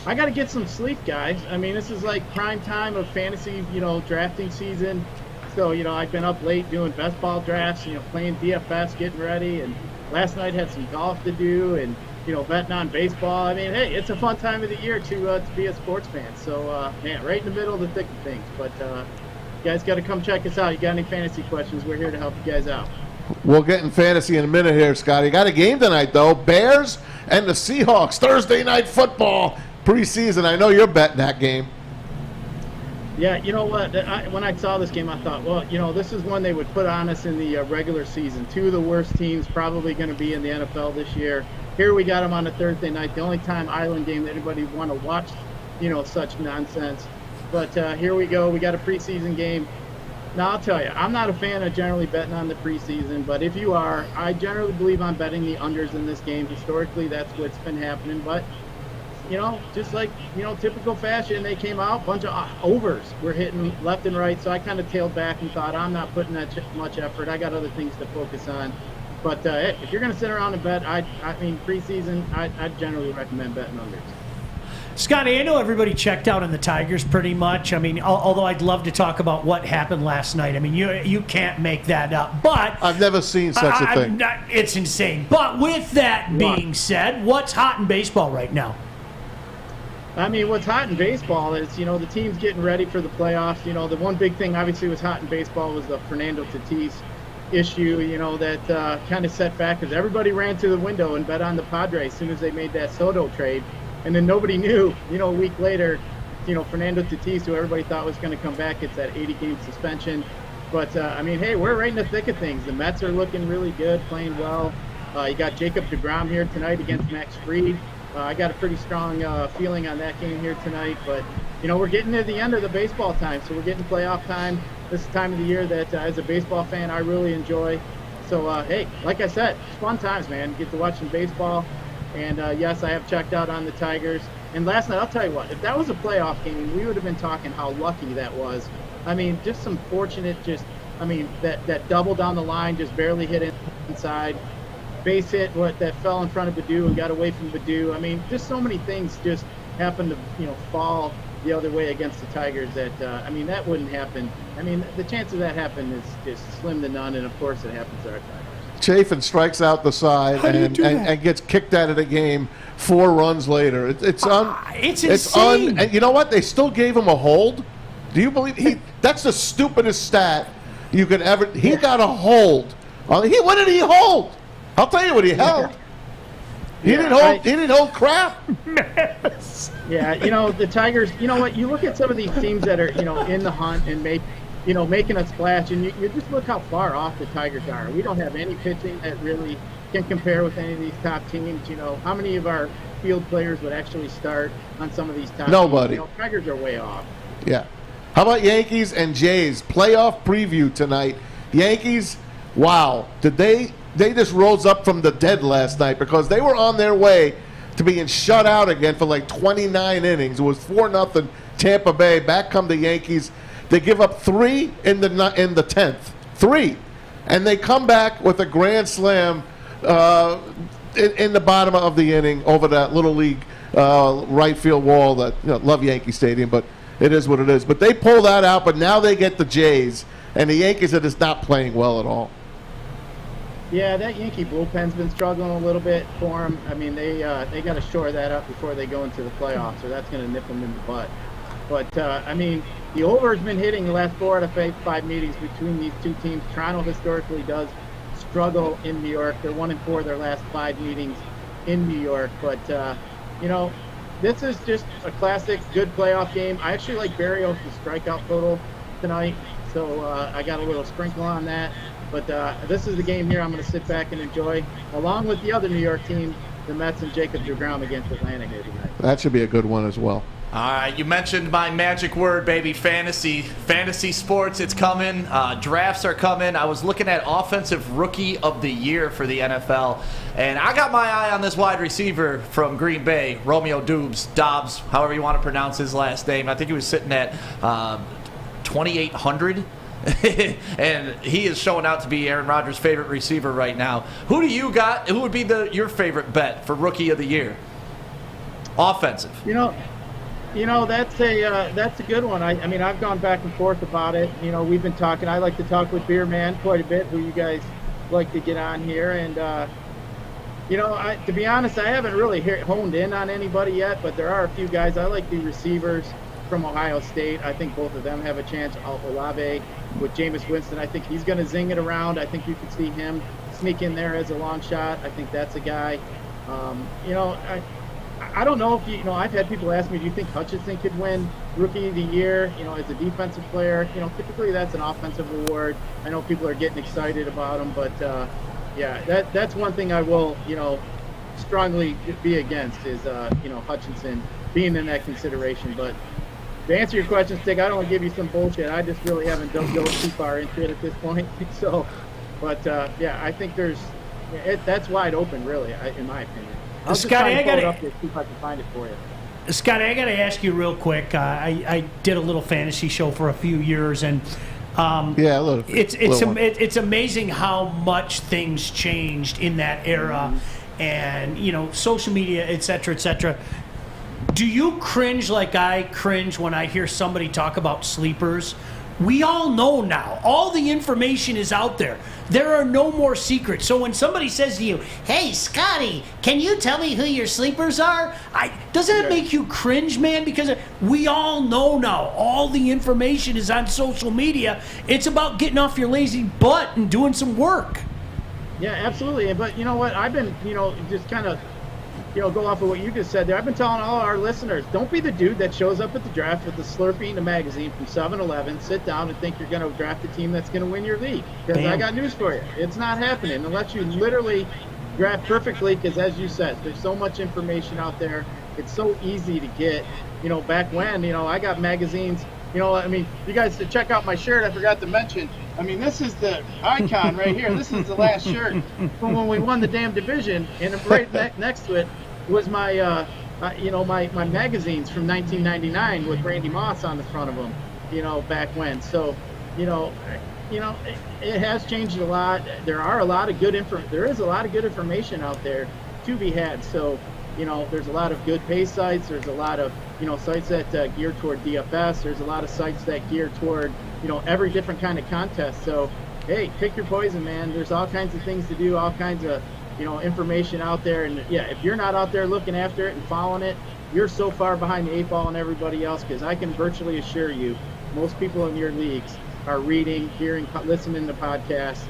Speaker 5: I got to get some sleep, guys. I mean, this is like prime time of fantasy, drafting season. So, I've been up late doing best ball drafts, playing DFS, getting ready. And last night had some golf to do and, betting on baseball. I mean, hey, it's a fun time of the year to be a sports fan. So, man, right in the middle of the thick of things. But you guys got to come check us out. You got any fantasy questions? We're here to help you guys out.
Speaker 6: We'll get in fantasy in a minute here, Scotty. Got a game tonight, though. Bears and the Seahawks. Thursday night football preseason. I know you're betting that game.
Speaker 5: Yeah, you know what? When I saw this game, I thought, well, this is one they would put on us in the regular season. Two of the worst teams probably going to be in the NFL this year. Here we got them on a Thursday night. The only time island game that anybody would want to watch, such nonsense. But here we go. We got a preseason game. Now, I'll tell you, I'm not a fan of generally betting on the preseason, but if you are, I generally believe I'm betting the unders in this game. Historically, that's what's been happening. But, just like, typical fashion, they came out, bunch of overs were hitting left and right. So I kind of tailed back and thought, I'm not putting that much effort. I got other things to focus on. But hey, if you're going to sit around and bet, I mean, preseason, I'd generally recommend betting unders.
Speaker 3: Scotty, I know everybody checked out on the Tigers pretty much. I mean, although I'd love to talk about what happened last night. I mean, you can't make that up. But
Speaker 6: I've never seen such a thing.
Speaker 3: It's insane. But with that being said, what's hot in baseball right now?
Speaker 5: I mean, what's hot in baseball is, the team's getting ready for the playoffs. The one big thing obviously was hot in baseball was the Fernando Tatis issue, that kind of set back because everybody ran to the window and bet on the Padres as soon as they made that Soto trade. And then nobody knew, a week later, Fernando Tatis, who everybody thought was going to come back, gets that 80-game suspension. But, I mean, hey, we're right in the thick of things. The Mets are looking really good, playing well. You got Jacob deGrom here tonight against Max Fried. I got a pretty strong feeling on that game here tonight. But, we're getting to the end of the baseball time, so we're getting playoff time. This is the time of the year that, as a baseball fan, I really enjoy. So, hey, like I said, it's fun times, man. You get to watch some baseball. And, yes, I have checked out on the Tigers. And last night, I'll tell you what, if that was a playoff game, we would have been talking how lucky that was. I mean, just some fortunate, that double down the line just barely hit inside. Base hit, that fell in front of Baddoo and got away from Baddoo. I mean, just so many things just happened to, fall the other way against the Tigers that, that wouldn't happen. I mean, the chance of that happening is just slim to none, and, of course, it happens to our Tigers.
Speaker 6: Chafin strikes out the side and gets kicked out of the game 4 runs later. It's insane. And you know what? They still gave him a hold. Do you believe that's the stupidest stat you could ever. He got a hold. What did he hold? I'll tell you what he held. He didn't hold crap.
Speaker 5: Yeah, the Tigers. You know what? You look at some of these teams that are in the hunt and making a splash, and you just look how far off the Tigers are. We don't have any pitching that really can compare with any of these top teams. How many of our field players would actually start on some of these top
Speaker 6: Nobody.
Speaker 5: teams? Tigers are way off.
Speaker 6: Yeah. How about Yankees and Jays? Playoff preview tonight. Yankees, wow. They just rose up from the dead last night because they were on their way to being shut out again for like 29 innings. It was 4-0 Tampa Bay. Back come the Yankees. They give up 3 in the 10th. 3. And they come back with a grand slam in the bottom of the inning over that little league right field wall that, love Yankee Stadium, but it is what it is. But they pull that out, but now they get the Jays, and the Yankees are just not playing well at all.
Speaker 5: Yeah, that Yankee bullpen's been struggling a little bit for them. I mean, they got to shore that up before they go into the playoffs, or that's going to nip them in the butt. But, the over's been hitting the last 4 out of 5 meetings between these two teams. Toronto historically does struggle in New York. They're 1-4 their last 5 meetings in New York. But, this is just a classic good playoff game. I actually like Barrios' strikeout total tonight, so I got a little sprinkle on that. But this is the game here I'm going to sit back and enjoy, along with the other New York team, the Mets and Jacob deGrom against Atlanta here tonight.
Speaker 6: That should be a good one as well.
Speaker 2: All right, you mentioned my magic word, baby, fantasy sports. It's coming. Drafts are coming. I was looking at offensive rookie of the year for the NFL, and I got my eye on this wide receiver from Green Bay, Romeo Doubs, however you want to pronounce his last name. I think he was sitting at 2,800. And he is showing out to be Aaron Rodgers' favorite receiver right now. Who do you got? Who would be your favorite bet for rookie of the year? Offensive.
Speaker 5: You know, that's a good one. I mean, I've gone back and forth about it. You know, we've been talking. I like to talk with Beer Man quite a bit, who you guys like to get on here. And, you know, to be honest, I haven't really honed in on anybody yet, but there are a few guys. I like the receivers from Ohio State. I think both of them have a chance. Olave with Jameis Winston, I think he's going to zing it around. I think you could see him sneak in there as a long shot. I think that's a guy. You know, I don't know if you know, I've had people ask me, do you think Hutchinson could win Rookie of the Year, you know, as a defensive player? You know, typically that's an offensive award. I know people are getting excited about him, but yeah, that's one thing I will, you know, strongly be against is, you know, Hutchinson being in that consideration. But to answer your question, Stick, I don't want to give you some bullshit. I just really haven't dove too far into it at this point. So, but yeah, I think that's wide open, really, in my opinion.
Speaker 3: Scotty, I gotta
Speaker 5: see if I can find it for you.
Speaker 3: Scotty, I gotta ask you real quick. I did a little fantasy show for a few years, and
Speaker 6: yeah, a little.
Speaker 3: It's amazing how much things changed in that era, and you know, social media, et cetera, et cetera. Do you cringe like I cringe when I hear somebody talk about sleepers? We all know now. All the information is out there. There are no more secrets. So when somebody says to you, hey, Scotty, can you tell me who your sleepers are? Doesn't it make you cringe, man? Because we all know now. All the information is on social media. It's about getting off your lazy butt and doing some work.
Speaker 5: Yeah, absolutely. But you know what? I've been, you know, just kind of, you know, go off of what you just said there. I've been telling all our listeners, don't be the dude that shows up at the draft with the Slurpee and a magazine from 7-Eleven, sit down and think you're going to draft a team that's going to win your league. Because I got news for you. It's not happening unless you literally draft perfectly, because as you said, there's so much information out there. It's so easy to get. You know, back when, you know, I got magazines. You know, I mean, you guys to check out my shirt, I forgot to mention. I mean, this is the icon right here. This is the last shirt from when we won the damn division, and right next to it was my, you know, my magazines from 1999 with Randy Moss on the front of them. You know, back when. So, you know, it has changed a lot. There is a lot of good information out there to be had. So, you know, there's a lot of good pay sites. There's a lot of, you know, sites that gear toward DFS. There's a lot of sites that gear toward, you know, every different kind of contest. So, hey, pick your poison, man. There's all kinds of things to do, all kinds of, you know, information out there. And yeah, if you're not out there looking after it and following it, you're so far behind the 8 ball and everybody else, because I can virtually assure you, most people in your leagues are reading, hearing, listening to podcasts.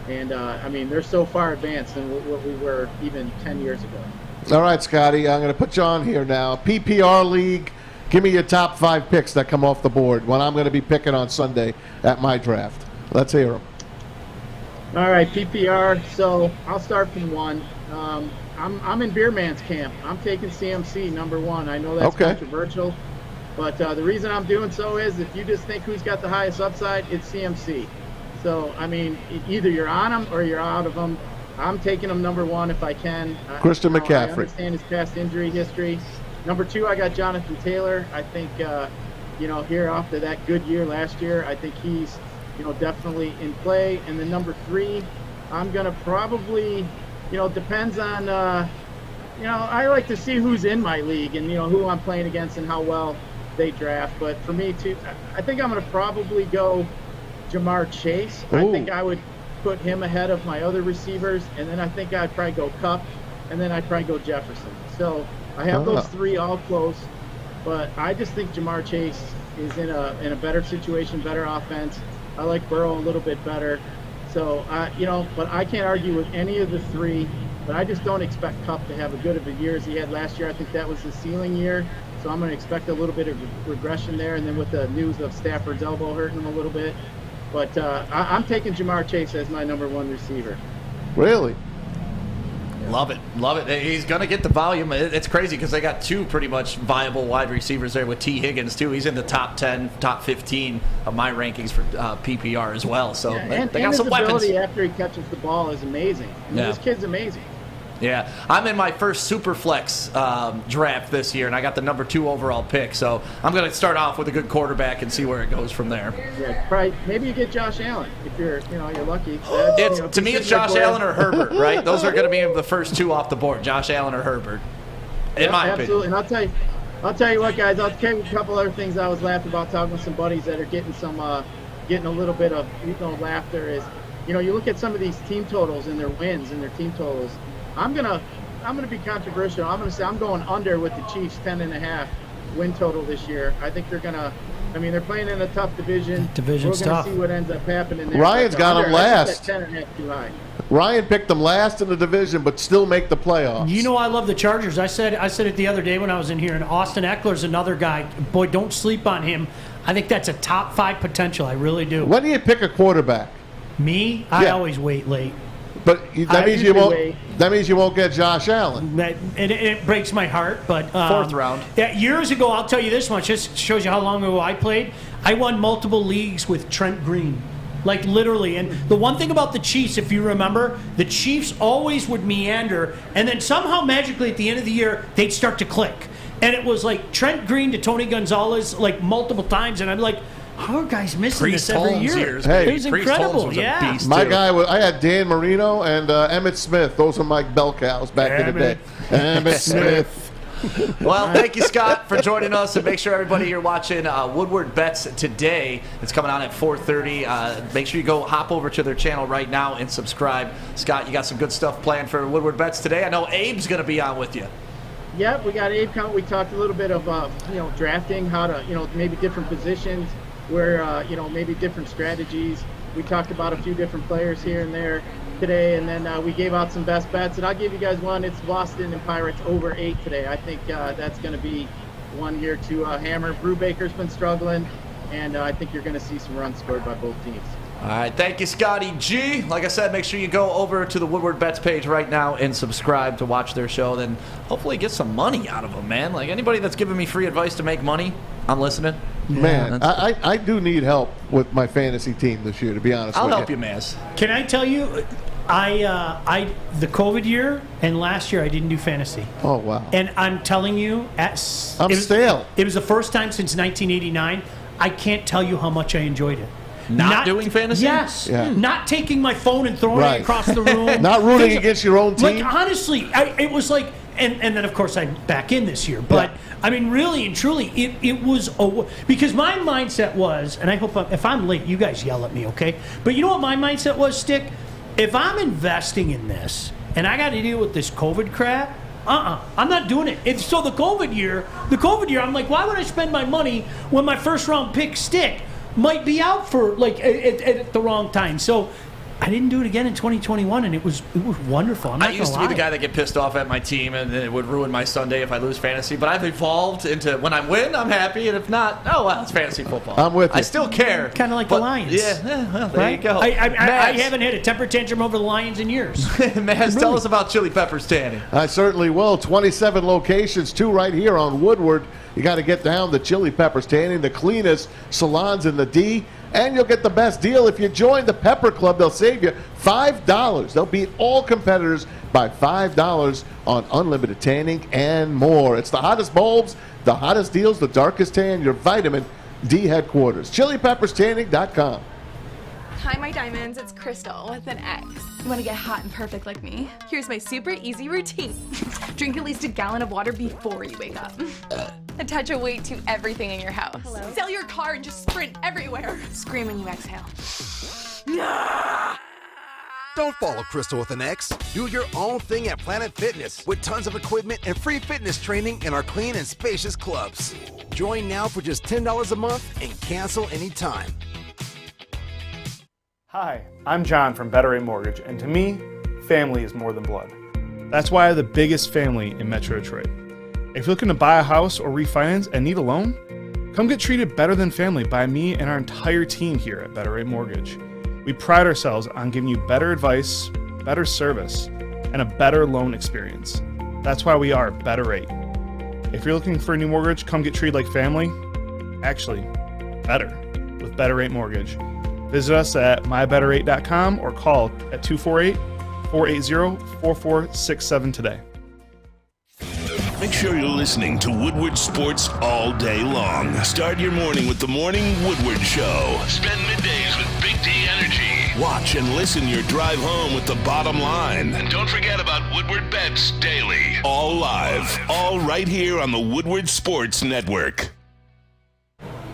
Speaker 5: And, I mean, they're so far advanced than what we were even 10 years ago.
Speaker 6: All right, Scotty, I'm going to put you on here now. PPR League, give me your top 5 picks that come off the board when I'm going to be picking on Sunday at my draft. Let's hear them.
Speaker 5: All right, PPR. So I'll start from 1. I'm in Beer Man's camp. I'm taking CMC number 1. I know that's controversial, but the reason I'm doing so is if you just think who's got the highest upside, it's CMC. So, I mean, either you're on him or you're out of him. I'm taking him number 1 if I can.
Speaker 6: Christian McCaffrey.
Speaker 5: I understand his past injury history. Number 2, I got Jonathan Taylor. I think, you know, here after that good year last year, I think he's, you know, definitely in play. And then number 3, I'm going to probably, you know, depends on, you know, I like to see who's in my league and, you know, who I'm playing against and how well they draft. But for me, too, I think I'm going to probably go Jamar Chase. Ooh. I think I would put him ahead of my other receivers, and then I think I'd probably go Kupp, and then I'd probably go Jefferson. So I have those 3 all close, but I just think Jamar Chase is in a better situation, better offense. I like Burrow a little bit better. So, you know, but I can't argue with any of the 3, but I just don't expect Kupp to have as good of a year as he had last year. I think that was the ceiling year, so I'm going to expect a little bit of regression there, and then with the news of Stafford's elbow hurting him a little bit. But I'm taking Jamar Chase as my number 1 receiver.
Speaker 6: Really?
Speaker 2: Love it. He's going to get the volume. It's crazy because they got two pretty much viable wide receivers there with T. Higgins, too. He's in the top 10, top 15 of my rankings for PPR as well. So they got some weapons.
Speaker 5: His ability after he catches the ball is amazing. This kid's amazing.
Speaker 2: Yeah, I'm in my first Superflex draft this year, and I got the number 2 overall pick. So I'm going to start off with a good quarterback and see where it goes from there.
Speaker 5: Yeah, probably, maybe you get Josh Allen if you're lucky.
Speaker 2: To me, it's Josh Allen or Herbert, right? Those are going to be the first 2 off the board, Josh Allen or Herbert, in my
Speaker 5: absolutely.
Speaker 2: opinion.
Speaker 5: And I'll tell you what, guys. I'll tell you a couple other things I was laughing about talking with some buddies that are getting a little bit of laughter. Is you look at some of these team totals and their wins and their team totals. I'm gonna be controversial. I'm gonna say I'm going under with the Chiefs 10.5 win total this year. I think they're gonna. I mean, they're playing in a tough division.
Speaker 9: Division's
Speaker 5: We're gonna
Speaker 9: tough.
Speaker 5: see what ends up happening there.
Speaker 6: Ryan's got them last.
Speaker 5: 10.5 too high.
Speaker 6: Ryan picked them last in the division, but still make the playoffs.
Speaker 3: You know I love the Chargers. I said it the other day when I was in here, and Austin Eckler's another guy. Boy, don't sleep on him. I think that's a top 5 potential. I really do.
Speaker 6: When do you pick a quarterback?
Speaker 3: Me? I always wait late.
Speaker 6: But that means you won't. That means you won't get Josh Allen.
Speaker 3: It breaks my heart, but
Speaker 2: 4th round.
Speaker 3: Yeah, years ago, I'll tell you this much. Just shows you how long ago I played. I won multiple leagues with Trent Green, like literally. And the one thing about the Chiefs, if you remember, the Chiefs always would meander, and then somehow magically at the end of the year they'd start to click. And it was like Trent Green to Tony Gonzalez like multiple times, and I'm like, how are guys missing this every year?
Speaker 6: Hey,
Speaker 3: it was incredible. Yeah.
Speaker 6: My guy was. I had Dan Marino and Emmett Smith. Those were my bell cows back in the day. Emmett Smith.
Speaker 2: Well, thank you, Scott, for joining us, and make sure everybody here watching Woodward Bets today. It's coming on at 4:30. Make sure you go hop over to their channel right now and subscribe. Scott, you got some good stuff planned for Woodward Bets today. I know Abe's going to be on with you.
Speaker 5: Yep, we got Abe coming. We talked a little bit of drafting, how to maybe different positions, where maybe different strategies. We talked about a few different players here and there today, and then we gave out some best bets. And I'll give you guys one. It's Boston and Pirates over 8 today. I think that's going to be one here to hammer. Brubaker's been struggling, and I think you're going to see some runs scored by both teams.
Speaker 2: All right, thank you, Scotty G. Like I said, make sure you go over to the Woodward Bets page right now and subscribe to watch their show. Then hopefully get some money out of them, man. Like anybody that's giving me free advice to make money, I'm listeing.
Speaker 6: Man, I do need help with my fantasy team this year, to be honest with you.
Speaker 2: I'll help you, Maz.
Speaker 3: Can I tell you, the COVID year and last year I didn't do fantasy.
Speaker 6: Oh, wow.
Speaker 3: And I'm telling you,
Speaker 6: stale.
Speaker 3: It was the first time since 1989. I can't tell you how much I enjoyed it.
Speaker 2: Not doing fantasy?
Speaker 3: Yes.
Speaker 6: Yeah.
Speaker 3: Not taking my phone and throwing it across the room.
Speaker 6: Not rooting against your own team.
Speaker 3: Like, honestly, it was like, and then, of course, I'm back in this year. But, I mean, really and truly, it was, because my mindset was, and I hope if I'm late, you guys yell at me, okay? But you know what my mindset was, Stick? If I'm investing in this, and I got to deal with this COVID crap, I'm not doing it. So the COVID year, I'm like, why would I spend my money when my first round pick Stick might be out for like at the wrong time? So I didn't do it again in 2021, and it was wonderful.
Speaker 2: I used to be the guy that get pissed off at my team, and it would ruin my Sunday if I lose fantasy. But I've evolved into when I win, I'm happy, and if not, oh well, it's fantasy football.
Speaker 6: I'm with you.
Speaker 2: I still care.
Speaker 3: Kind of like the Lions.
Speaker 2: Yeah, well, there you go.
Speaker 3: I haven't had a temper tantrum over the Lions in years.
Speaker 2: Maz, tell us about Chili Peppers Tanning.
Speaker 6: I certainly will. 27 locations, 2 right here on Woodward. You got to get down to Chili Peppers Tanning, the cleanest salons in the D. And you'll get the best deal if you join the Pepper Club. They'll save you $5. They'll beat all competitors by $5 on unlimited tanning and more. It's the hottest bulbs, the hottest deals, the darkest tan, your vitamin D headquarters. ChiliPeppersTanning.com.
Speaker 13: Hi, my diamonds. It's Crystal with an X. You want to get hot and perfect like me? Here's my super easy routine. Drink at least a gallon of water before you wake up. Attach a weight to everything in your house. Hello? Sell your car and just sprint everywhere. Scream when you exhale.
Speaker 14: Don't follow Crystal with an X. Do your own thing at Planet Fitness with tons of equipment and free fitness training in our clean and spacious clubs. Join now for just $10 a month and cancel anytime.
Speaker 8: Hi, I'm John from Better Rate Mortgage, and to me, family is more than blood. That's why I have the biggest family in Metro Detroit. If you're looking to buy a house or refinance and need a loan, come get treated better than family by me and our entire team here at Better Rate Mortgage. We pride ourselves on giving you better advice, better service,
Speaker 7: and a better loan experience. That's why we are Better Rate. If you're looking for a new mortgage, come get treated like family. Actually, better with Better Rate Mortgage. Visit us at mybetterrate.com or call at 248-480-4467 today.
Speaker 1: Make sure you're listening to Woodward Sports all day long. Start your morning with the Morning Woodward Show. Spend middays with Big D Energy. Watch and listen your drive home with the Bottom Line. And don't forget about Woodward Bets Daily. All live, all right here on the Woodward Sports Network.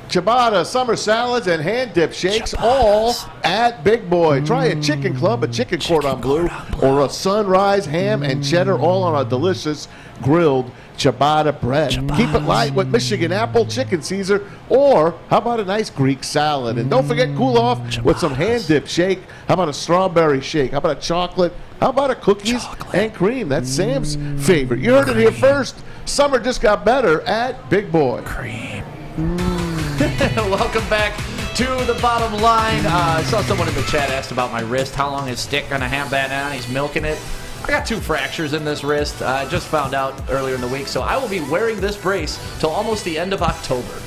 Speaker 6: Ciabatta, summer salads, and hand-dip shakes, all at Big Boy. Try a chicken club, a chicken cordon bleu, or a sunrise ham and cheddar, all on a delicious grilled ciabatta bread. Keep it light with Michigan apple, chicken Caesar, or how about a nice Greek salad? And don't forget, cool off with some hand-dip shake. How about a strawberry shake? How about a chocolate? How about a cookies and cream? That's Sam's favorite. You heard it here first. Summer just got better at Big Boy.
Speaker 2: Cream. Welcome back to the Bottom Line. I saw someone in the chat asked about my wrist. How long is Stick going to have that on? He's milking it. I got 2 fractures in this wrist. I just found out earlier in the week, so I will be wearing this brace till almost the end of October.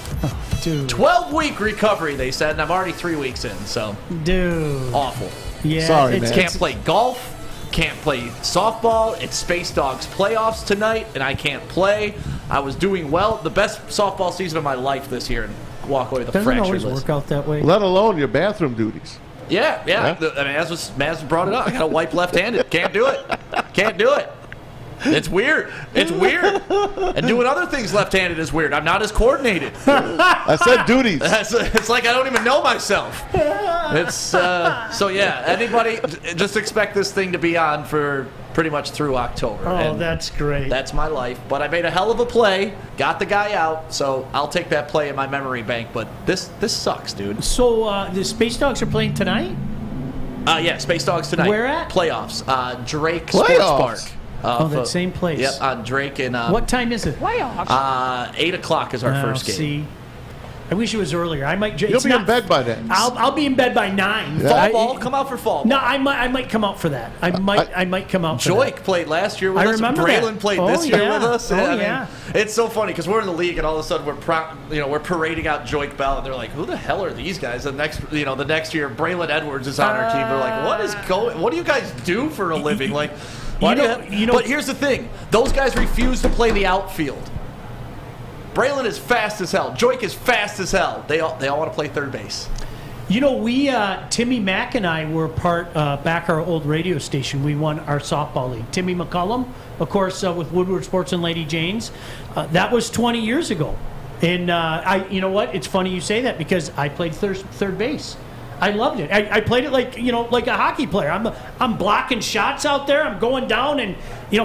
Speaker 3: Dude.
Speaker 2: 12-week recovery, they said, and I'm already 3 weeks in, so.
Speaker 3: Dude.
Speaker 2: Awful.
Speaker 3: Yeah.
Speaker 6: Sorry, man.
Speaker 2: Can't play golf. Can't play softball. It's Space Dogs playoffs tonight, and I can't play. I was doing well. The best softball season of my life this year, and walk away with a
Speaker 3: Doesn't
Speaker 2: fracture
Speaker 3: always
Speaker 2: list.
Speaker 3: work out that way.
Speaker 6: Let alone your bathroom duties.
Speaker 2: Yeah. I mean, Maz brought it up. I got to wipe left-handed. Can't do it. It's weird. And doing other things left-handed is weird. I'm not as coordinated.
Speaker 6: I said duties.
Speaker 2: It's like I don't even know myself. It's so yeah. Anybody, just expect this thing to be on for pretty much through October.
Speaker 3: Oh,
Speaker 2: And
Speaker 3: that's great.
Speaker 2: that's my life. But I made a hell of a play. Got the guy out. So I'll take that play in my memory bank. But this sucks, dude.
Speaker 3: So the Space Dogs are playing tonight?
Speaker 2: Yeah, Space Dogs tonight.
Speaker 3: Where at?
Speaker 2: Playoffs. Drake
Speaker 6: Playoffs?
Speaker 2: Sports Park.
Speaker 3: That same place.
Speaker 2: Yep, on Drake and.
Speaker 3: What time is it?
Speaker 2: 8 o'clock is our first game.
Speaker 3: See, I wish it was earlier. I might.
Speaker 6: You'll be in bed by then.
Speaker 3: I'll be in bed by 9.
Speaker 2: Fall ball, come out for fall ball.
Speaker 3: No, I might come out for that. I might come out for
Speaker 2: Joique
Speaker 3: that.
Speaker 2: played last year with
Speaker 3: I
Speaker 2: us.
Speaker 3: remember
Speaker 2: Braylon
Speaker 3: that.
Speaker 2: played
Speaker 3: Oh,
Speaker 2: this year
Speaker 3: yeah.
Speaker 2: with us.
Speaker 3: Oh,
Speaker 2: I mean,
Speaker 3: yeah.
Speaker 2: It's so funny because we're in the league and all of a sudden we're parading out Joique Bell and they're like, who the hell are these guys? The next year Braylon Edwards is on our team. They're like, what do you guys do for a living? Like, but here's the thing: those guys refuse to play the outfield. Braylon is fast as hell. Joique is fast as hell. They all want to play third base.
Speaker 3: You know, we Timmy Mack and I were part back our old radio station. We won our softball league. Timmy McCullum, of course, with Woodward Sports and Lady Jane's. That was 20 years ago. And you know what? It's funny you say that because I played third base. I loved it. I played it like a hockey player. I'm blocking shots out there. I'm going down and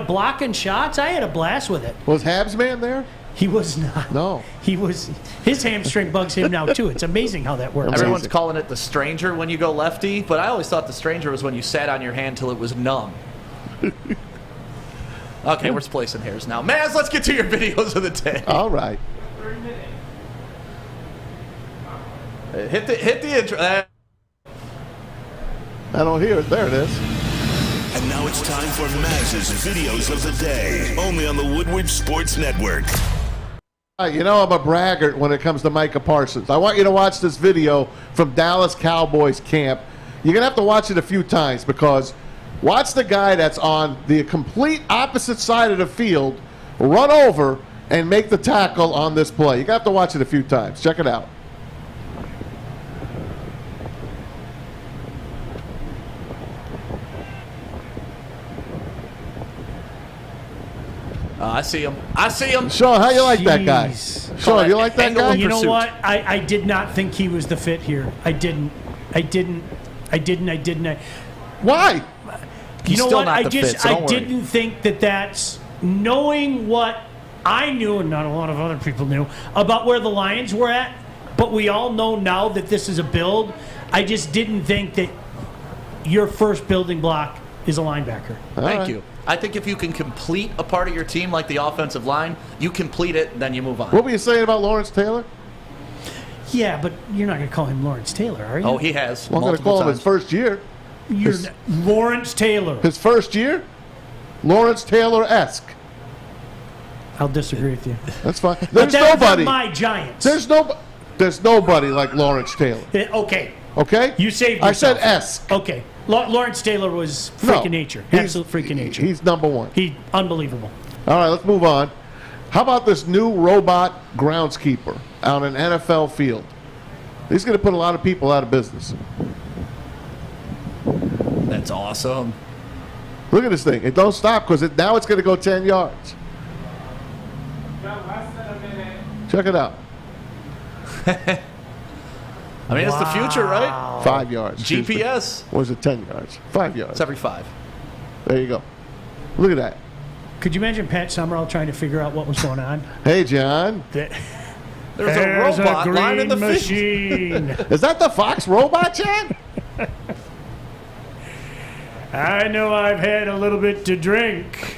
Speaker 3: blocking shots. I had a blast with it.
Speaker 6: Was Habs man there?
Speaker 3: He was not.
Speaker 6: No.
Speaker 3: He was. His hamstring bugs him now too. It's amazing how that works.
Speaker 2: Everyone's calling it the stranger when you go lefty, but I always thought the stranger was when you sat on your hand till it was numb. Okay, we're splitting hairs now. Maz, let's get to your videos of the day.
Speaker 6: All right.
Speaker 2: Hit the intro.
Speaker 6: I don't hear it. There it is.
Speaker 1: And now it's time for Maz's videos of the day, only on the Woodward Sports Network.
Speaker 6: You know I'm a braggart when it comes to Micah Parsons. I want you to watch this video from Dallas Cowboys camp. You're going to have to watch it a few times because watch the guy that's on the complete opposite side of the field run over and make the tackle on this play. You're going to have to watch it a few times. Check it out.
Speaker 2: I see him.
Speaker 6: Sean, how you like that guy? Sean, you like that guy?
Speaker 3: You know what? I did not think he was the fit here. I didn't.
Speaker 6: Why?
Speaker 3: You know what? I didn't think that's knowing what I knew and not a lot of other people knew about where the Lions were at, but we all know now that this is a build. I just didn't think that your first building block is a linebacker.
Speaker 2: Thank you. I think if you can complete a part of your team like the offensive line, you complete it, then you move on.
Speaker 6: What were you saying about Lawrence Taylor?
Speaker 3: Yeah, but you're not going to call him Lawrence Taylor, are you?
Speaker 2: Oh, he has.
Speaker 6: Well, I'm going to call him his first year.
Speaker 3: Lawrence Taylor.
Speaker 6: His first year? Lawrence Taylor-esque.
Speaker 3: I'll disagree with you.
Speaker 6: That's fine.
Speaker 3: But
Speaker 6: There's
Speaker 3: that's
Speaker 6: nobody.
Speaker 3: not my Giants.
Speaker 6: There's nobody like Lawrence Taylor.
Speaker 3: Okay.
Speaker 6: Okay?
Speaker 3: You saved
Speaker 6: I
Speaker 3: yourself.
Speaker 6: said esque.
Speaker 3: Okay. Lawrence Taylor was freak of nature. Absolute freak of nature.
Speaker 6: He's number one.
Speaker 3: He unbelievable.
Speaker 6: All right, let's move on. How about this new robot groundskeeper on an NFL field? He's going to put a lot of people out of business.
Speaker 2: That's awesome.
Speaker 6: Look at this thing. It don't stop because now it's going to go 10 yards. Check it out.
Speaker 2: I mean, it's the future, right?
Speaker 6: 5 yards.
Speaker 2: GPS.
Speaker 6: Or is it 10 yards? 5 yards.
Speaker 2: It's every 5.
Speaker 6: There you go. Look at that.
Speaker 3: Could you imagine Pat Summerall trying to figure out what was going on?
Speaker 6: Hey, John.
Speaker 2: There's a robot
Speaker 3: green
Speaker 2: lying in the
Speaker 3: machine.
Speaker 6: Is that the Fox robot, John?
Speaker 3: I know I've had a little bit to drink,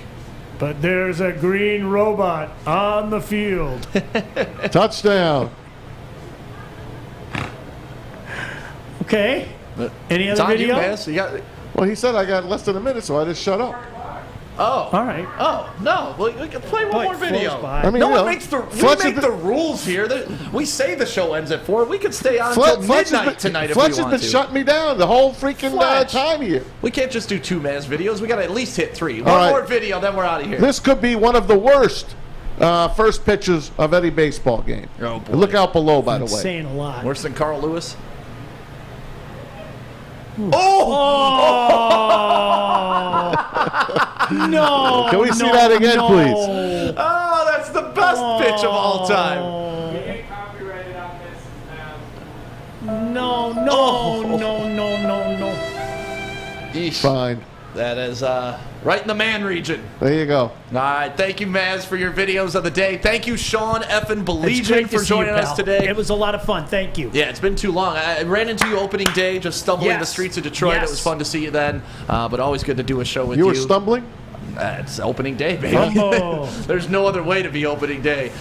Speaker 3: but there's a green robot on the field.
Speaker 6: Touchdown.
Speaker 3: Okay. Any
Speaker 2: It's
Speaker 3: other
Speaker 2: on you,
Speaker 3: video?
Speaker 2: Mass. You got.
Speaker 6: Well, he said I got less than a minute, so I just shut up.
Speaker 2: Oh.
Speaker 3: All right.
Speaker 2: Oh, no. Well, we can play one more video.
Speaker 6: I mean,
Speaker 2: no
Speaker 6: you
Speaker 2: one
Speaker 6: know,
Speaker 2: makes the
Speaker 6: Fletch
Speaker 2: we
Speaker 6: has
Speaker 2: make the rules here. We say the show ends at 4. We could stay on
Speaker 6: Fletch
Speaker 2: until
Speaker 6: has
Speaker 2: midnight
Speaker 6: been,
Speaker 2: tonight if
Speaker 6: Fletch
Speaker 2: we
Speaker 6: has
Speaker 2: want
Speaker 6: been
Speaker 2: to.
Speaker 6: shutting me down the whole freaking time here.
Speaker 2: We can't just do 2 Mass videos. We got to at least hit 3.
Speaker 6: All
Speaker 2: One
Speaker 6: right.
Speaker 2: more video, then we're out of here.
Speaker 6: This could be one of the worst first pitches of any baseball game.
Speaker 2: Oh, boy.
Speaker 6: Look out below, by the way.
Speaker 3: Saying a lot.
Speaker 2: Worse than Carl Lewis?
Speaker 3: No.
Speaker 6: Can we see that again, please?
Speaker 2: Oh, that's the best pitch of all time.
Speaker 3: No.
Speaker 2: Yeesh.
Speaker 6: Fine.
Speaker 2: That is right in the man region.
Speaker 6: There you go.
Speaker 2: All right. Thank you, Maz, for your videos of the day. Thank you, Sean effing
Speaker 3: It's great
Speaker 2: Baligian,
Speaker 3: to
Speaker 2: for
Speaker 3: see you,
Speaker 2: joining us
Speaker 3: pal.
Speaker 2: today.
Speaker 3: It was a lot of fun. Thank you.
Speaker 2: Yeah, it's been too long. I ran into you opening day, just stumbling the
Speaker 3: Yes.
Speaker 2: streets of Detroit.
Speaker 3: Yes.
Speaker 2: It was fun to see you then, but always good to do a show with you.
Speaker 6: You were stumbling?
Speaker 2: It's opening day, baby.
Speaker 3: Oh.
Speaker 2: There's no other way to be opening day.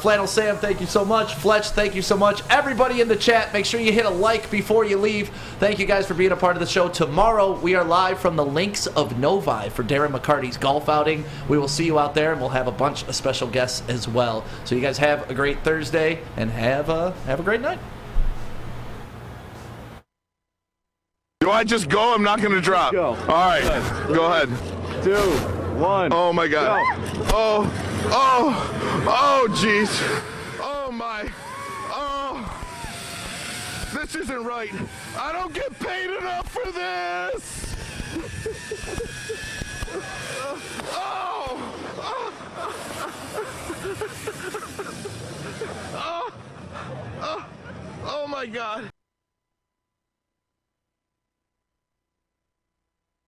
Speaker 2: Flannel Sam, thank you so much. Fletch, thank you so much. Everybody in the chat, make sure you hit a like before you leave. Thank you guys for being a part of the show. Tomorrow, we are live from the Links of Novi for Darren McCarty's golf outing. We will see you out there, and we'll have a bunch of special guests as well. So you guys have a great Thursday, and have a great night.
Speaker 10: Do I just go? I'm not going to drop. Go. All right. Go ahead. 2, 1. Oh, my God. Go. Oh, jeez. Oh, my. Oh. This isn't right. I don't get paid enough for this. Oh, my God.